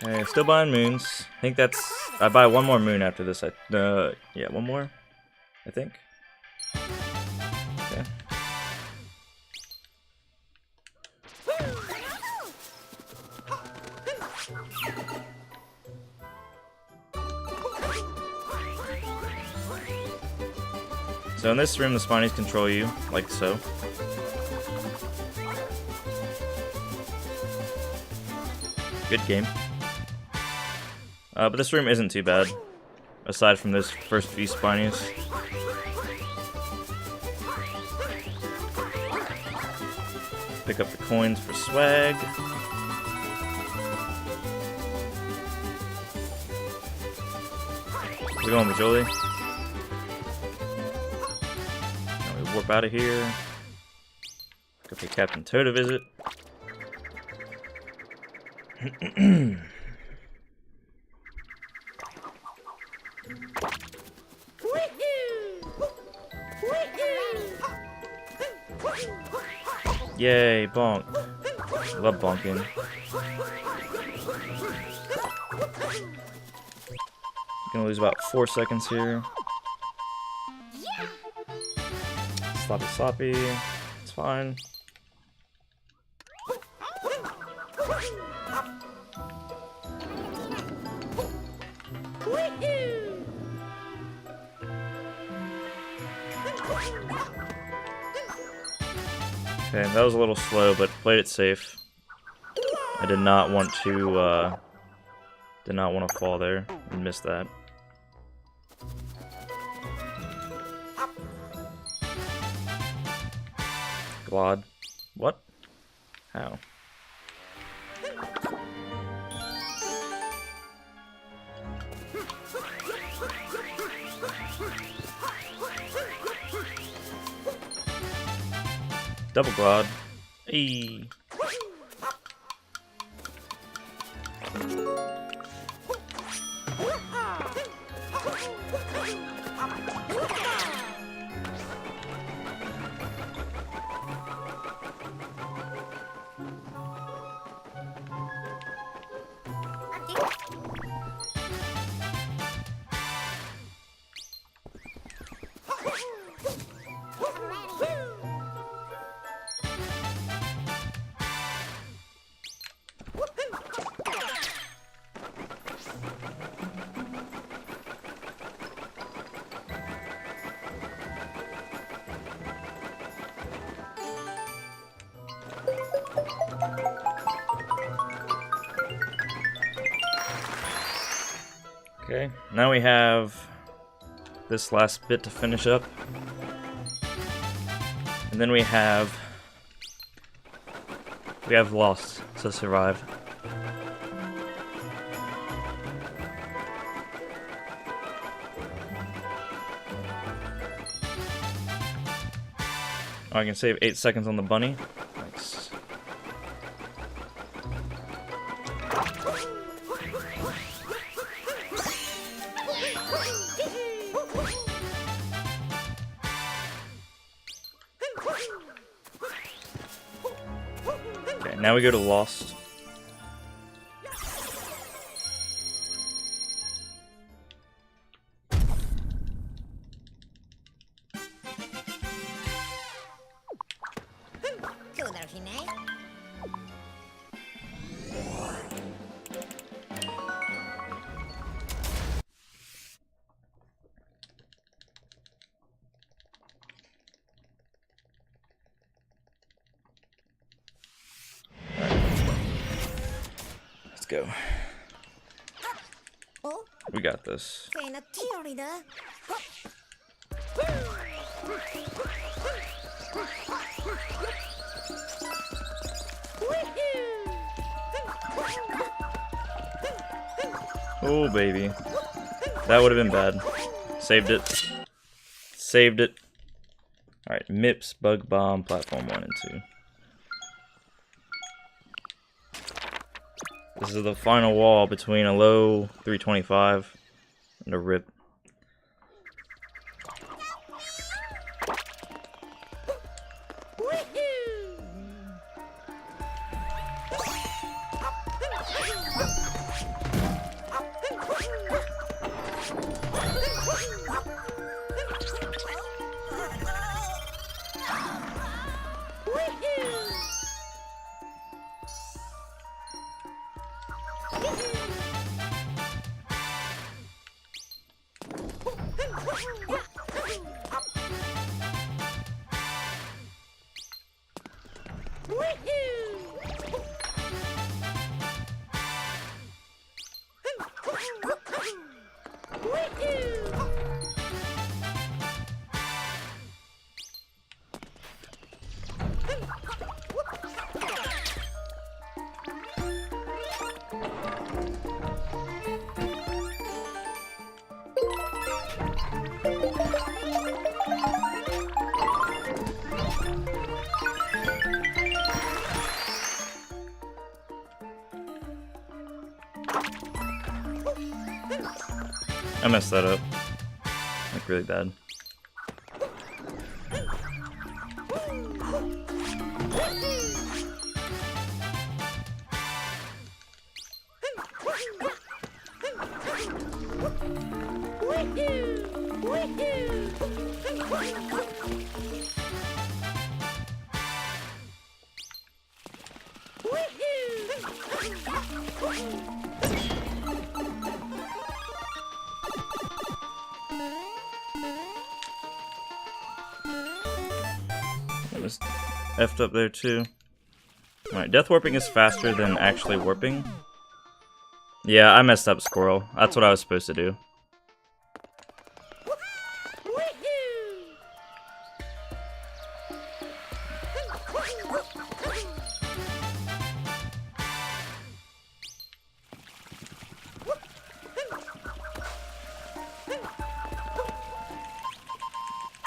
Okay, still buying moons. I think that's... I buy one more moon after this. Yeah, one more, I think. Okay. So in this room, the Spinies control you, like so. Good game. But this room isn't too bad, aside from those first few Spinies. Pick up the coins for swag. We're going with Jolie. Now we warp out of here. Go pay Captain Toad a visit. Yay, bonk. Love bonking. Gonna lose about 4 seconds here. Sloppy sloppy. It's fine. Okay, that was a little slow, but played it safe. I did not want to fall there and miss that. Glod. What? How? Double Glod. Eee. Okay, now we have this last bit to finish up. And then we have Lost to survive. Oh, I can save 8 seconds on the bunny. Nice. Okay, now we go to Lost. go. We got this. Oh, baby. That would have been bad. Saved it. Saved it. Alright, MIPS, Bug Bomb, Platform 1 and 2. This is the final wall between a low 325 and a rip. I messed that up. Like, really bad. It was effed up there too. Alright, death warping is faster than actually warping. Yeah, I messed up, Squirrel. That's what I was supposed to do.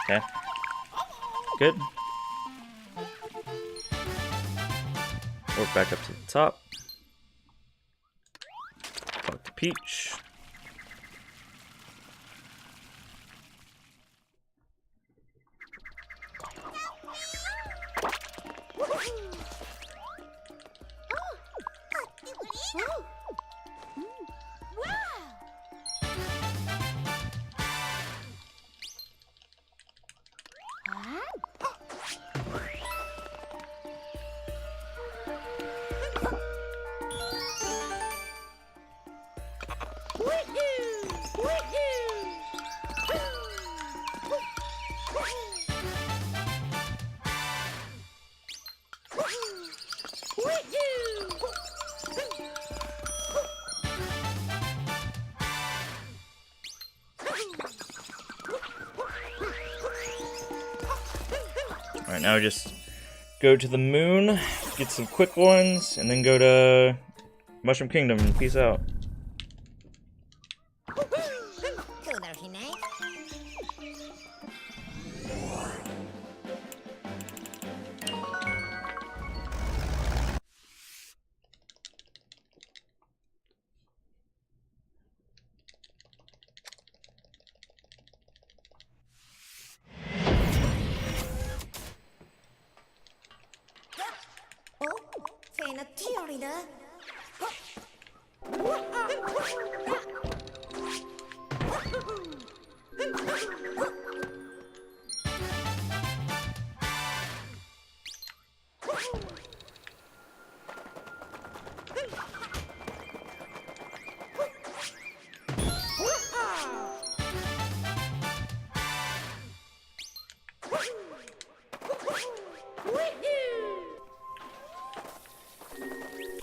Okay. Good. Warp back up to the top. Talk to Peach. Alright, now just go to the moon, get some quick ones, and then go to Mushroom Kingdom and peace out.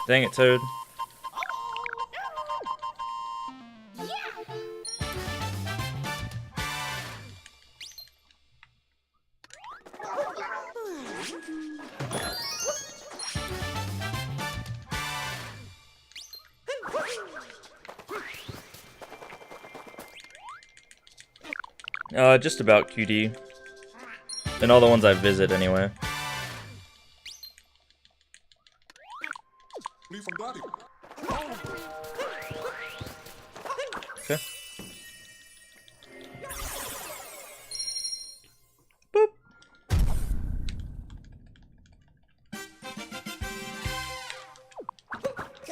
Dang it, Toad. Just about QD. And all the ones I visit, anyway. Okay. Boop.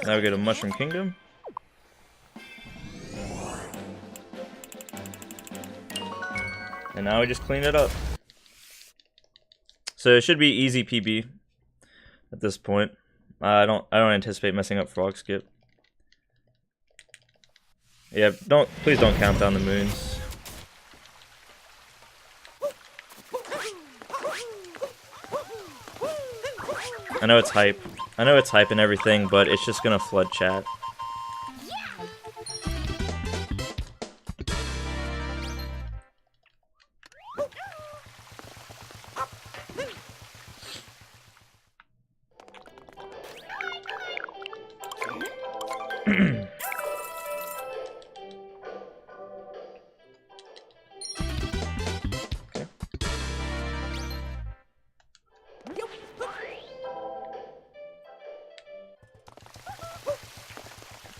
Now we go to Mushroom Kingdom. And now we just clean it up. So it should be easy PB at this point. I don't anticipate messing up Frog Skip. Yeah, please don't count down the moons. I know it's hype. I know it's hype and everything, but it's just gonna flood chat.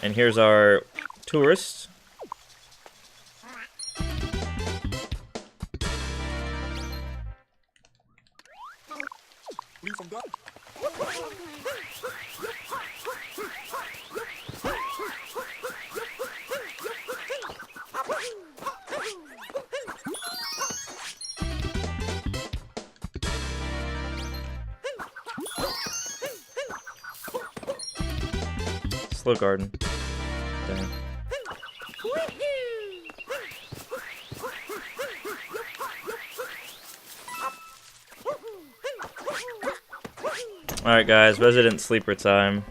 And here's our tourist. Slow garden. Dang. Alright guys, resident sleeper time.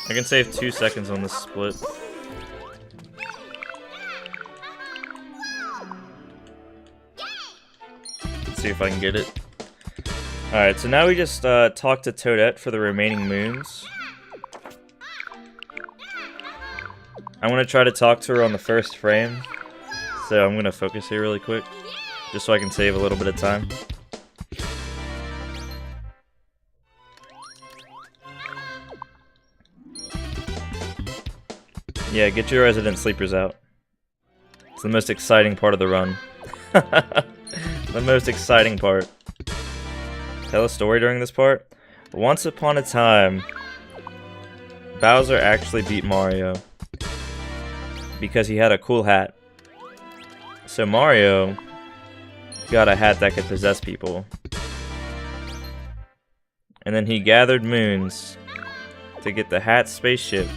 I can save 2 seconds on this split. Let's see if I can get it. Alright, so now we just talk to Toadette for the remaining moons. I'm gonna try to talk to her on the first frame. So I'm gonna focus here really quick. Just so I can save a little bit of time. Yeah, get your resident sleepers out. It's the most exciting part of the run. The most exciting part. Tell a story during this part? Once upon a time, Bowser actually beat Mario. Because he had a cool hat. So Mario got a hat that could possess people. And then he gathered moons to get the hat spaceship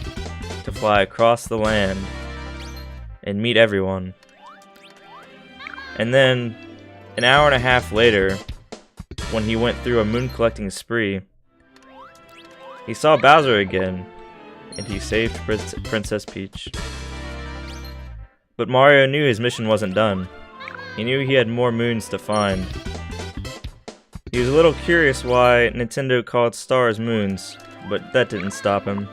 to fly across the land and meet everyone. And then, an hour and a half later, when he went through a moon collecting spree, he saw Bowser again, and he saved Princess Peach. But Mario knew his mission wasn't done. He knew he had more moons to find. He was a little curious why Nintendo called stars moons, but that didn't stop him.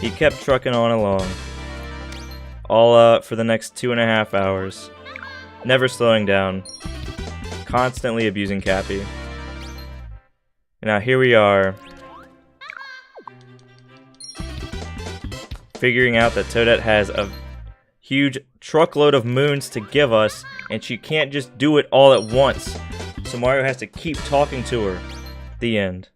He kept trucking on along. All for the next 2.5 hours. Never slowing down. Constantly abusing Cappy. And now here we are. Figuring out that Toadette has a huge truckload of moons to give us, and she can't just do it all at once. So Mario has to keep talking to her. The end.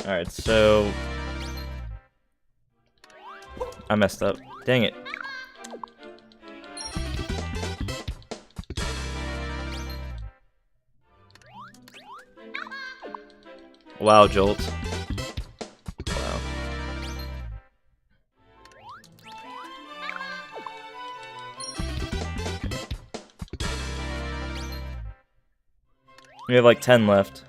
Alright, so I messed up. Dang it. Wow, Jolt. Wow. We have like 10 left.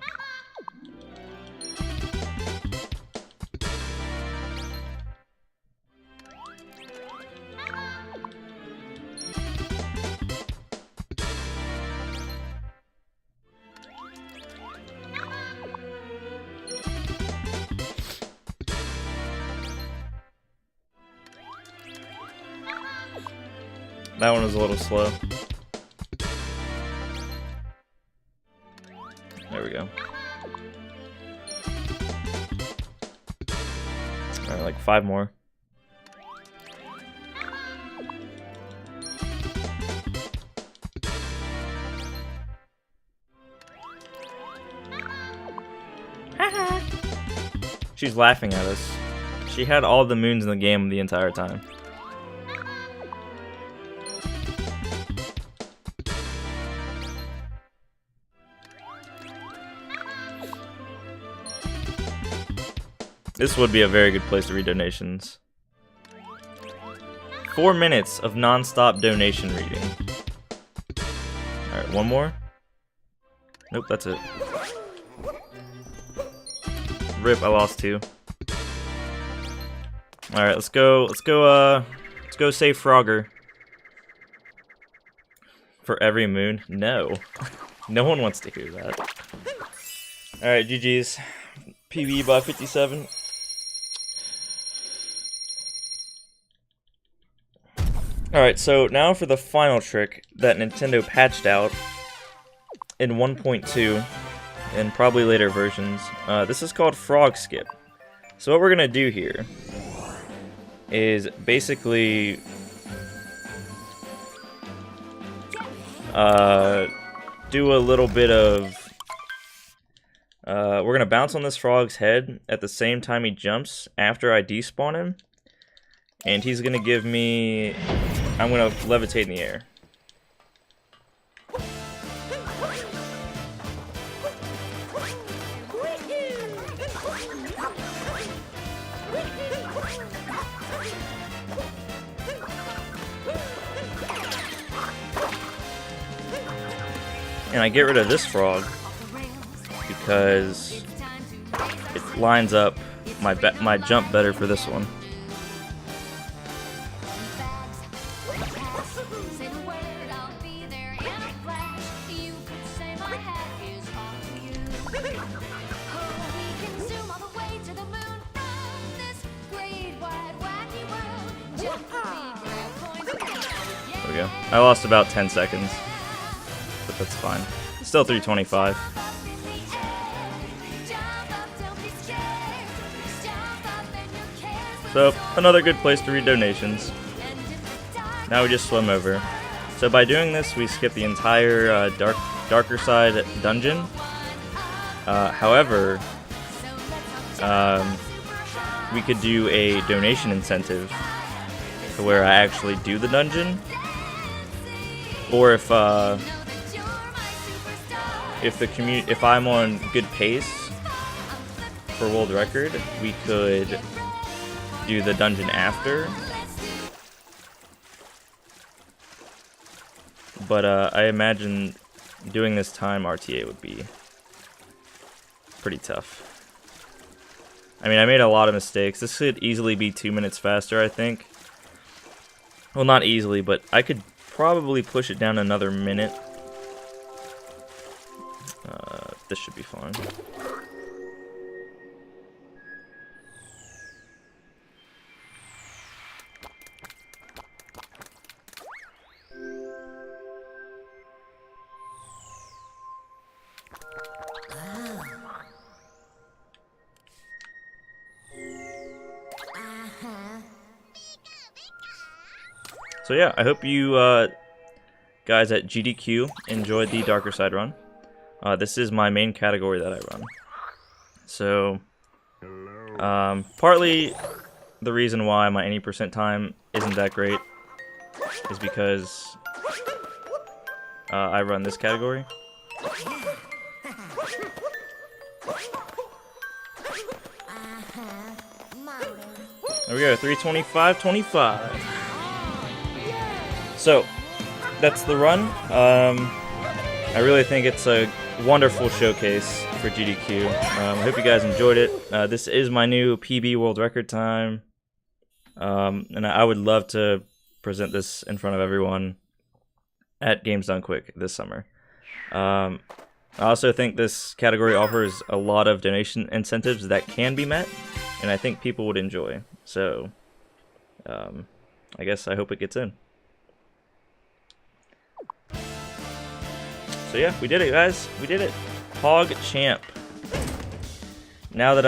That one was a little slow. There we go. Alright, like 5 more. She's laughing at us. She had all the moons in the game the entire time. This would be a very good place to read donations. 4 minutes of non-stop donation reading. Alright, one more? Nope, that's it. Rip, I lost 2. Alright, let's go save Frogger. For every moon? No. No one wants to hear that. Alright, GG's. PB by 57. Alright, so now for the final trick that Nintendo patched out in 1.2 and probably later versions. This is called Frog Skip. So what we're going to do here is basically do a little bit of... we're going to bounce on this frog's head at the same time he jumps after I despawn him. And he's going to give me... I'm going to levitate in the air. And I get rid of this frog because it lines up my jump better for this one. There we go. I lost about 10 seconds, but that's fine. Still 325. So, another good place to read donations. Now we just swim over. So by doing this, we skip the entire darker side dungeon. However, we could do a donation incentive to where I actually do the dungeon, or if I'm on good pace for world record, we could do the dungeon after. But I imagine doing this time RTA would be pretty tough. I mean, I made a lot of mistakes. This could easily be 2 minutes faster, I think. Well, not easily, but I could probably push it down another minute. This should be fine. So yeah, I hope you guys at GDQ enjoyed the Darker Side run. This is my main category that I run. So, partly the reason why my 80% time isn't that great is because I run this category. There we go, 325.25. So, that's the run. I really think it's a wonderful showcase for GDQ. I hope you guys enjoyed it. This is my new PB world record time. And I would love to present this in front of everyone at Games Done Quick this summer. I also think this category offers a lot of donation incentives that can be met, and I think people would enjoy. So, I guess I hope it gets in. So yeah, we did it, guys. We did it. Hog Champ. Now that